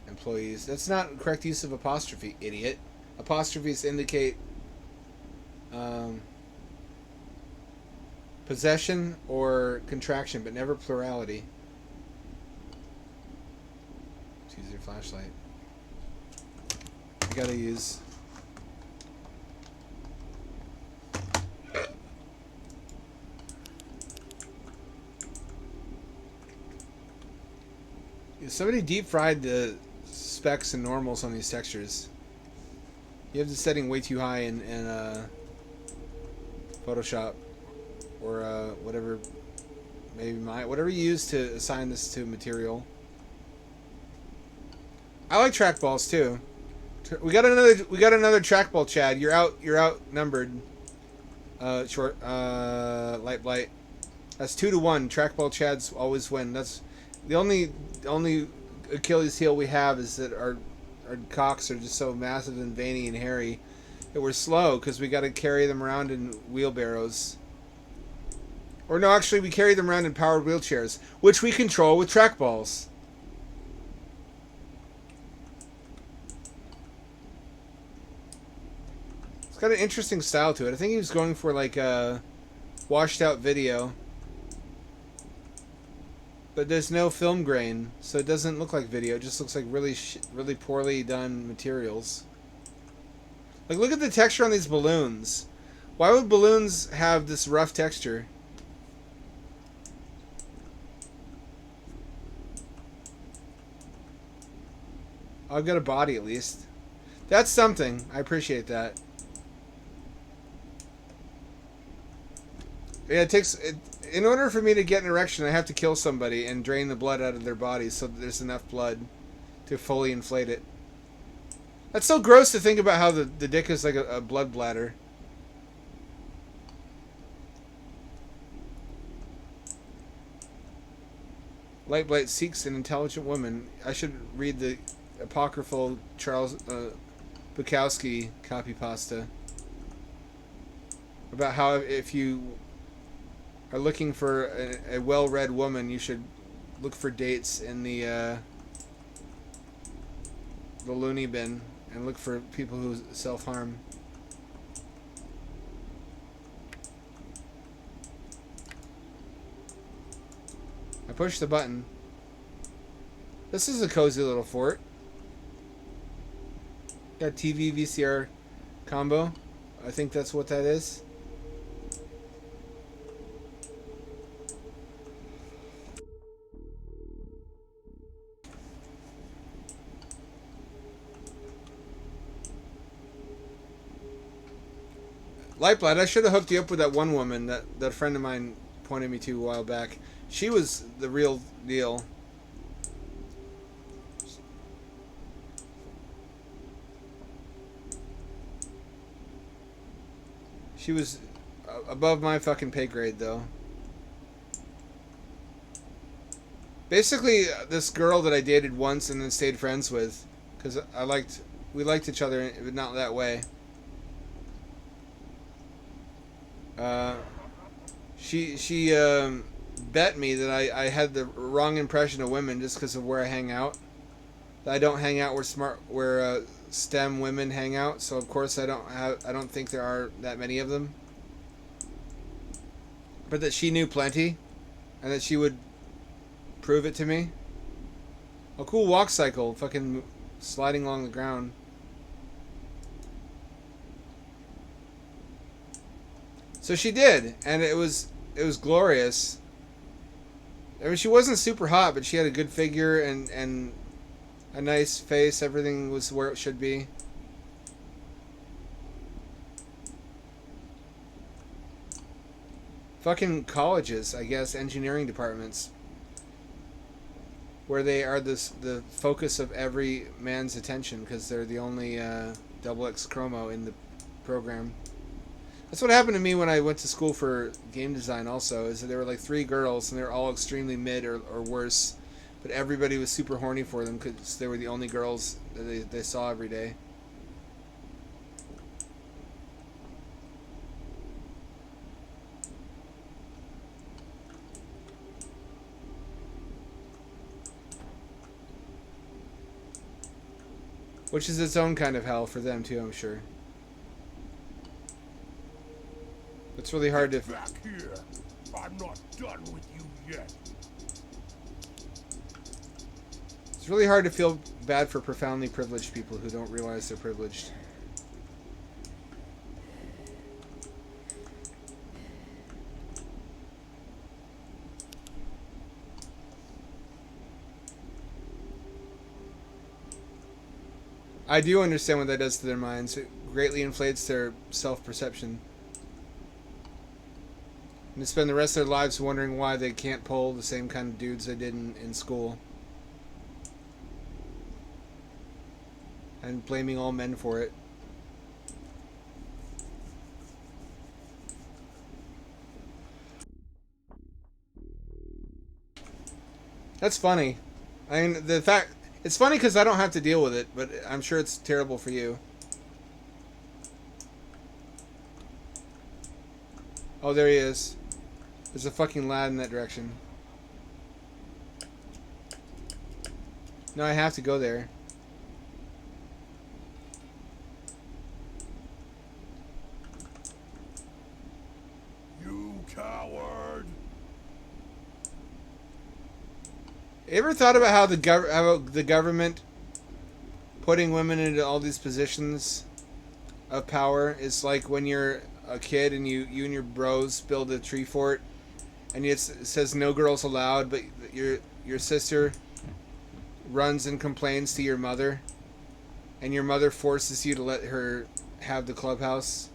Employees. That's not correct use of apostrophe, idiot. Apostrophes indicate possession or contraction, but never plurality. Let's use your flashlight. You gotta use... Somebody deep fried the specs and normals on these textures. You have the setting way too high in Photoshop, or whatever, maybe whatever you use to assign this to material. I like trackballs too. We got another trackball, Chad. You're outnumbered. Light blight. That's 2-1. Trackball Chads always win. That's the only Achilles heel we have, is that our cocks are just so massive and veiny and hairy that we're slow because we got to carry them around in wheelbarrows. Or no, actually we carry them around in powered wheelchairs, which we control with trackballs. It's got an interesting style to it. I think he was going for like a washed out video. But there's no film grain, so it doesn't look like video. It just looks like really poorly done materials. Like, look at the texture on these balloons. Why would balloons have this rough texture? I've got a body, at least. That's something. I appreciate that. Yeah, it takes... In order for me to get an erection, I have to kill somebody and drain the blood out of their body so that there's enough blood to fully inflate it. That's so gross to think about, how the dick is like a blood bladder. Lightblight seeks an intelligent woman. I should read the apocryphal Charles Bukowski copy pasta about how if you are looking for a well-read woman, you should look for dates in the the loony bin and look for people who self-harm. I push the button. This is a cozy little fort. Got TV VCR combo. I think that's what that is. Lightblight, I should have hooked you up with that one woman that friend of mine pointed me to a while back. She was the real deal. She was above my fucking pay grade, though. Basically, this girl that I dated once and then stayed friends with, because we liked each other, but not that way. She bet me that I had the wrong impression of women just because of where I hang out. That I don't hang out where STEM women hang out, so of course I don't think there are that many of them. But that she knew plenty, and that she would prove it to me. A cool walk cycle, fucking sliding along the ground. So she did, and it was glorious. I mean, she wasn't super hot, but she had a good figure and a nice face. Everything was where it should be. Fucking colleges, I guess, engineering departments, where they are the focus of every man's attention because they're the only double X chromo in the program. That's what happened to me when I went to school for game design also, is that there were like 3 girls and they were all extremely mid or worse, but everybody was super horny for them because they were the only girls that they saw every day. Which is its own kind of hell for them too, I'm sure. It's really hard to... Back here. I'm not done with you yet. It's really hard to feel bad for profoundly privileged people who don't realize they're privileged. I do understand what that does to their minds. It greatly inflates their self-perception. And they spend the rest of their lives wondering why they can't pull the same kind of dudes they did in school. And blaming all men for it. That's funny. I mean, it's funny because I don't have to deal with it, but I'm sure it's terrible for you. Oh, there he is. There's a fucking lad in that direction. No, I have to go there. You coward! Ever thought about how the government putting women into all these positions of power is like when you're a kid and you and your bros build a tree fort and it says no girls allowed, but your sister runs and complains to your mother, and your mother forces you to let her have the clubhouse.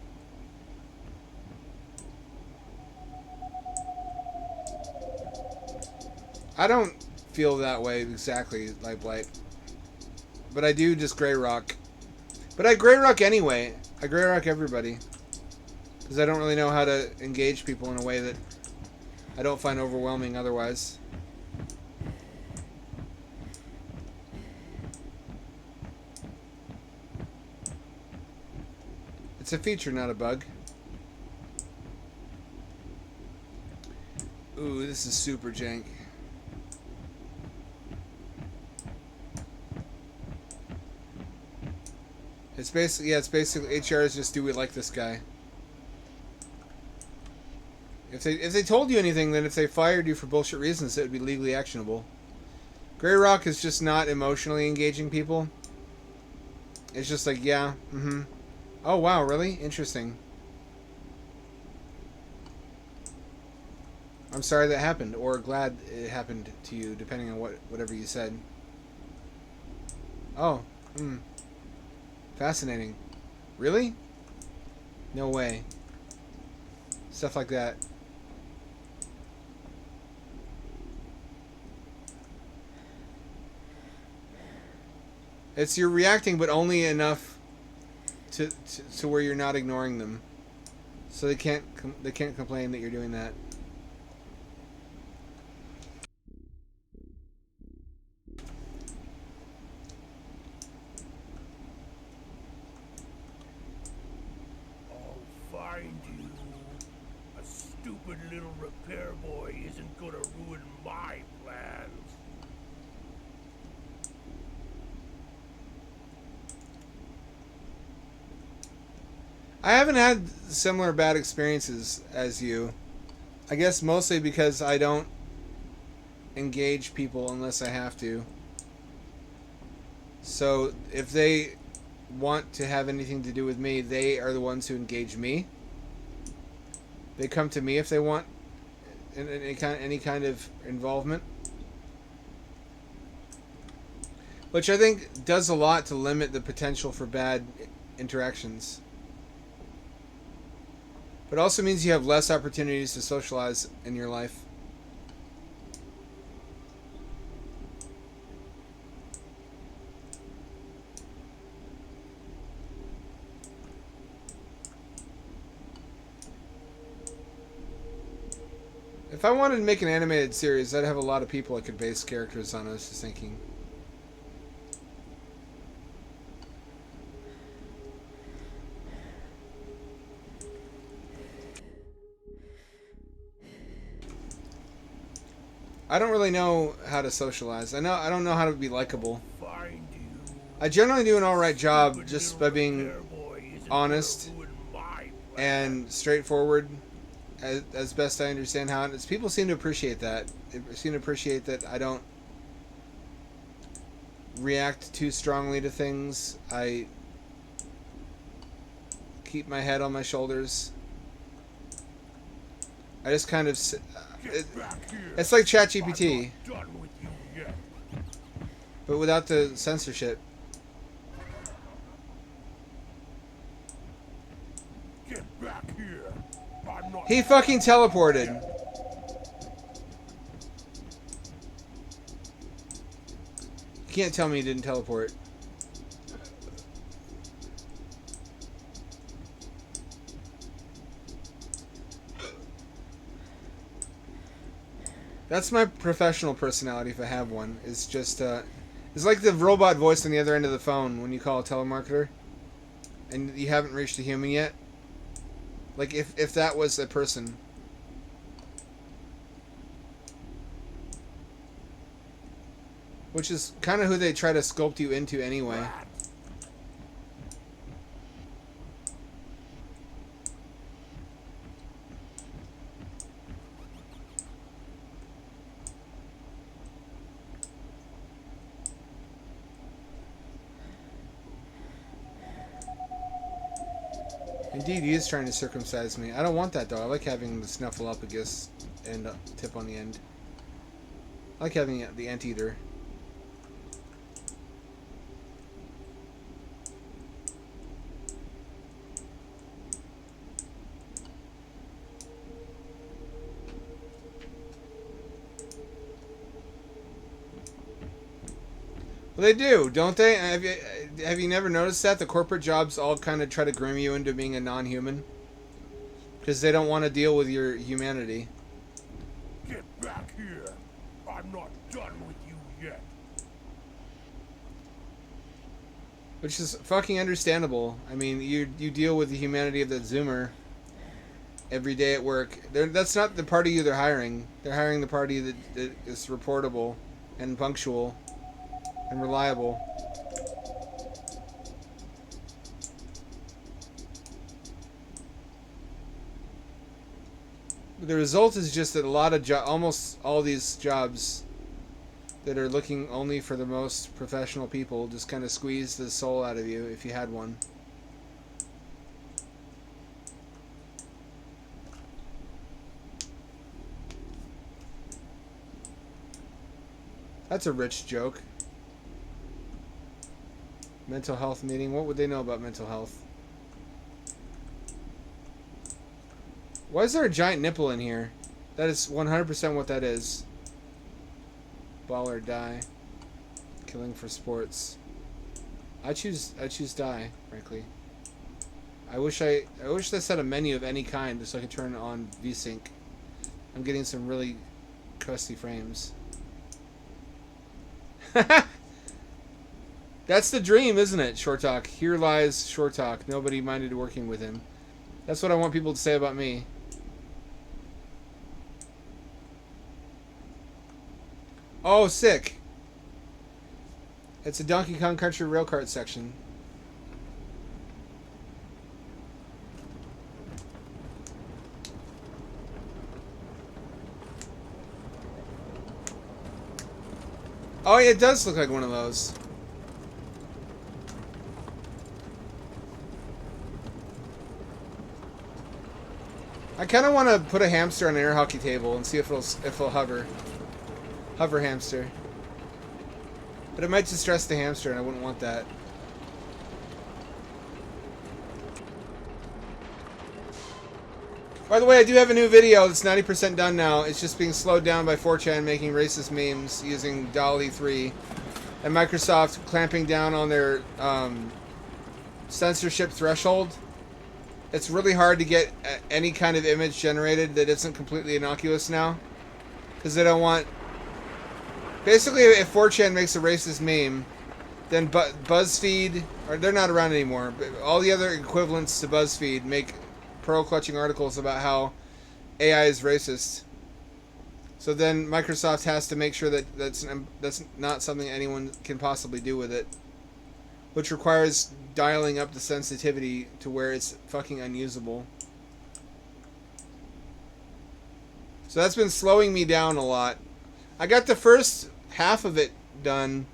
I don't feel that way exactly, like Blight, but I do just Grey Rock. But I Grey Rock anyway. I Grey Rock everybody because I don't really know how to engage people in a way that I don't find overwhelming otherwise. It's a feature, not a bug. Ooh, this is super jank. It's basically HR is just, do we like this guy? If they told you anything, then if they fired you for bullshit reasons, it would be legally actionable. Grey Rock is just not emotionally engaging people. It's just like, yeah, oh wow, really? Interesting. I'm sorry that happened, or glad it happened to you, depending on whatever you said. Oh, fascinating. Really? No way. Stuff like that. It's you're reacting, but only enough to where you're not ignoring them, so they can't complain that you're doing that. I'll find you. A stupid little repair boy isn't gonna ruin my plans. I haven't had similar bad experiences as you. I guess mostly because I don't engage people unless I have to. So if they want to have anything to do with me, they are the ones who engage me. They come to me if they want any kind of involvement. Which I think does a lot to limit the potential for bad interactions. But it also means you have less opportunities to socialize in your life. If I wanted to make an animated series, I'd have a lot of people I could base characters on, I was just thinking. I don't really know how to socialize. I don't know how to be likable. Find you. I generally do an alright job Stupid just little by being repair boy isn't honest gonna ruin my plans. and straightforward as best I understand how it is. People seem to appreciate that. They seem to appreciate that I don't react too strongly to things. I keep my head on my shoulders. I just kind of... It's like ChatGPT, Done with you yet. but without the censorship. Get back here. I'm not. He fucking teleported. You can't tell me he didn't teleport. That's my professional personality, if I have one. It's just, it's like the robot voice on the other end of the phone when you call a telemarketer and you haven't reached a human yet. Like, if that was a person. Which is kind of who they try to sculpt you into anyway. Indeed, he is trying to circumcise me. I don't want that, though. I like having the Snuffleupagus and tip on the end. I like having the Anteater. Well, they do, don't they? Have you never noticed that? The corporate jobs all kind of try to groom you into being a non-human. Because they don't want to deal with your humanity. Get back here. I'm not done with you yet. Which is fucking understandable. I mean, you deal with the humanity of that Zoomer every day at work. That's not the part of you they're hiring. They're hiring the party that is reportable and punctual and reliable. The result is just that a lot of almost all these jobs that are looking only for the most professional people just kind of squeeze the soul out of you if you had one. That's a rich joke. Mental health meeting. What would they know about mental health? Why is there a giant nipple in here? That is 100% what that is. Ball or die. Killing for sports. I choose die, frankly. I wish this had a menu of any kind so I could turn on VSync. I'm getting some really crusty frames. That's the dream, isn't it, Short Talk? Here lies Short Talk. Nobody minded working with him. That's what I want people to say about me. Oh, sick. It's a Donkey Kong Country rail kart section. Oh, yeah, it does look like one of those. I kind of want to put a hamster on an air hockey table and see if it'll hover. Hover hamster. But it might distress the hamster, and I wouldn't want that. By the way, I do have a new video that's 90% done now. It's just being slowed down by 4chan making racist memes using DALL-E 3. And Microsoft clamping down on their censorship threshold. It's really hard to get any kind of image generated that isn't completely innocuous now. Because they don't want... Basically, if 4chan makes a racist meme, then BuzzFeed... Or they're not around anymore, but all the other equivalents to BuzzFeed make pearl-clutching articles about how AI is racist. So then Microsoft has to make sure that that's not something anyone can possibly do with it. Which requires dialing up the sensitivity to where it's fucking unusable. So that's been slowing me down a lot. I got the first half of it done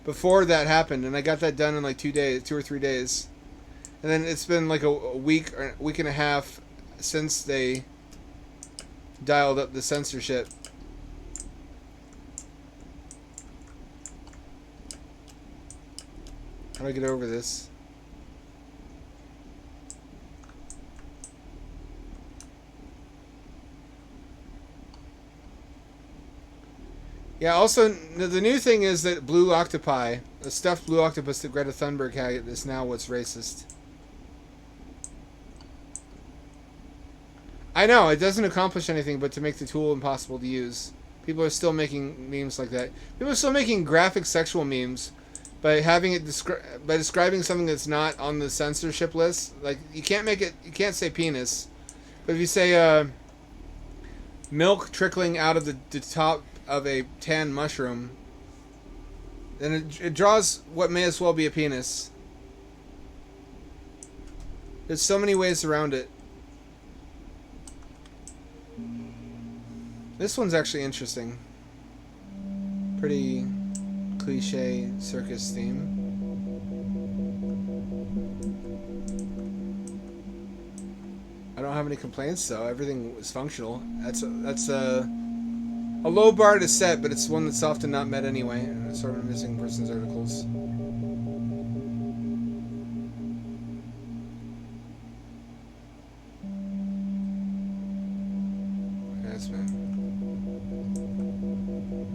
before that happened, and I got that done in like 2 or 3 days. And then it's been like a week or a week and a half since they dialed up the censorship. How do I get over this? Yeah, also, the new thing is that blue octopi, the stuffed blue octopus that Greta Thunberg had, is now what's racist. I know, it doesn't accomplish anything but to make the tool impossible to use. People are still making memes like that. People are still making graphic sexual memes by having it by describing something that's not on the censorship list. Like, you can't say penis. But if you say, milk trickling out of the top of a tan mushroom, then it draws what may as well be a penis. There's so many ways around it. This one's actually interesting. Pretty cliche circus theme. I don't have any complaints though. Everything is functional. That's a low bar to set, but it's one that's often not met anyway. It's sort of missing persons articles. That's been.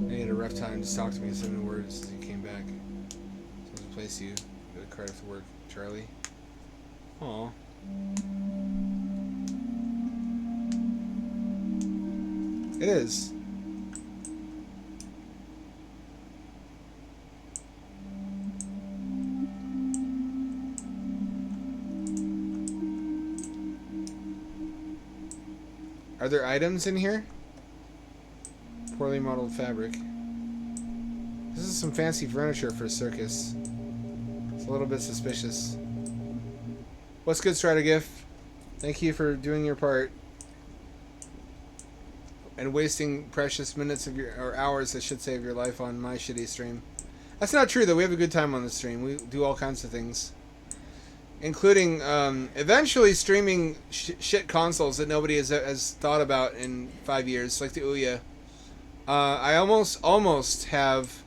I had a rough time. Just talk to me 7 words. He came back. Someone's replace you. Got a card after work, Charlie. Aw. It is. Are there items in here? Poorly modeled fabric. This is some fancy furniture for a circus. It's a little bit suspicious. What's good, Stratagiff? Thank you for doing your part. and wasting precious minutes of your, or hours, I should say, of your life on my shitty stream. That's not true, though. We have a good time on the stream. We do all kinds of things, including eventually streaming shit consoles that nobody has thought about in 5 years, like the Ouya. I almost have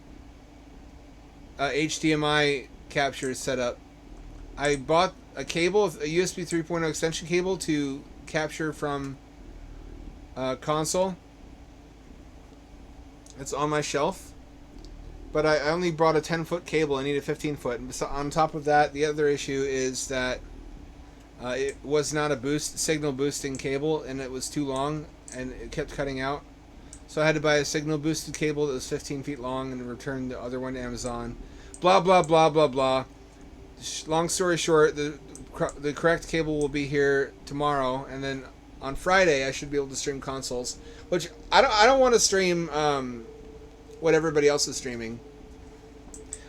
HDMI capture set up. I bought a cable, a USB 3.0 extension cable to capture from console. It's on my shelf. But I only brought a 10-foot cable. I need a 15-foot. And so on top of that, the other issue is that it was not a signal boosting cable, and it was too long, and it kept cutting out. So I had to buy a signal boosted cable that was 15 feet long and return the other one to Amazon. Blah, blah, blah, blah, blah. Long story short, the correct cable will be here tomorrow, and then on Friday I should be able to stream consoles. Which I don't want to stream what everybody else is streaming.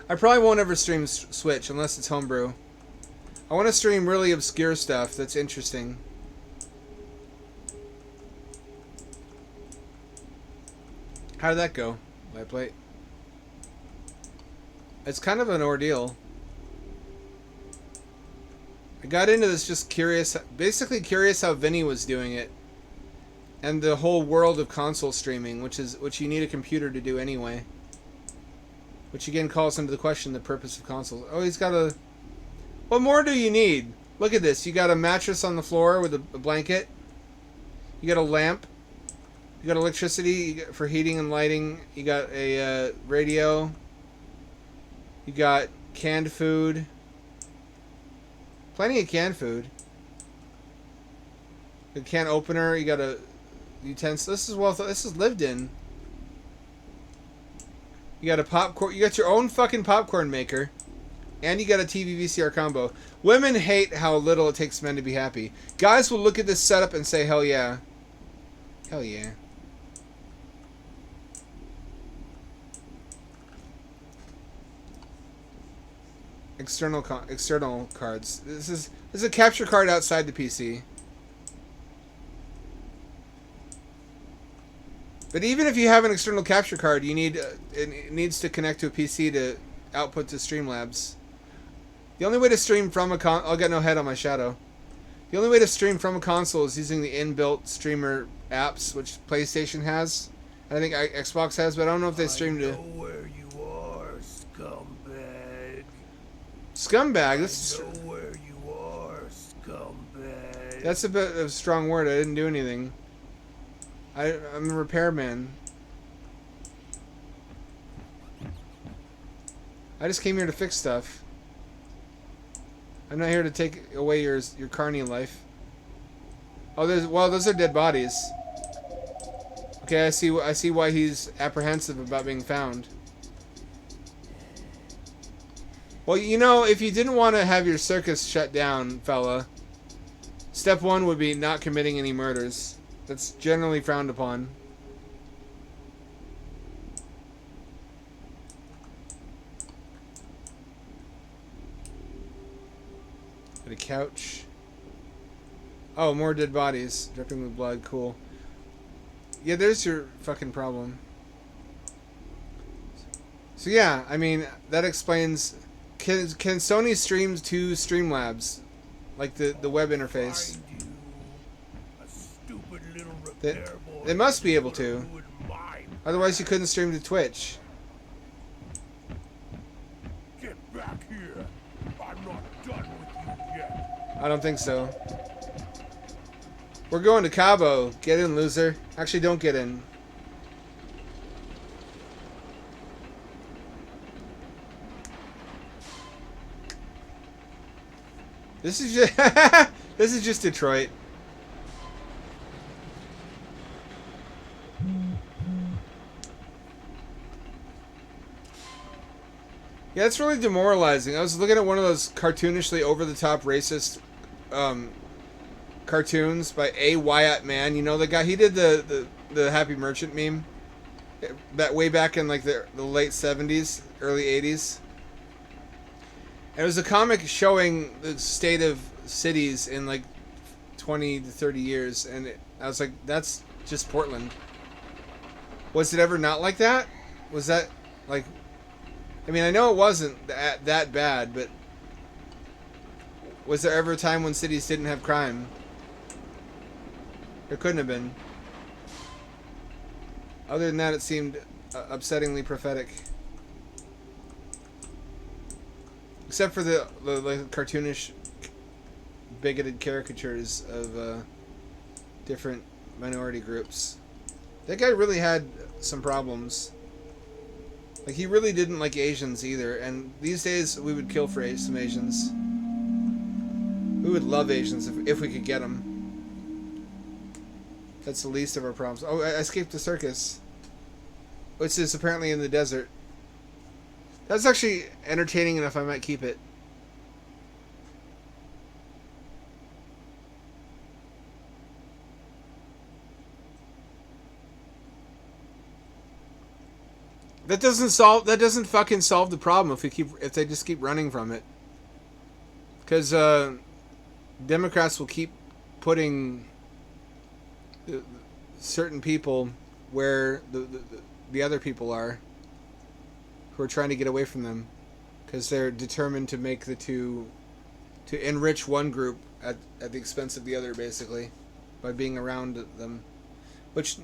I probably won't ever stream Switch unless it's homebrew. I want to stream really obscure stuff that's interesting. How did that go, Lightplate? It's kind of an ordeal. I got into this just curious, basically curious how Vinny was doing it. And the whole world of console streaming, which you need a computer to do anyway. Which again calls into the question the purpose of consoles. Oh, he's got a... What more do you need? Look at this. You got a mattress on the floor with a blanket. You got a lamp. You got electricity for heating and lighting. You got a radio. You got canned food. Plenty of canned food. A can opener. You got a utensil. This is this is lived in. You got a popcorn. You got your own fucking popcorn maker, and you got a TV VCR combo. Women hate how little it takes men to be happy. Guys will look at this setup and say, "Hell yeah, hell yeah." External cards. This is a capture card outside the PC. But even if you have an external capture card, you need it needs to connect to a PC to output to Streamlabs. The only way to stream from a I'll get no head on my shadow. The only way to stream from a console is using the inbuilt streamer apps, which PlayStation has. And I think Xbox has, but I don't know if they stream to. I know where you are, scumbag. Scumbag. That's I know where you are, scumbag. That's a bit of a strong word. I didn't do anything. I'm a repairman. I just came here to fix stuff. I'm not here to take away your Carney life. Oh, those are dead bodies. Okay, I see why he's apprehensive about being found. Well, you know, if you didn't want to have your circus shut down, fella, step one would be not committing any murders. That's generally frowned upon. Got a couch. Oh, more dead bodies. Dripping with blood. Cool. Yeah, there's your fucking problem. So yeah, I mean, that explains... Can Sony stream to Streamlabs? Like the web interface? They must be able to. Otherwise you couldn't stream to Twitch. Get back here. I'm not done with you yet. I don't think so. We're going to Cabo. Get in, loser. Actually, don't get in. This is just this is just Detroit. Yeah, it's really demoralizing. I was looking at one of those cartoonishly over-the-top racist cartoons by A. Wyatt Mann. You know the guy? He did the Happy Merchant meme. That way back in like the late 70s, early 80s. And it was a comic showing the state of cities in like 20 to 30 years. And I was like, that's just Portland. Was it ever not like that? Was that like? I mean, I know it wasn't that bad, but was there ever a time when cities didn't have crime? There couldn't have been. Other than that, it seemed upsettingly prophetic. Except for the like, cartoonish, bigoted caricatures of different minority groups. That guy really had some problems. Like, he really didn't like Asians either. And these days, we would kill for some Asians. We would love Asians if we could get them. That's the least of our problems. Oh, I escaped the circus. Which is apparently in the desert. That's actually entertaining enough, I might keep it. That doesn't fucking solve the problem if they just keep running from it. Because Democrats will keep putting certain people where the other people are, who are trying to get away from them, because they're determined to make to enrich one group at the expense of the other, basically, by being around them, which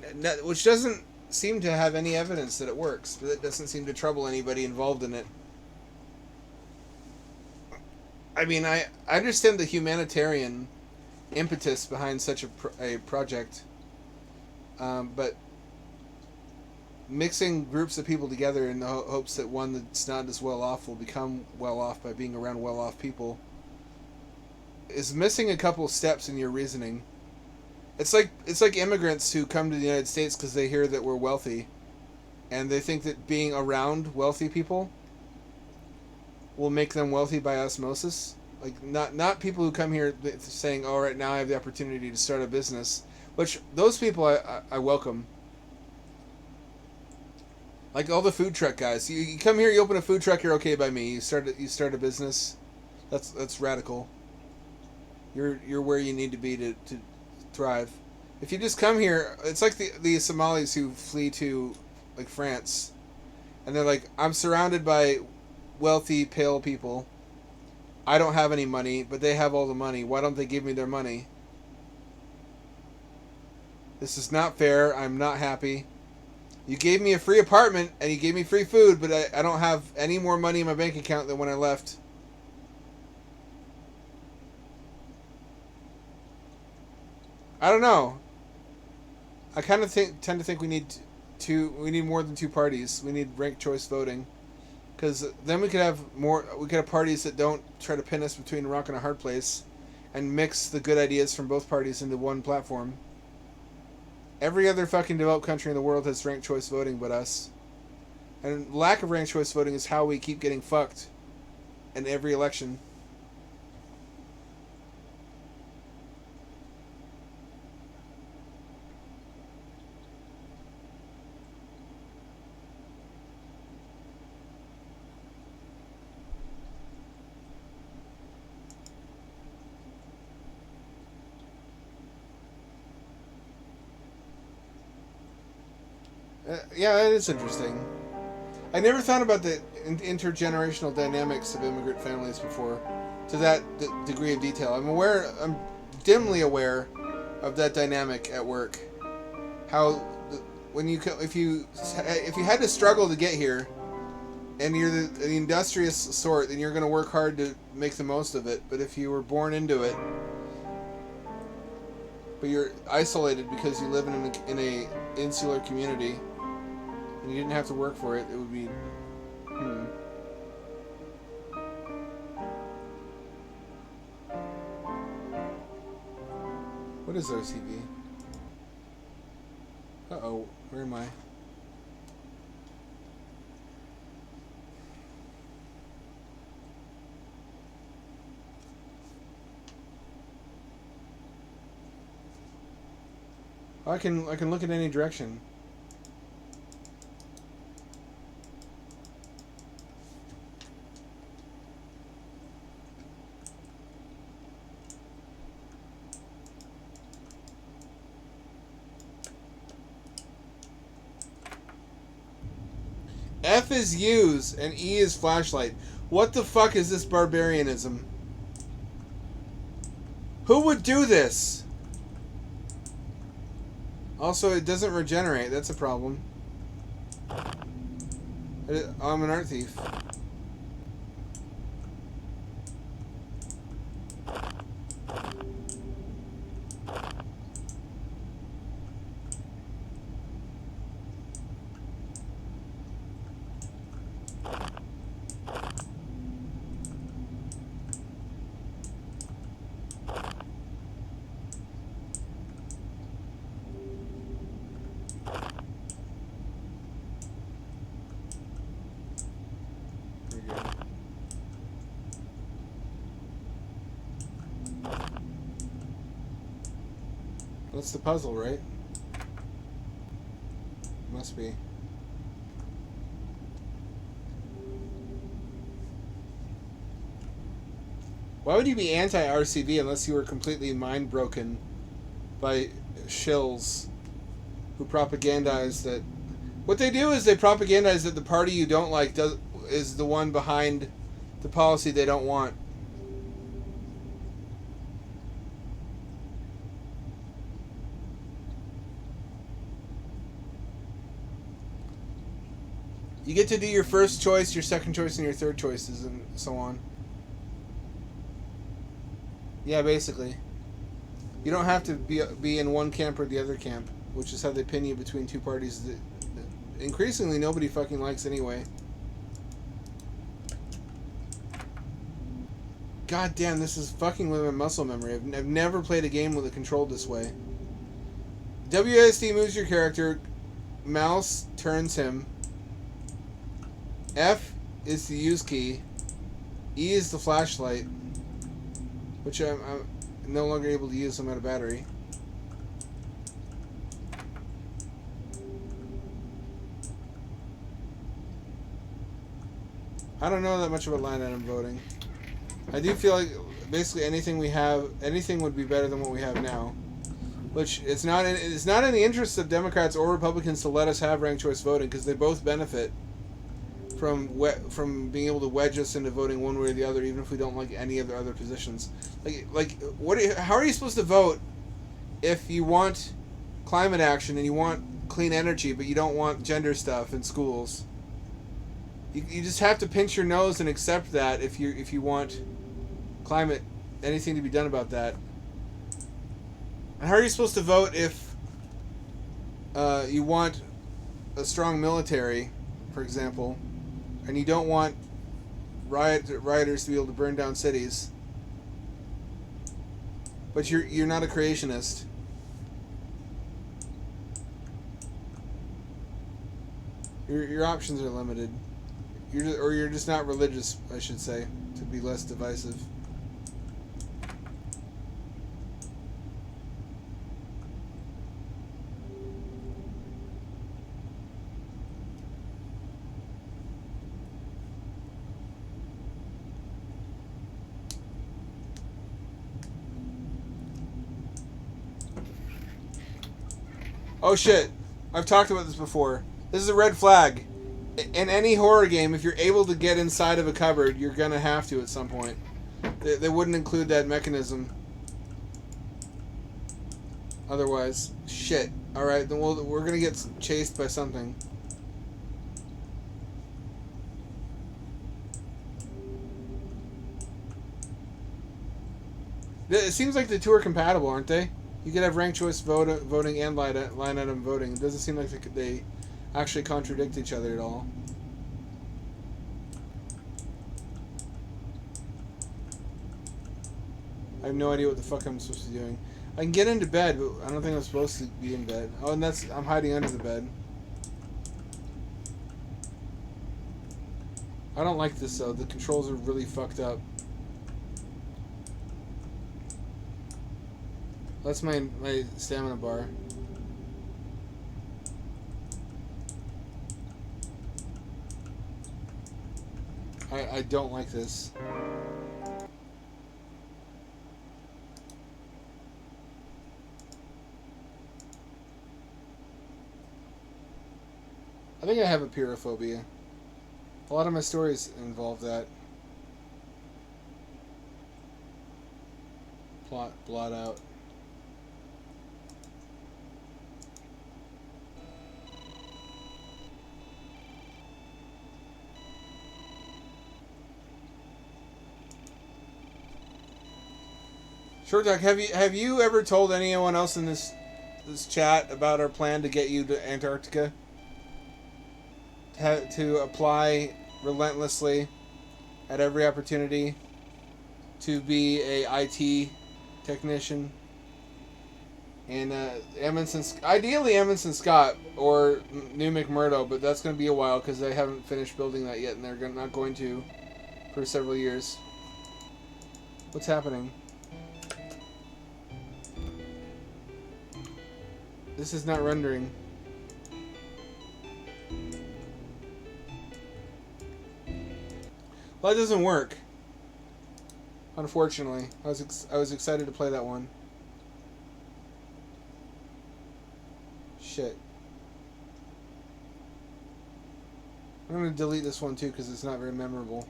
doesn't seem to have any evidence that it works. That doesn't seem to trouble anybody involved in it. I mean, I understand the humanitarian impetus behind such a project, but mixing groups of people together in the hopes that one that's not as well off will become well off by being around well off people is missing a couple steps in your reasoning. It's like immigrants who come to the United States because they hear that we're wealthy, and they think that being around wealthy people will make them wealthy by osmosis. Like, not people who come here saying, "Oh, right now I have the opportunity to start a business," which those people I welcome. Like all the food truck guys, you come here, you open a food truck, you're okay by me. You start a business, that's radical. You're where you need to be to thrive. If you just come here, it's like the Somalis who flee to like France, and they're like, I'm surrounded by wealthy pale people. I don't have any money, but they have all the money. Why don't they give me their money? This is not fair. I'm not happy. You gave me a free apartment and you gave me free food, but I don't have any more money in my bank account than when I left. I don't know. I kind of tend to think we need more than two parties. We need ranked choice voting, because then we could have parties that don't try to pin us between a rock and a hard place, and mix the good ideas from both parties into one platform. Every other fucking developed country in the world has ranked choice voting but us. And lack of ranked choice voting is how we keep getting fucked in every election. Yeah, it is interesting. I never thought about the intergenerational dynamics of immigrant families before, to that degree of detail. I'm dimly aware of that dynamic at work. How if you had to struggle to get here, and you're the industrious sort, then you're going to work hard to make the most of it. But if you were born into it, but you're isolated because you live in a insular community, and you didn't have to work for it, it would be... What is OCV? Uh-oh, where am I? I can look in any direction. F is use and E is flashlight. What the fuck is this barbarianism? Who would do this? Also, it doesn't regenerate. That's a problem. I'm an art thief. That's the puzzle, right? Must be. Why would you be anti-RCV unless you were completely mind-broken by shills who propagandize that... What they do is they propagandize that the party you don't like is the one behind the policy they don't want. You get to do your first choice, your second choice, and your third choices, and so on. Yeah, basically. You don't have to be in one camp or the other camp, which is how they pin you between two parties that increasingly nobody fucking likes anyway. God damn, this is fucking with my muscle memory. I've never played a game with it controlled this way. WASD moves your character. Mouse turns him. F is the use key. E is the flashlight, which I'm no longer able to use. I'm out of battery. I don't know that much about line item voting. I do feel like basically anything would be better than what we have now. Which it's not in the interests of Democrats or Republicans to let us have ranked choice voting, because they both benefit from being able to wedge us into voting one way or the other, even if we don't like any of the other positions. How are you supposed to vote if you want climate action and you want clean energy, but you don't want gender stuff in schools? You just have to pinch your nose and accept that if you want climate, anything to be done about that. And how are you supposed to vote if you want a strong military, for example, and you don't want rioters to be able to burn down cities, but you're not a creationist? Your options are limited. You're just not religious, I should say, to be less divisive. Oh shit, I've talked about this before. This is a red flag. In any horror game, if you're able to get inside of a cupboard, you're gonna have to at some point. They wouldn't include that mechanism. Otherwise, shit. Alright, then we're gonna get chased by something. It seems like the two are compatible, aren't they? You could have ranked choice voting and line item voting. It doesn't seem like they actually contradict each other at all. I have no idea what the fuck I'm supposed to be doing. I can get into bed, but I don't think I'm supposed to be in bed. Oh, and I'm hiding under the bed. I don't like this though. The controls are really fucked up. That's my stamina bar. I don't like this. I think I have a pyrophobia. A lot of my stories involve that. Plot, blot out. Short Talk, have you ever told anyone else in this chat about our plan to get you to Antarctica? To apply relentlessly at every opportunity to be a IT technician, and ideally Edmondson Scott or New McMurdo, but that's going to be a while because they haven't finished building that yet, and they're not going to for several years. What's happening? This is not rendering. Well, that doesn't work. Unfortunately, I was excited to play that one. Shit. I'm gonna delete this one too because it's not very memorable.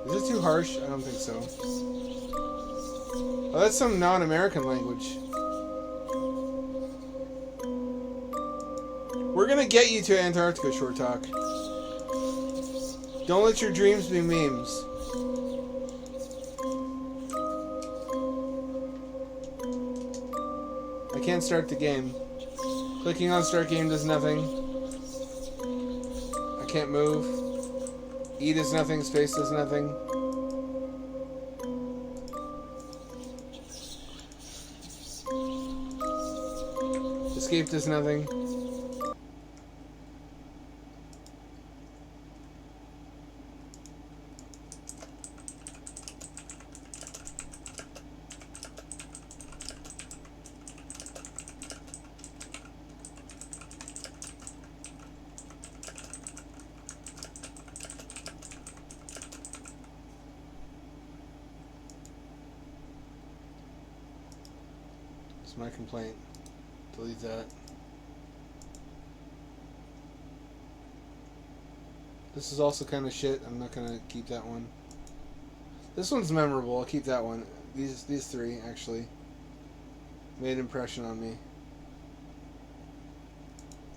Is it too harsh? I don't think so. Oh, that's some non-American language. We're gonna get you to Antarctica, Short Talk. Don't let your dreams be memes. I can't start the game. Clicking on start game does nothing. I can't move. E does nothing, space does nothing. Escape does nothing. It's my complaint. Delete that. This is also kind of shit. I'm not gonna keep that one. This one's memorable. I'll keep that one. These three actually made an impression on me.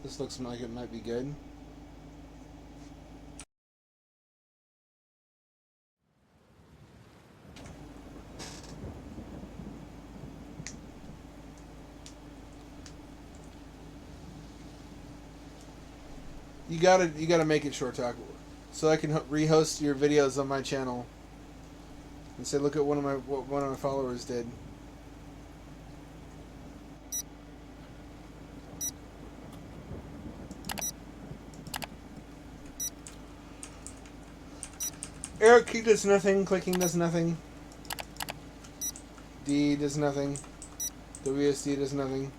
This looks like it might be good. You gotta make it, Short Talk, so I can rehost your videos on my channel and say, look at what one of my followers did. Arrow key does nothing. Clicking does nothing. D does nothing. WSD does nothing.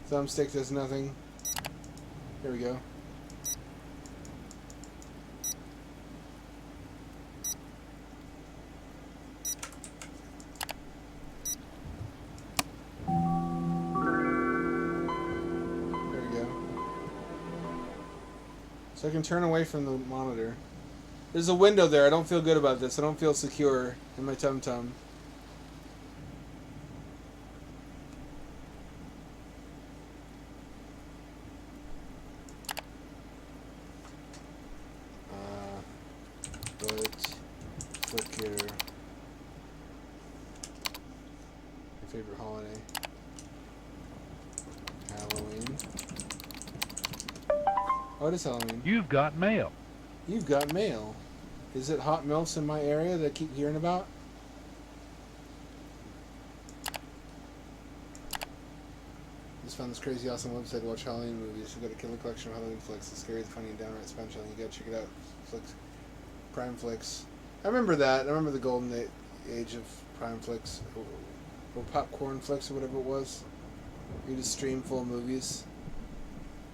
Thumbstick does nothing. Here we go. So I can turn away from the monitor. There's a window there. I don't feel good about this. I don't feel secure in my tum-tum. But flicker. Your favorite holiday? Halloween. Oh, it is Halloween. You've got mail. You've got mail. Is it hot milfs in my area that I keep hearing about? Just found this crazy awesome website to watch Halloween movies. We've got a killer collection of Halloween flicks. The scary, the funny, and downright Spanish. You gotta check it out. Flicks. Prime Flicks. I remember that. I remember the golden age of Prime Flicks. Or Popcorn Flicks or whatever it was. You just stream full movies.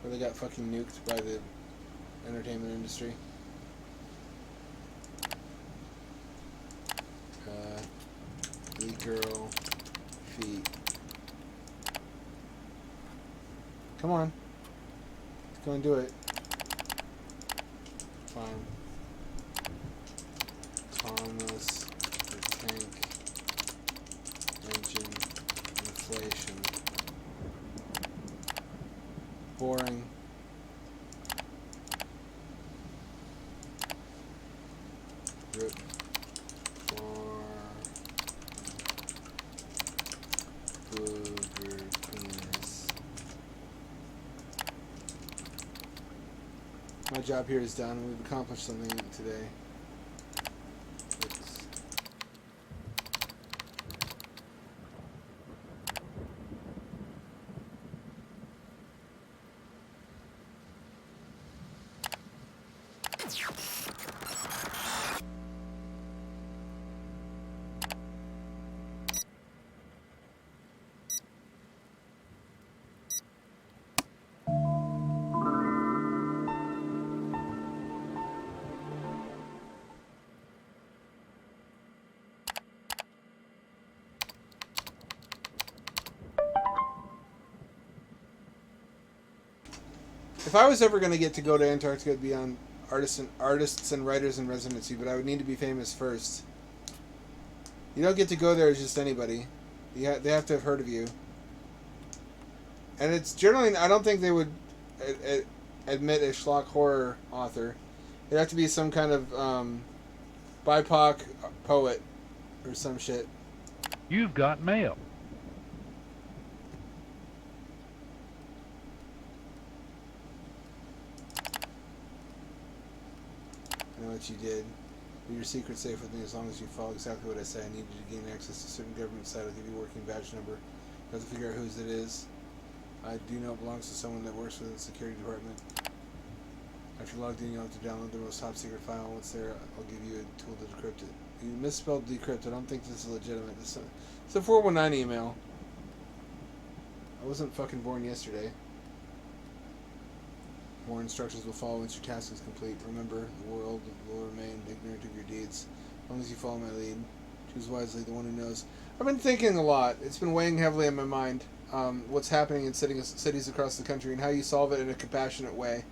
Where they got fucking nuked by the entertainment industry. E-girl feet. Come on. Let's go and do it. Fine. Thomas the Tank Engine Inflation. Boring. Rip for booger cleaners. My job here is done. We've accomplished something today. Oops. If I was ever going to get to go to Antarctica, it'd be on artists and writers in residency, but I would need to be famous first. You don't get to go there as just anybody. They have to have heard of you. And it's generally, I don't think they would admit a schlock horror author. It'd have to be some kind of BIPOC poet or some shit. You've got mail. I know what you did. But your secret's safe with me as long as you follow exactly what I say. I need you to gain access to a certain government site. I'll give you a working badge number. You have to figure out whose it is. I do know it belongs to someone that works within the security department. After you're logged in, you'll have to download the most top secret file. Once there, I'll give you a tool to decrypt it. You misspelled decrypt. I don't think this is legitimate. It's a 419 email. I wasn't fucking born yesterday. More instructions will follow once your task is complete. Remember, the world will remain ignorant of your deeds. As long as you follow my lead. Choose wisely, the one who knows. I've been thinking a lot. It's been weighing heavily on my mind. What's happening in cities across the country and how you solve it in a compassionate way.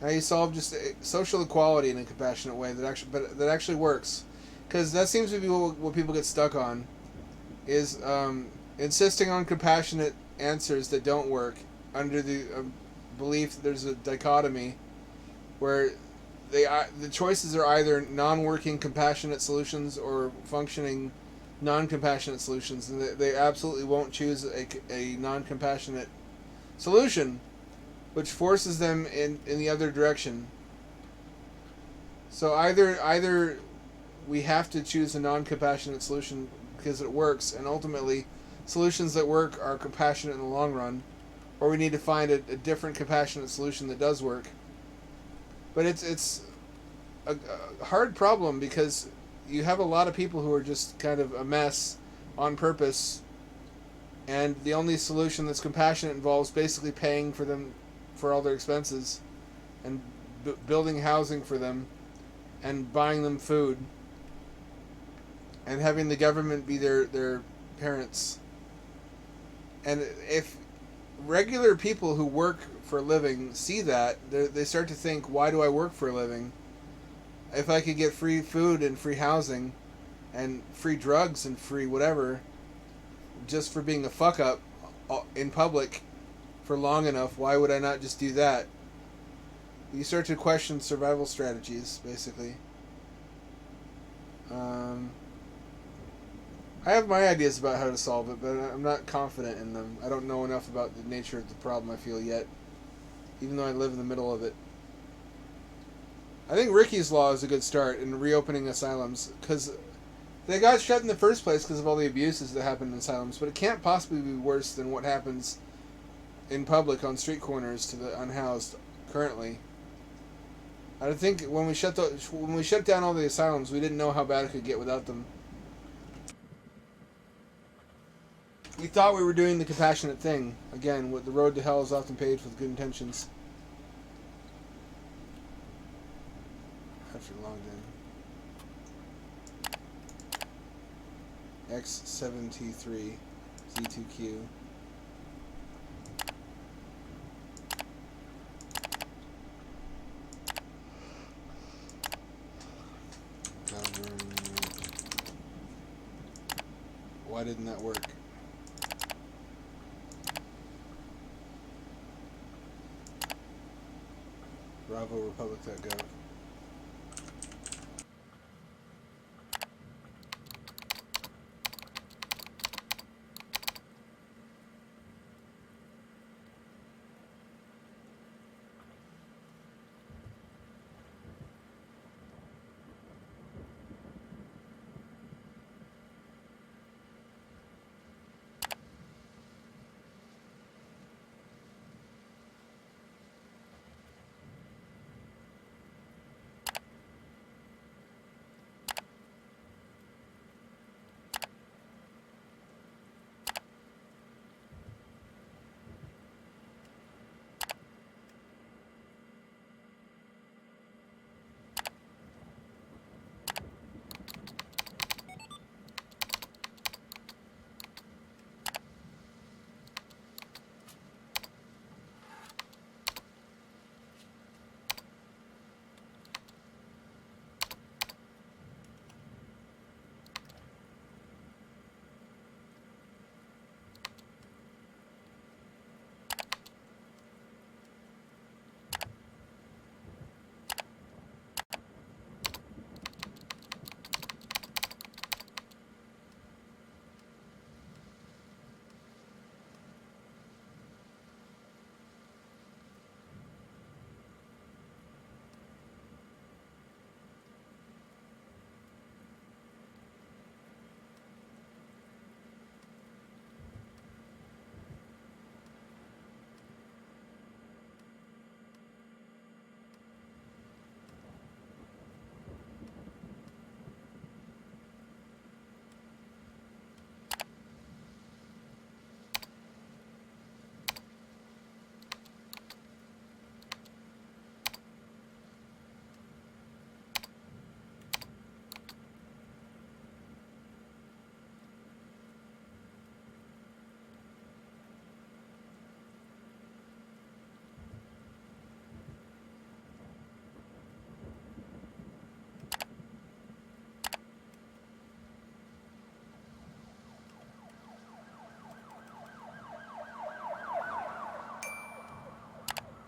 How you solve just social equality in a compassionate way that actually works. Because that seems to be what people get stuck on. Is insisting on compassionate answers that don't work under the belief that there's a dichotomy where the choices are either non-working compassionate solutions or functioning non-compassionate solutions, and they absolutely won't choose a non-compassionate solution, which forces them in the other direction. So either we have to choose a non-compassionate solution because it works, and ultimately solutions that work are compassionate in the long run, or we need to find a different compassionate solution that does work. But it's a hard problem because you have a lot of people who are just kind of a mess on purpose, and the only solution that's compassionate involves basically paying for them for all their expenses and building housing for them and buying them food and having the government be their parents. And if regular people who work for a living see that, they start to think, why do I work for a living? If I could get free food and free housing and free drugs and free whatever just for being a fuck up in public for long enough, why would I not just do that? You start to question survival strategies, basically. I have my ideas about how to solve it, but I'm not confident in them. I don't know enough about the nature of the problem, I feel, yet, even though I live in the middle of it. I think Ricky's Law is a good start in reopening asylums, because they got shut in the first place because of all the abuses that happen in asylums, but it can't possibly be worse than what happens in public on street corners to the unhoused currently. I think when we shut down all the asylums, we didn't know how bad it could get without them. We thought we were doing the compassionate thing. Again, the road to hell is often paved with good intentions. After logged in. X7T3 Z2Q. Why didn't that work? Bravo Republic.gov.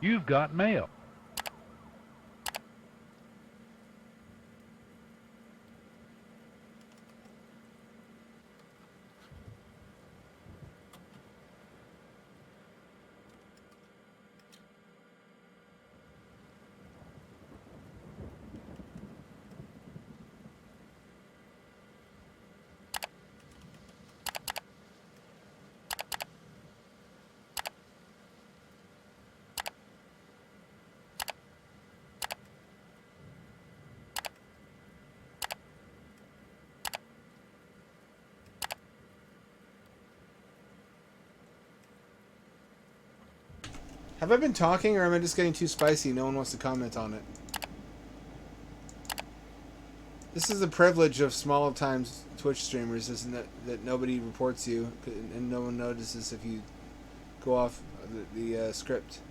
You've got mail. Have I been talking, or am I just getting too spicy? No one wants to comment on it. This is the privilege of small times Twitch streamers, isn't it? That nobody reports you, and no one notices if you go off the script.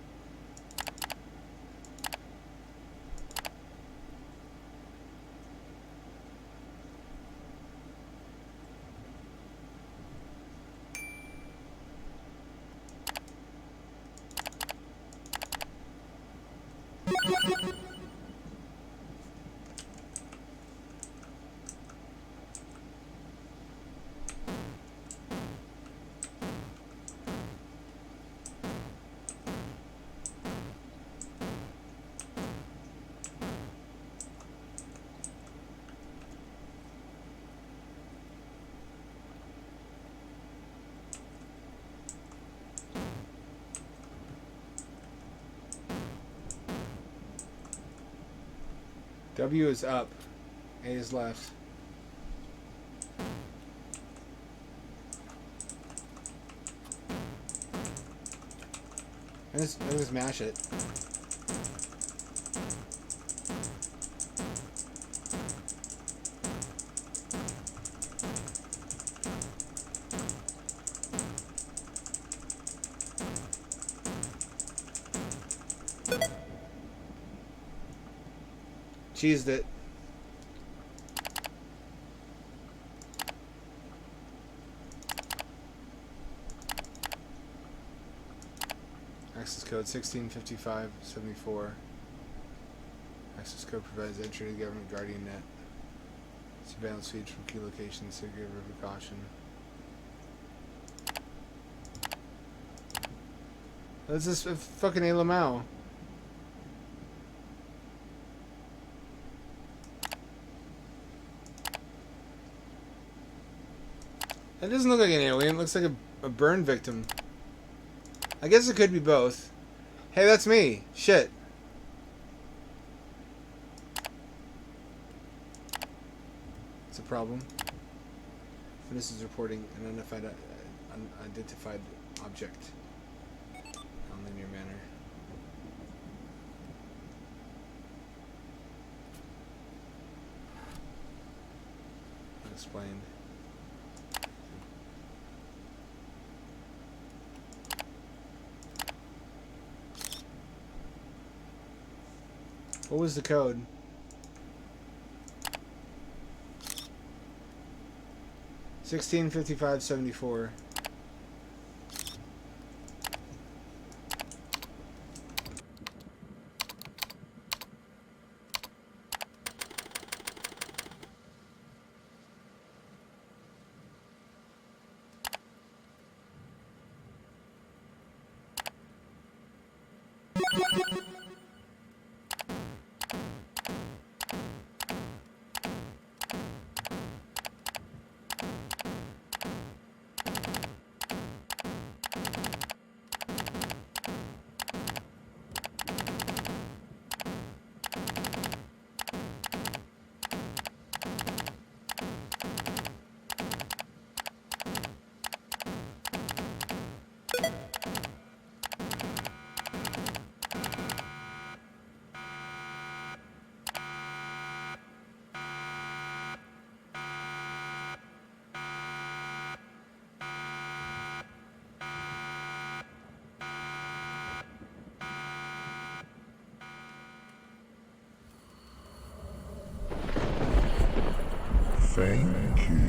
W is up. A is left. I just mash it. Cheesed it. Access code 165574. Access code provides entry to the government guardian net. Surveillance feeds from key locations, secret precaution. That's just a fucking Alamau. That doesn't look like an alien. It looks like a burn victim. I guess it could be both. Hey, that's me. Shit. It's a problem. This is reporting an unidentified object. Non-linear manner. Unexplained. What was the code? 165574. Thank you.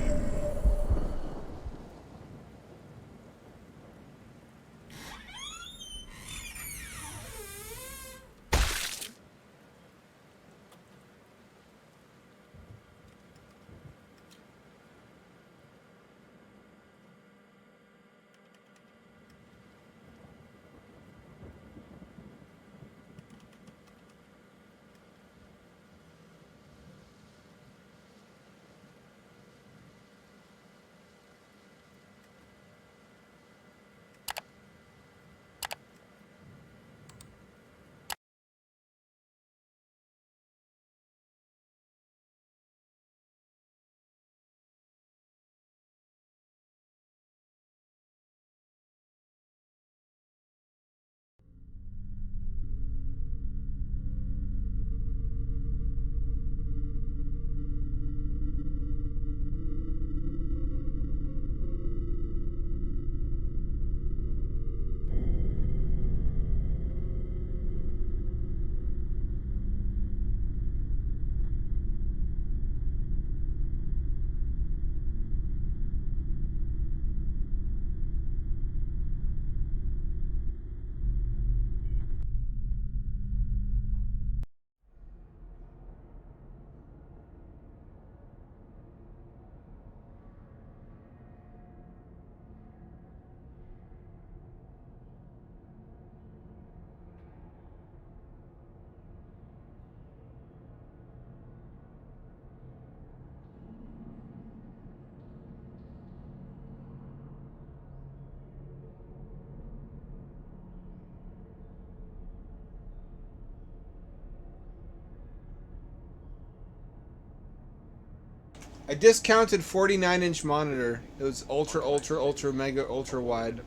I discounted 49-inch monitor. It was ultra mega ultra wide.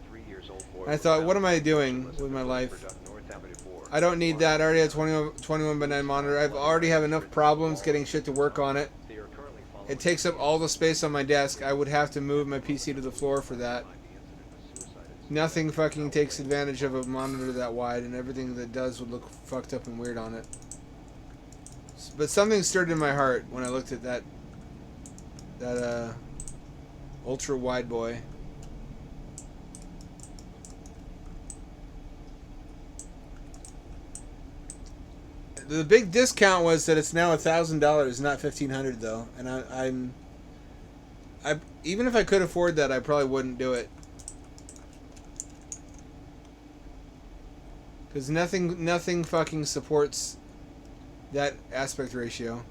I thought, what am I doing with my life? I don't need that. I already have 21 by 9 monitor. I already have enough problems getting shit to work on it. It takes up all the space on my desk. I would have to move my PC to the floor for that. Nothing fucking takes advantage of a monitor that wide, and everything that does would look fucked up and weird on it. But something stirred in my heart when I looked at that ultra wide boy. The big discount was that it's now $1,000, not $1,500 though, and I even if I could afford that, I probably wouldn't do it. Because nothing fucking supports that aspect ratio.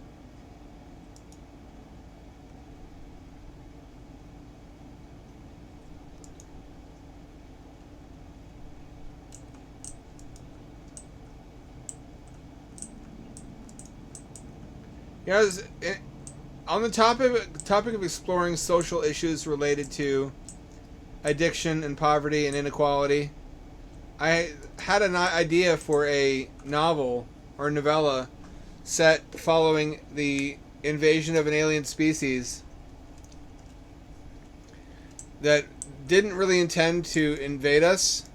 Yeah, on the topic of exploring social issues related to addiction and poverty and inequality, I had an idea for a novel or novella set following the invasion of an alien species that didn't really intend to invade us.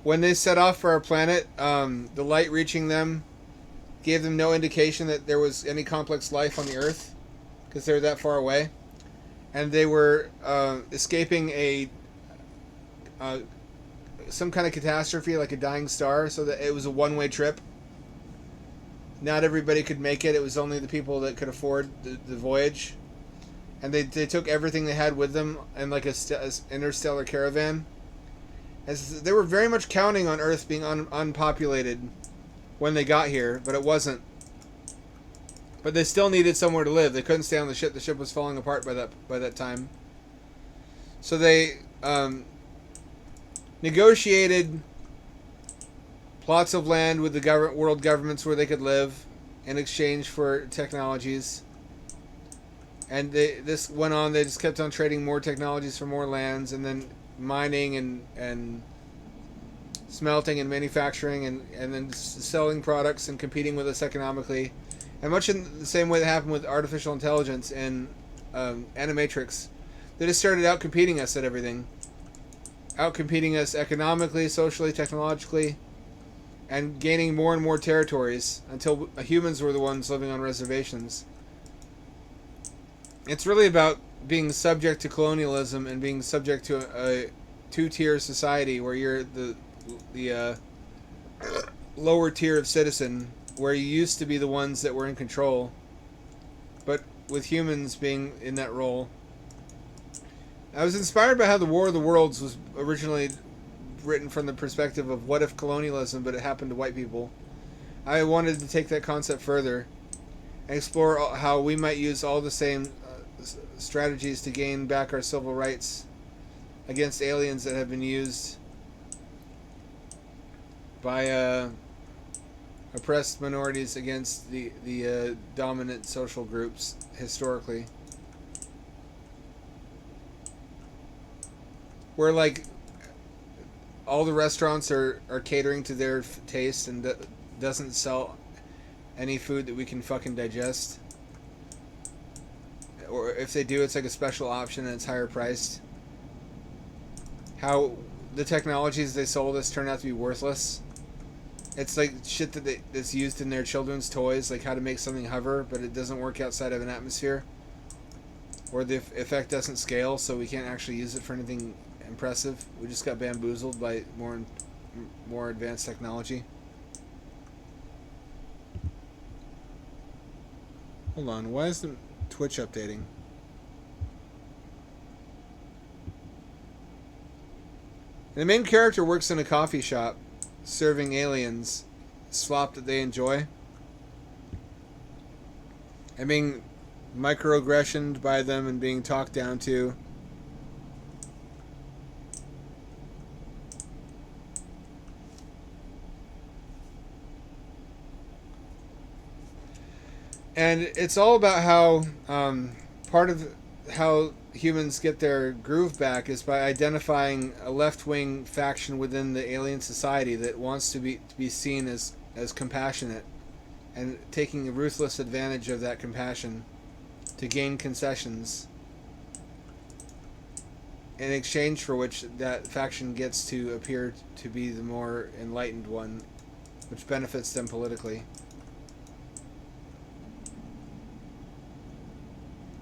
When they set off for our planet, the light reaching them gave them no indication that there was any complex life on the Earth, because they were that far away, and they were escaping some kind of catastrophe, like a dying star, so that it was a one-way trip. Not everybody could make it. It was only the people that could afford the voyage, and they took everything they had with them in like a interstellar caravan. As they were very much counting on Earth being unpopulated when they got here, but it wasn't. But they still needed somewhere to live. They couldn't stay on the ship. The ship was falling apart by that time. So they negotiated plots of land with the world governments where they could live in exchange for technologies. And this went on. They just kept on trading more technologies for more lands, and then mining and smelting and manufacturing, and then selling products and competing with us economically. And much in the same way that happened with artificial intelligence and Animatrix. They just started out-competing us at everything. Out-competing us economically, socially, technologically, and gaining more and more territories until humans were the ones living on reservations. It's really about being subject to colonialism and being subject to a two-tier society where you're the lower tier of citizen, where you used to be the ones that were in control, but with humans being in that role. I was inspired by how the War of the Worlds was originally written from the perspective of what if colonialism, but it happened to white people. I wanted to take that concept further and explore how we might use all the same strategies to gain back our civil rights against aliens that have been used by oppressed minorities against the dominant social groups historically. Where like all the restaurants are catering to their taste and doesn't sell any food that we can fucking digest. Or if they do, it's like a special option and it's higher priced. How the technologies they sold us turn out to be worthless. It's like shit that's used in their children's toys, like how to make something hover, but it doesn't work outside of an atmosphere. Or the effect doesn't scale, so we can't actually use it for anything impressive. We just got bamboozled by more advanced technology. Hold on, why is the Twitch updating? The main character works in a coffee shop serving aliens slop that they enjoy and being microaggressioned by them and being talked down to. And it's all about how part of how humans get their groove back is by identifying a left-wing faction within the alien society that wants to be seen as compassionate and taking a ruthless advantage of that compassion to gain concessions, in exchange for which that faction gets to appear to be the more enlightened one, which benefits them politically.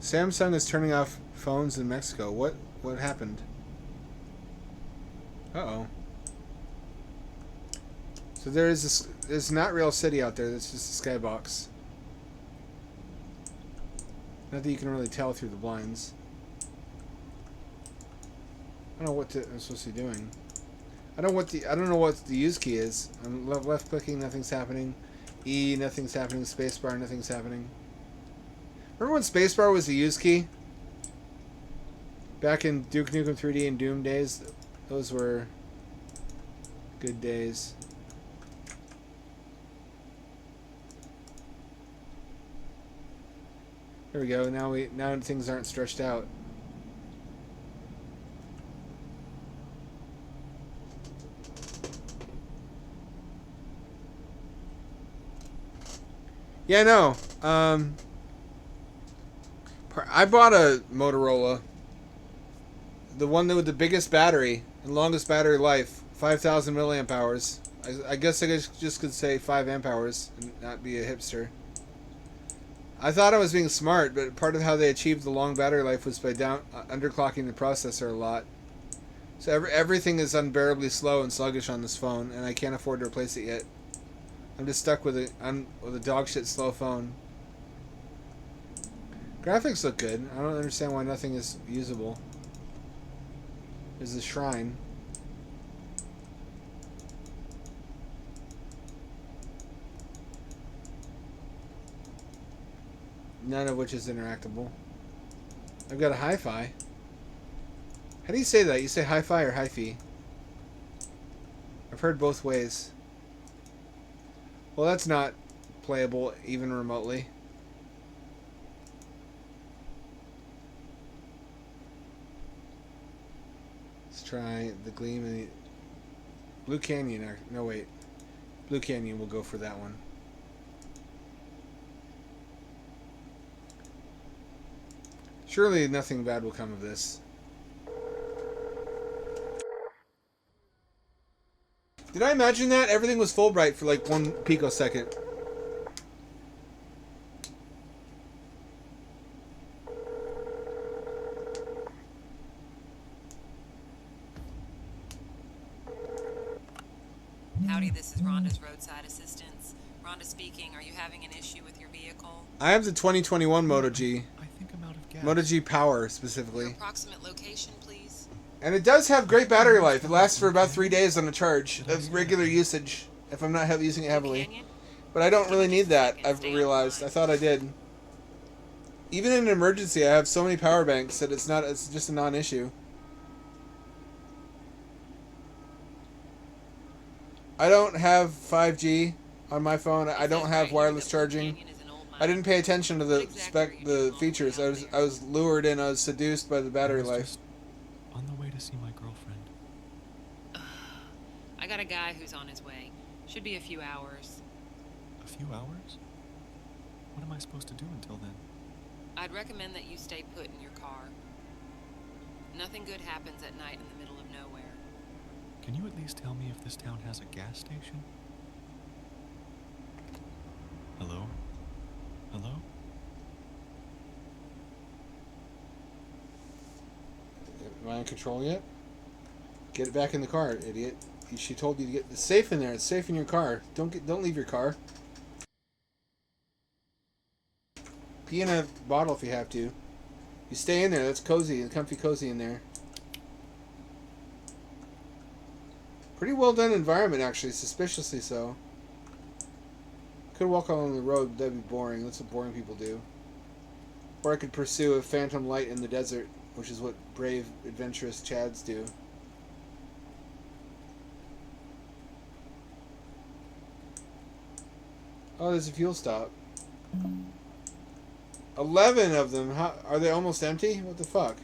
Samsung is turning off phones in Mexico. What happened? Uh-oh. So there's not real city out there. That's just a skybox. Not that you can really tell through the blinds. I don't know what I'm supposed to be doing. I don't know what the use key is. I'm left clicking, nothing's happening. E, nothing's happening. Spacebar, nothing's happening. Remember when spacebar was the use key? Back in Duke Nukem 3D and Doom days, those were good days. There we go. Now things aren't stretched out. Yeah, no. I bought a Motorola. The one with the biggest battery and longest battery life. 5,000 milliamp hours. I guess I just could say 5 amp hours and not be a hipster. I thought I was being smart, but part of how they achieved the long battery life was by underclocking the processor a lot. So everything is unbearably slow and sluggish on this phone, and I can't afford to replace it yet. I'm just stuck with a dog shit slow phone. Graphics look good. I don't understand why nothing is usable. There's a shrine. None of which is interactable. I've got a hi-fi. How do you say that? You say hi-fi or hi-fi? I've heard both ways. Well, that's not playable even remotely. Let's try the Gleam and the Blue Canyon. No, wait. Blue Canyon, we'll go for that one. Surely nothing bad will come of this. Did I imagine that? Everything was full bright for like 1 picosecond. Howdy, this is Rhonda's roadside assistance. Rhonda speaking. Are you having an issue with your vehicle? I have the 2021 Moto G. I think I'm out of gas. Moto G Power, specifically. Your approximate location, please. And it does have great battery life. It lasts for about 3 days on a charge of regular usage, if I'm not using it heavily. But I don't really need that, I've realized. I thought I did. Even in an emergency, I have so many power banks that it's just a non-issue. I don't have 5G on my phone. I don't have wireless charging. I didn't pay attention to the features. I was lured and I was seduced by the battery life. On the way to see my girlfriend. I got a guy who's on his way. Should be a few hours. A few hours? What am I supposed to do until then? I'd recommend that you stay put in your car. Nothing good happens at night in the middle of nowhere. Can you at least tell me if this town has a gas station? Hello? Hello? Am I in control yet? Get it back in the car, idiot. She told you to get... It's safe in there. It's safe in your car. Don't leave your car. Pee in a bottle if you have to. You stay in there. That's cozy. Comfy cozy in there. Pretty well done environment, actually. Suspiciously so. Could walk along the road. That'd be boring. That's what boring people do. Or I could pursue a phantom light in the desert, which is what brave, adventurous Chads do. Oh, there's a fuel stop. 11 of them. How, are they almost empty? What the fuck?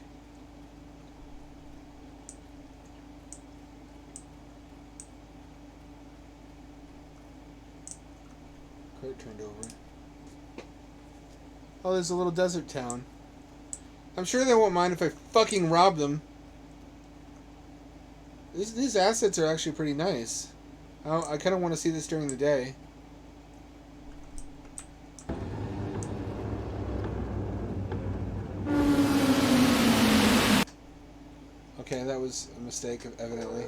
Cart turned over. Oh, there's a little desert town. I'm sure they won't mind if I fucking rob them. These assets are actually pretty nice. I kind of want to see this during the day. Okay, that was a mistake, evidently.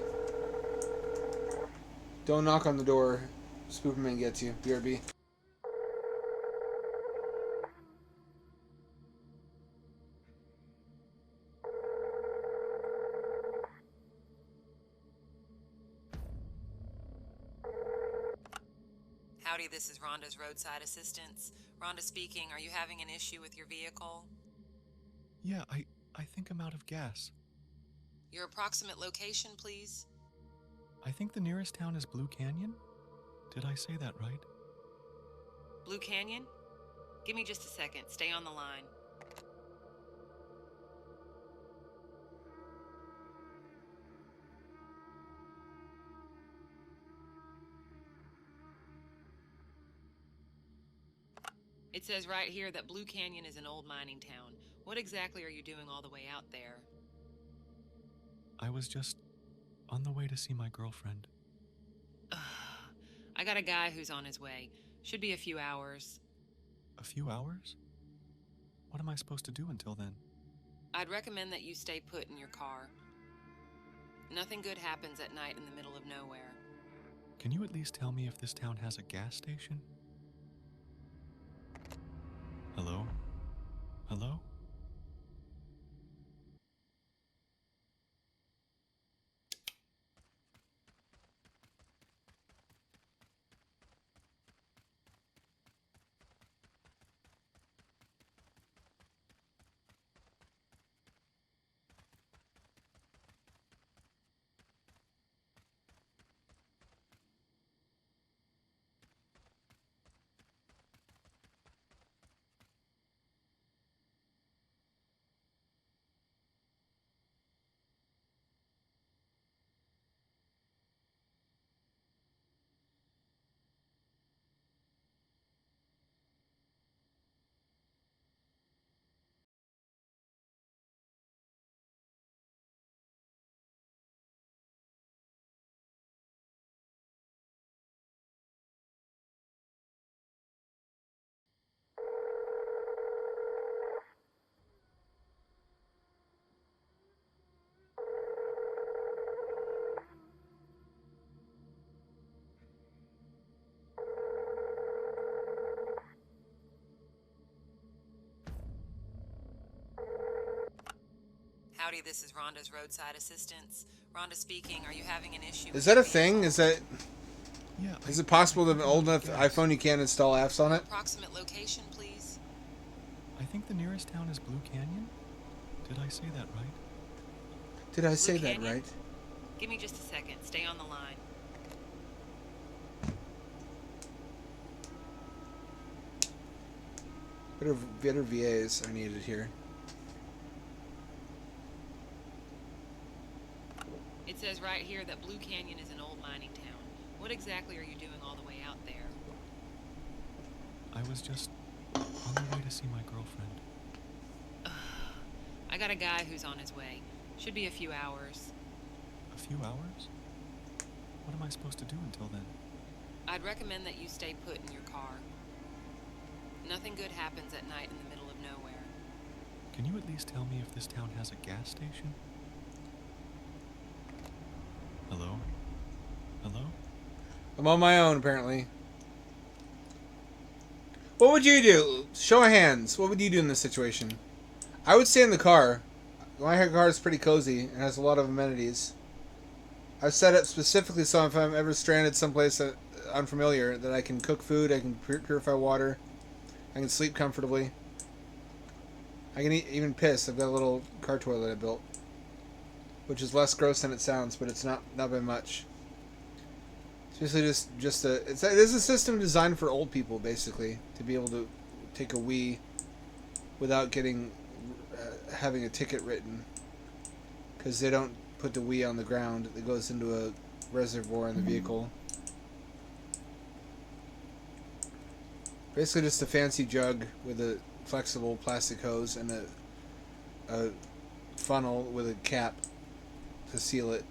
Don't knock on the door. Spooperman gets you. BRB. Howdy, this is Rhonda's roadside assistance. Rhonda speaking. Are you having an issue with your vehicle? Yeah, I think I'm out of gas. Your approximate location, please? I think the nearest town is Blue Canyon? Did I say that right? Blue Canyon? Give me just a second. Stay on the line. It says right here that Blue Canyon is an old mining town. What exactly are you doing all the way out there? I was just on the way to see my girlfriend. I got a guy who's on his way. Should be a few hours. A few hours? What am I supposed to do until then? I'd recommend that you stay put in your car. Nothing good happens at night in the middle of nowhere. Can you at least tell me if this town has a gas station? Hello? Hello? Howdy, this is Rhonda's roadside assistance. Rhonda speaking. Are you having an issue? Is that a thing? Is it possible that an old enough iPhone you can't install apps on it? Approximate location, please? I think the nearest town is Blue Canyon? Did I say that right? Did I say Blue that Canyon? right? Give me just a second. Stay on the line. Better VAs are needed here. It says right here that Blue Canyon is an old mining town. What exactly are you doing all the way out there? I was just on the way to see my girlfriend. I got a guy who's on his way. Should be a few hours. A few hours? What am I supposed to do until then? I'd recommend that you stay put in your car. Nothing good happens at night in the middle of nowhere. Can you at least tell me if this town has a gas station? Hello? Hello? I'm on my own, apparently. What would you do? Show of hands. What would you do in this situation? I would stay in the car. My car is pretty cozy and has a lot of amenities. I've set it specifically so if I'm ever stranded someplace unfamiliar, that I can cook food, I can purify water, I can sleep comfortably. I can even piss. I've got a little car toilet I built, which is less gross than it sounds, but it's not by much. It's basically it is a system designed for old people, basically, to be able to take a wee without getting having a ticket written, because they don't put the wee on the ground. It goes into a reservoir in the vehicle. Basically just a fancy jug with a flexible plastic hose and a funnel with a cap to seal it.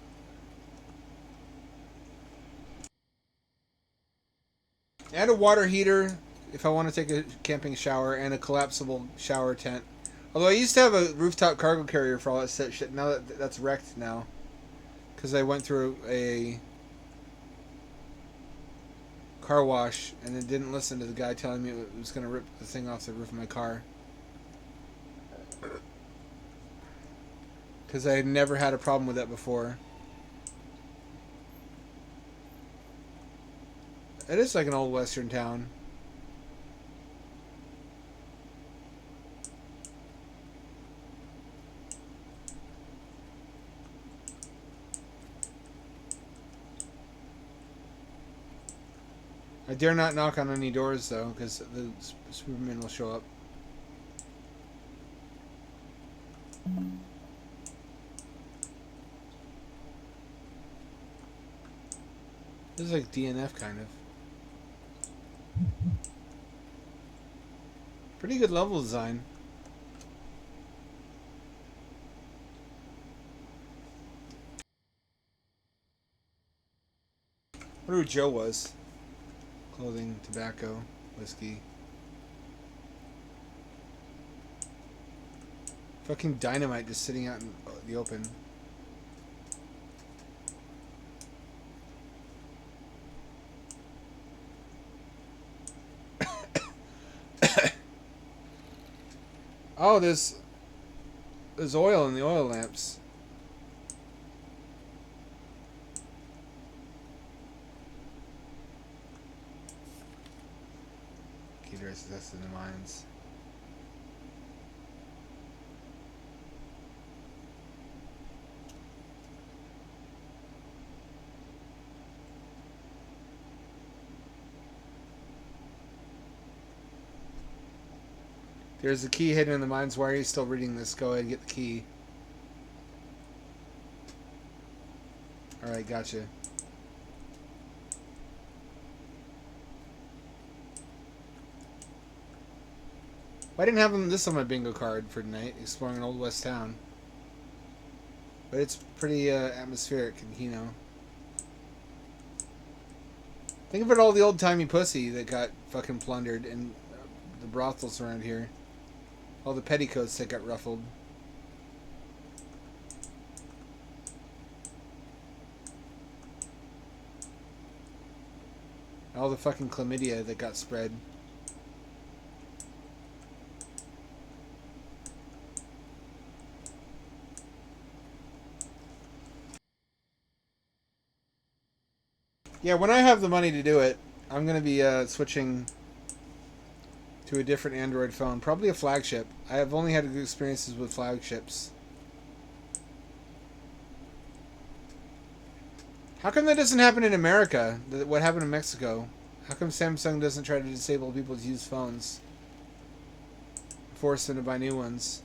And a water heater if I want to take a camping shower, and a collapsible shower tent Although I used to have a rooftop cargo carrier for all that shit. Now that's wrecked now. Because I went through a car wash and then didn't listen to the guy telling me it was going to rip the thing off the roof of my car. Because I had never had a problem with that before. It is like an old western town. I dare not knock on any doors, though, because the Superman will show up. This is like DNF, kind of. Pretty good level design. I wonder who Joe was. Clothing, tobacco, whiskey. Fucking dynamite just sitting out in the open. Oh, there's oil in the oil lamps. Key to success in the mines. There's a key hidden in the mines. Why are you still reading this? Go ahead and get the key. Alright, gotcha. Well, I didn't have this on my bingo card for tonight, exploring an old west town. But it's pretty atmospheric, and you know. Think about all the old-timey pussy that got fucking plundered and the brothels around here. All the petticoats that got ruffled. All the fucking chlamydia that got spread. Yeah, when I have the money to do it, I'm going to be switching to a different Android phone. Probably a flagship. I have only had good experiences with flagships. How come that doesn't happen in America? What happened in Mexico? How come Samsung doesn't try to disable people to use phones? Force them to buy new ones.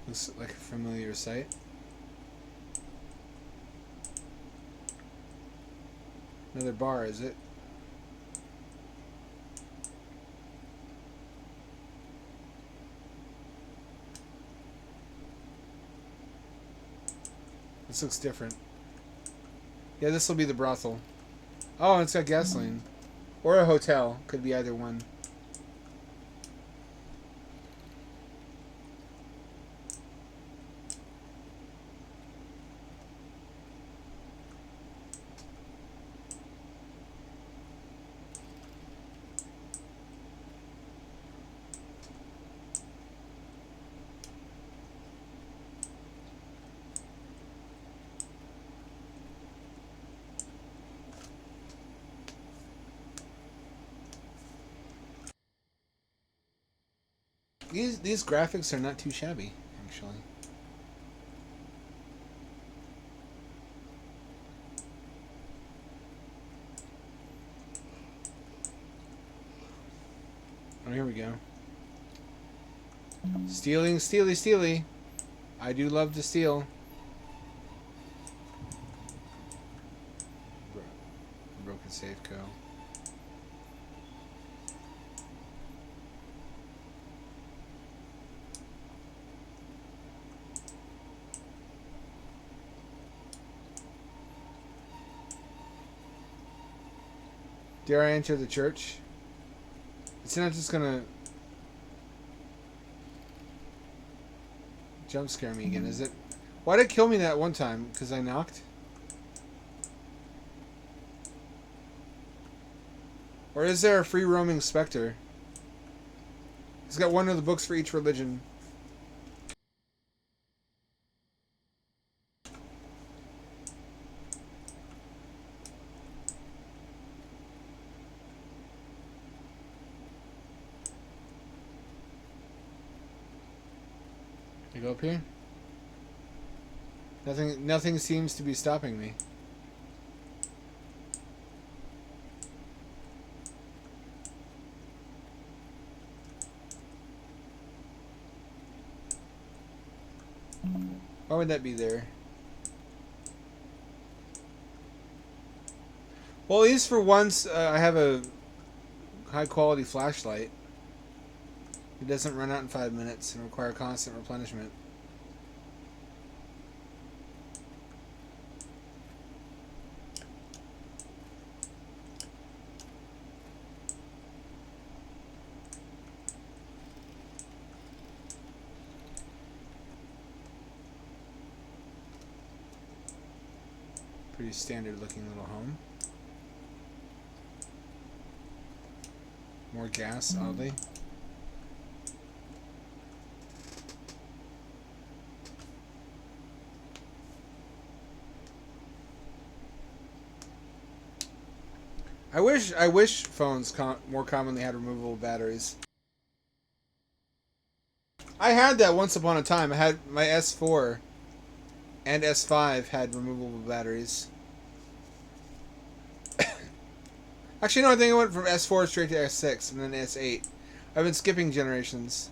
Looks like a familiar sight. Another bar, is it? This looks different. Yeah, this will be the brothel. Oh, it's got gasoline. Or a hotel. Could be either one. These graphics are not too shabby, actually. Oh, here we go. Stealing, steely, steely. I do love to steal. Broken safe co. Dare I enter the church? It's not just gonna jump scare me again, is it? Why did it kill me that one time? Because I knocked? Or is there a free roaming specter? He's got one of the books for each religion. Can I go up here? Nothing seems to be stopping me. Why would that be there? Well, at least for once, I have a high quality flashlight. It doesn't run out in 5 minutes and require constant replenishment. Pretty standard looking little home. More gas, oddly. I wish phones more commonly had removable batteries. I had that once upon a time. I had my S4 and S5 had removable batteries. Actually, no, I think I went from S4 straight to S6 and then S8. I've been skipping generations.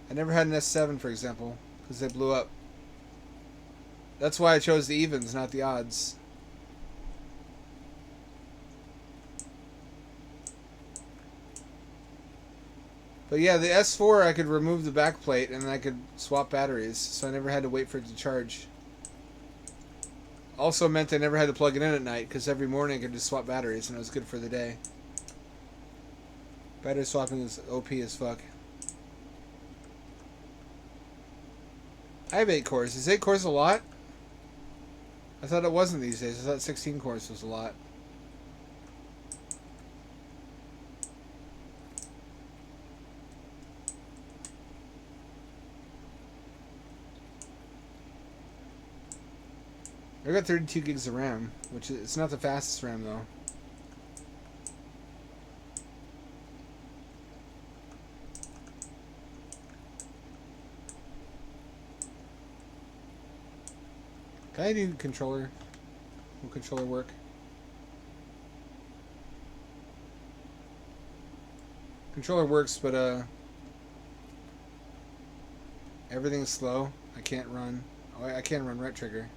I never had an S7, for example, because they blew up. That's why I chose the evens, not the odds. But yeah, the S4, I could remove the back plate and I could swap batteries, so I never had to wait for it to charge. Also meant I never had to plug it in at night, because every morning I could just swap batteries and it was good for the day. Battery swapping is OP as fuck. I have 8 cores. Is 8 cores a lot? I thought it wasn't these days. I thought 16 cores was a lot. I got 32 gigs of RAM, which is it's not the fastest RAM though. Can I do controller? Will controller work? Controller works, but everything's slow. I can't run. Oh, I can't run right trigger.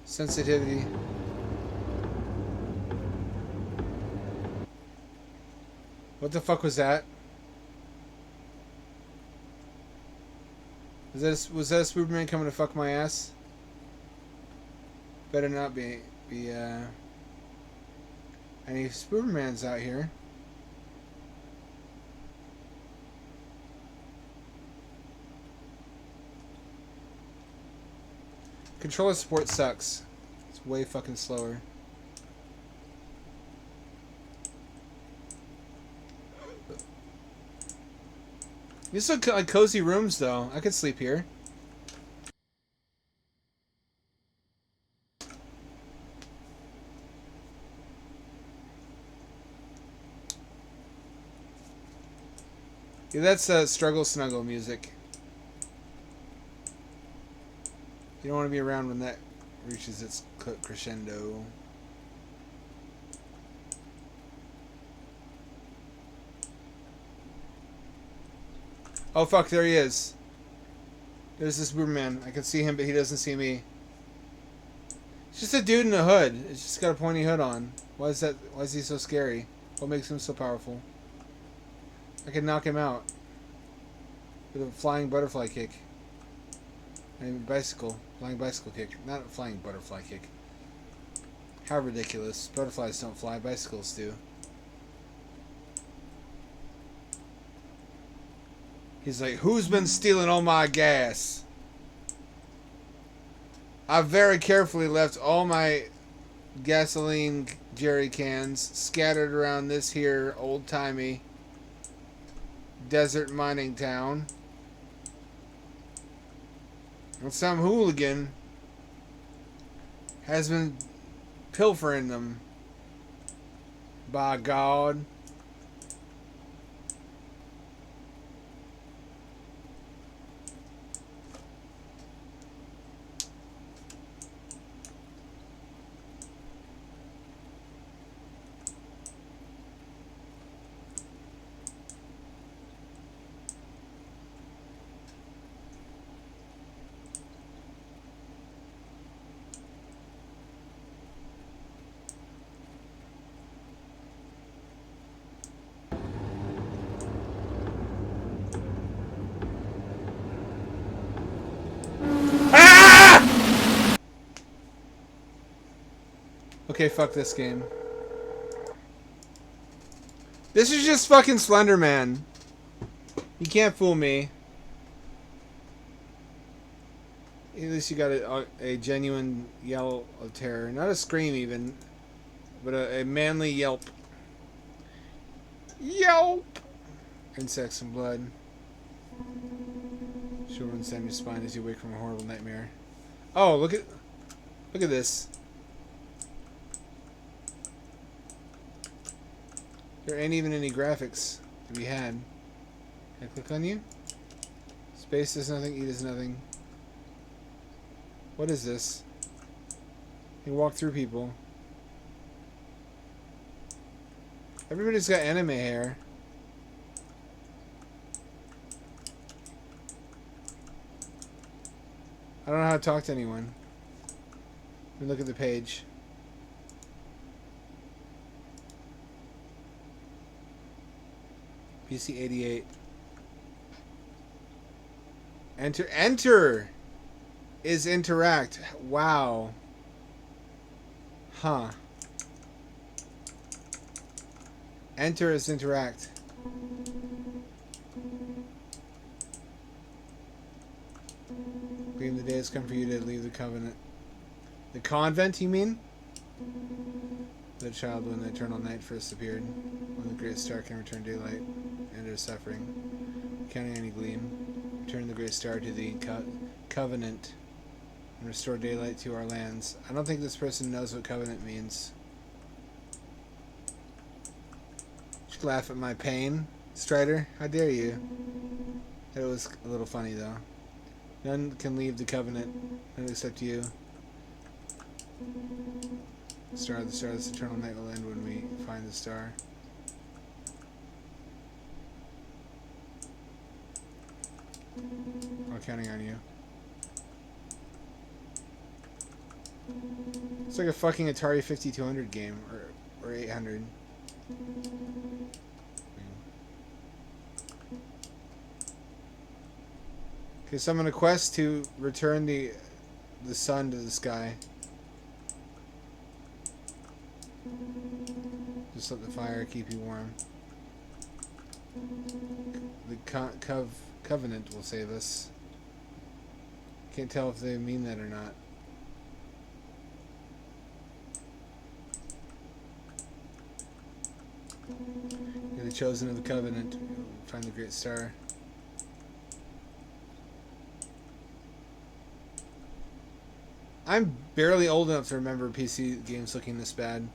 Sensitivity. What the fuck was that? Was that a Superman coming to fuck my ass? Better not be any Supermans out here. Controller support sucks. It's way fucking slower. These look like cozy rooms, though. I could sleep here. Yeah, that's struggle snuggle music. You don't want to be around when that reaches its crescendo. Oh fuck, there he is. There's this Superman. I can see him, but he doesn't see me. It's just a dude in a hood. It's just got a pointy hood on. Why is that? Why is he so scary? What makes him so powerful? I can knock him out with a flying butterfly kick. I mean, bicycle. Flying bicycle kick. Not a flying butterfly kick. How ridiculous. Butterflies don't fly, bicycles do. He's like, who's been stealing all my gas? I've very carefully left all my gasoline jerry cans scattered around this here old-timey desert mining town. And some hooligan has been pilfering them. By God. Okay, fuck this game. This is just fucking Slender Man. You can't fool me. At least you got a genuine yell of terror. Not a scream even, but a manly yelp. Yelp! Insects and blood. She'll run down your spine as you wake from a horrible nightmare. Oh, look at this. There ain't even any graphics to be had. Can I click on you? Space is nothing, E is nothing. What is this? You walk through people. Everybody's got anime hair. I don't know how to talk to anyone. Let me look at the page. PC 88. Enter is interact. Wow. Huh. Enter is interact. Believe the day has come for you to leave the covenant. The convent, you mean? The child when the eternal night first appeared, when the great star can return daylight and her suffering, counting any gleam, return the great star to the covenant and restore daylight to our lands. I don't think this person knows what covenant means. You laugh at my pain, Strider. How dare you? That was a little funny though. None can leave the covenant, none except you. The star, this eternal night will end when we find the star. I'm counting on you. It's like a fucking Atari 5200 game, or 800. Okay, so I'm on a quest to return the sun to the sky. Just let the fire keep you warm. The covenant will save us. Can't tell if they mean that or not. You're the chosen of the covenant. Find the great star. I'm barely old enough to remember PC games looking this bad.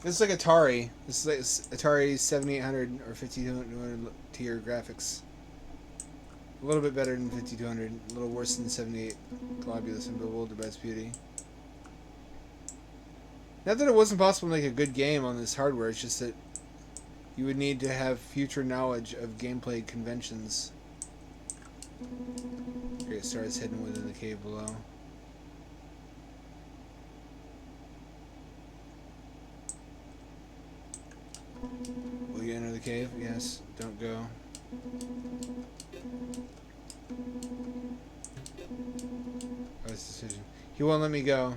This is like Atari. This is like Atari 7800 or 5200 tier graphics. A little bit better than 5200. A little worse than 78. Globulous and bewildered by its beauty. Not that it wasn't possible to make a good game on this hardware, it's just that you would need to have future knowledge of gameplay conventions. Great star is hidden within the cave below. Will you enter the cave? Yes. Don't go. this decision. He won't let me go.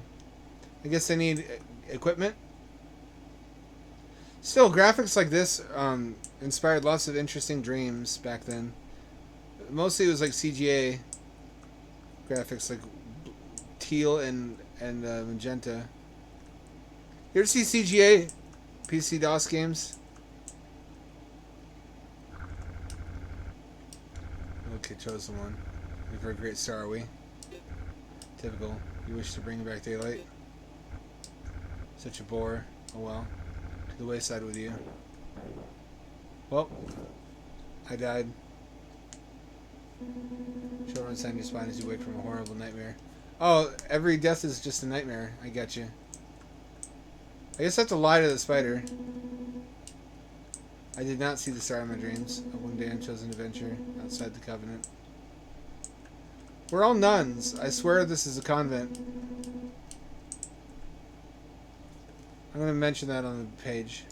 I guess I need equipment. Still, graphics like this inspired lots of interesting dreams back then. Mostly it was like CGA graphics, like teal and magenta. You ever see CGA PC DOS games? Okay, chosen one. We're a great star, are we? Typical. You wish to bring back daylight? Such a bore. Oh well. To the wayside with you. Well, I died. Children sign your spine as you wake from a horrible nightmare. Oh, every death is just a nightmare. I got you. I guess I have to lie to the spider. I did not see the star in my dreams. A one day unchosen adventure outside the Covenant. We're all nuns. I swear this is a convent. I'm going to mention that on the page.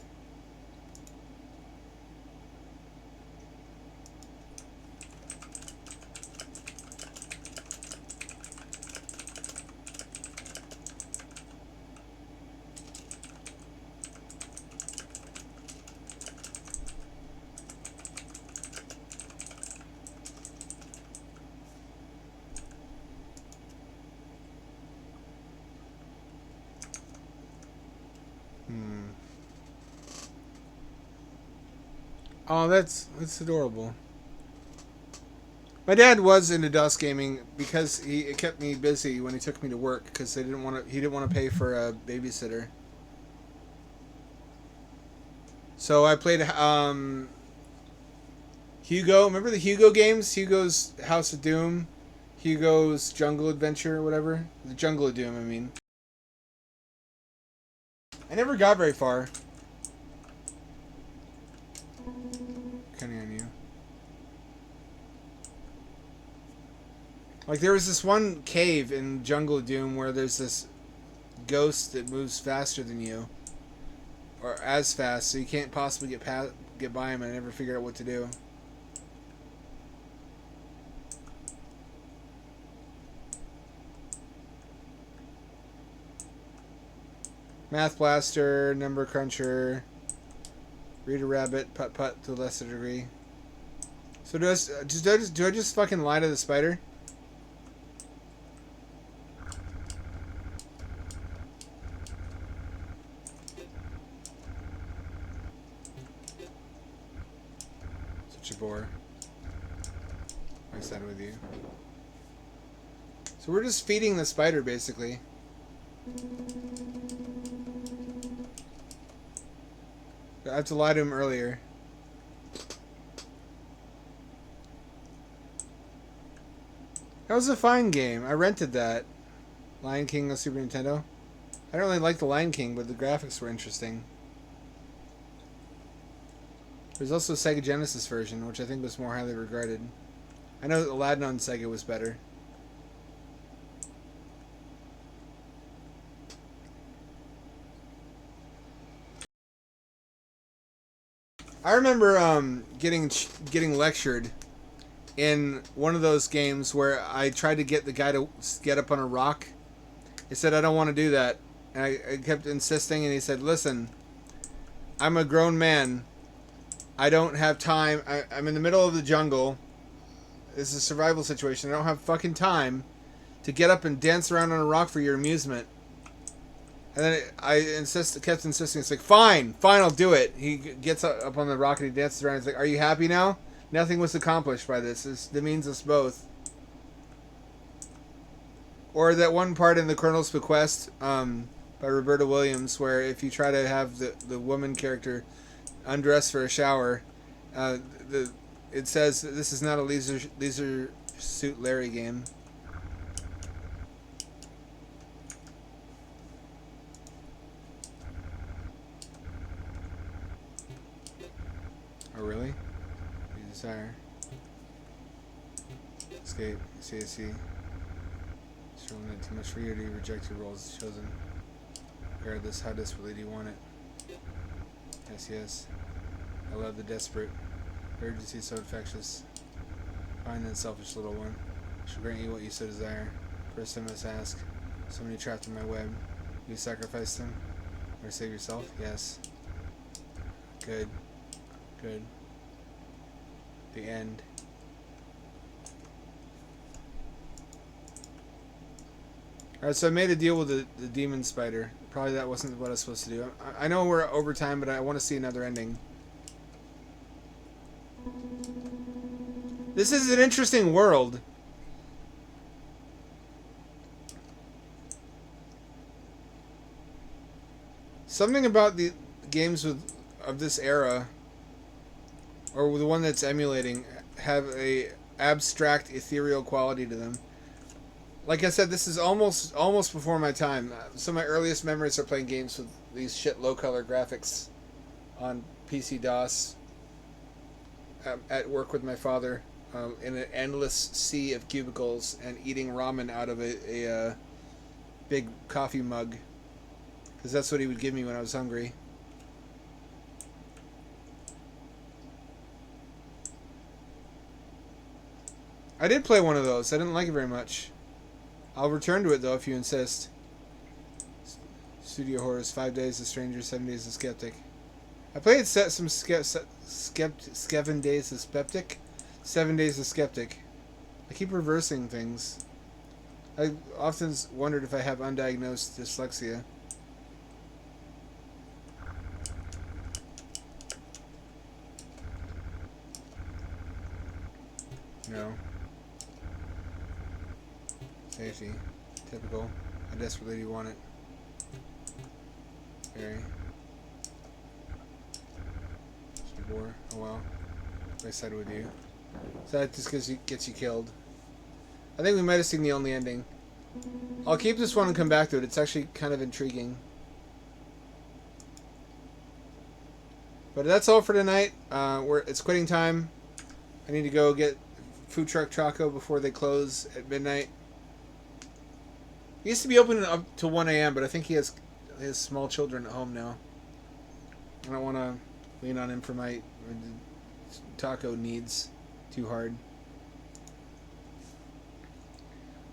Oh, that's adorable. My dad was into DOS gaming because it kept me busy when he took me to work because he didn't want to pay for a babysitter. So I played Hugo. Remember the Hugo games? Hugo's House of Doom, Hugo's Jungle Adventure, or whatever. The Jungle of Doom, I mean. I never got very far. Counting on you. Like there was this one cave in Jungle of Doom where there's this ghost that moves faster than you, or as fast, so you can't possibly get by him. And I never figured out what to do. Math Blaster, Number Cruncher, Reader Rabbit, Putt Putt to a lesser degree. So do I just fucking lie to the spider? Such a bore. I side with you. So we're just feeding the spider, basically. I have to lie to him earlier. That was a fine game. I rented that. Lion King on Super Nintendo. I don't really like the Lion King, but the graphics were interesting. There's also a Sega Genesis version, which I think was more highly regarded. I know that Aladdin on Sega was better. I remember getting lectured in one of those games where I tried to get the guy to get up on a rock. He said, I don't want to do that. And I kept insisting, and he said, listen, I'm a grown man. I don't have time. I'm in the middle of the jungle. This is a survival situation. I don't have fucking time to get up and dance around on a rock for your amusement. And then I kept insisting. It's like, fine, I'll do it. He gets up on the rock and he dances around. He's like, are you happy now? Nothing was accomplished by this. It demeans us both. Or that one part in The Colonel's Bequest by Roberta Williams, where if you try to have the woman character undress for a shower, it says that this is not a Leisure Suit Larry game. Oh, really? You desire. Escape. CAC. It's really not too much for you to reject your roles chosen. Regardless, how desperately do you want it? Yes. I love the desperate. Urgency so infectious. Fine and selfish little one. I shall grant you what you so desire. First I must ask. Somebody trapped in my web. You sacrifice them? Or save yourself? Yes. Good. Good. The end. Alright, so I made a deal with the demon spider. Probably that wasn't what I was supposed to do. I know we're over time, but I want to see another ending. This is an interesting world. Something about the games of this era, or the one that's emulating, have a abstract, ethereal quality to them. Like I said, this is almost before my time. Some of my earliest memories are playing games with these shit low-color graphics on PC DOS at work with my father in an endless sea of cubicles and eating ramen out of a big coffee mug. Because that's what he would give me when I was hungry. I did play one of those. I didn't like it very much. I'll return to it, though, if you insist. Studio Horrors, 5 Days a Stranger, 7 Days a Skeptic. I played some 7 Days a Skeptic. 7 Days a Skeptic. I keep reversing things. I often wondered if I have undiagnosed dyslexia. No. Safety. Typical. I desperately do want it. Very. War. Oh well. I sided with you. So that just gets you killed. I think we might have seen the only ending. I'll keep this one and come back to it. It's actually kind of intriguing. But that's all for tonight. It's quitting time. I need to go get Food Truck Choco before they close at midnight. He used to be open up to 1 a.m., but I think he has small children at home now. I don't want to lean on him for my taco needs too hard.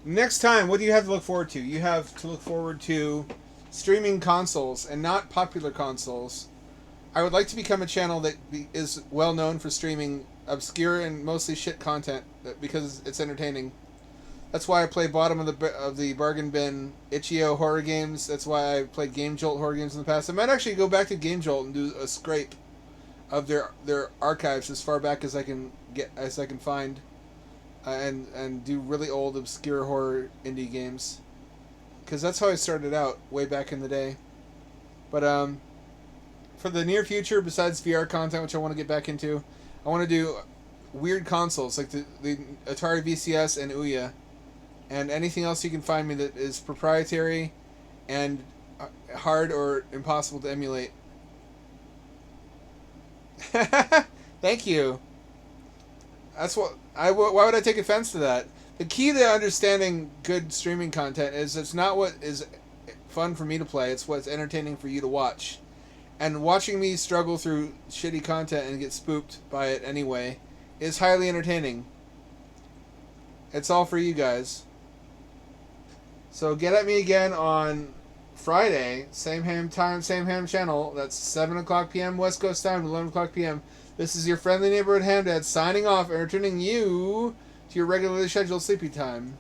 Next time, what do you have to look forward to? You have to look forward to streaming consoles and not popular consoles. I would like to become a channel that is well known for streaming obscure and mostly shit content because it's entertaining. That's why I play bottom of the bargain bin itch.io horror games. That's why I played Game Jolt horror games in the past. I might actually go back to Game Jolt and do a scrape of their archives as far back as I can find, and do really old obscure horror indie games, because that's how I started out way back in the day. But for the near future, besides VR content, which I want to get back into, I want to do weird consoles like the Atari VCS and Ouya, and anything else you can find me that is proprietary and hard or impossible to emulate. Thank you. That's why would I take offense to that? The key to understanding good streaming content is it's not what is fun for me to play, it's what's entertaining for you to watch. And watching me struggle through shitty content and get spooked by it anyway is highly entertaining. It's all for you guys. So get at me again on Friday, same ham time, same ham channel. That's 7 o'clock p.m. West Coast time to 11 o'clock p.m. This is your friendly neighborhood ham dad signing off and returning you to your regularly scheduled sleepy time.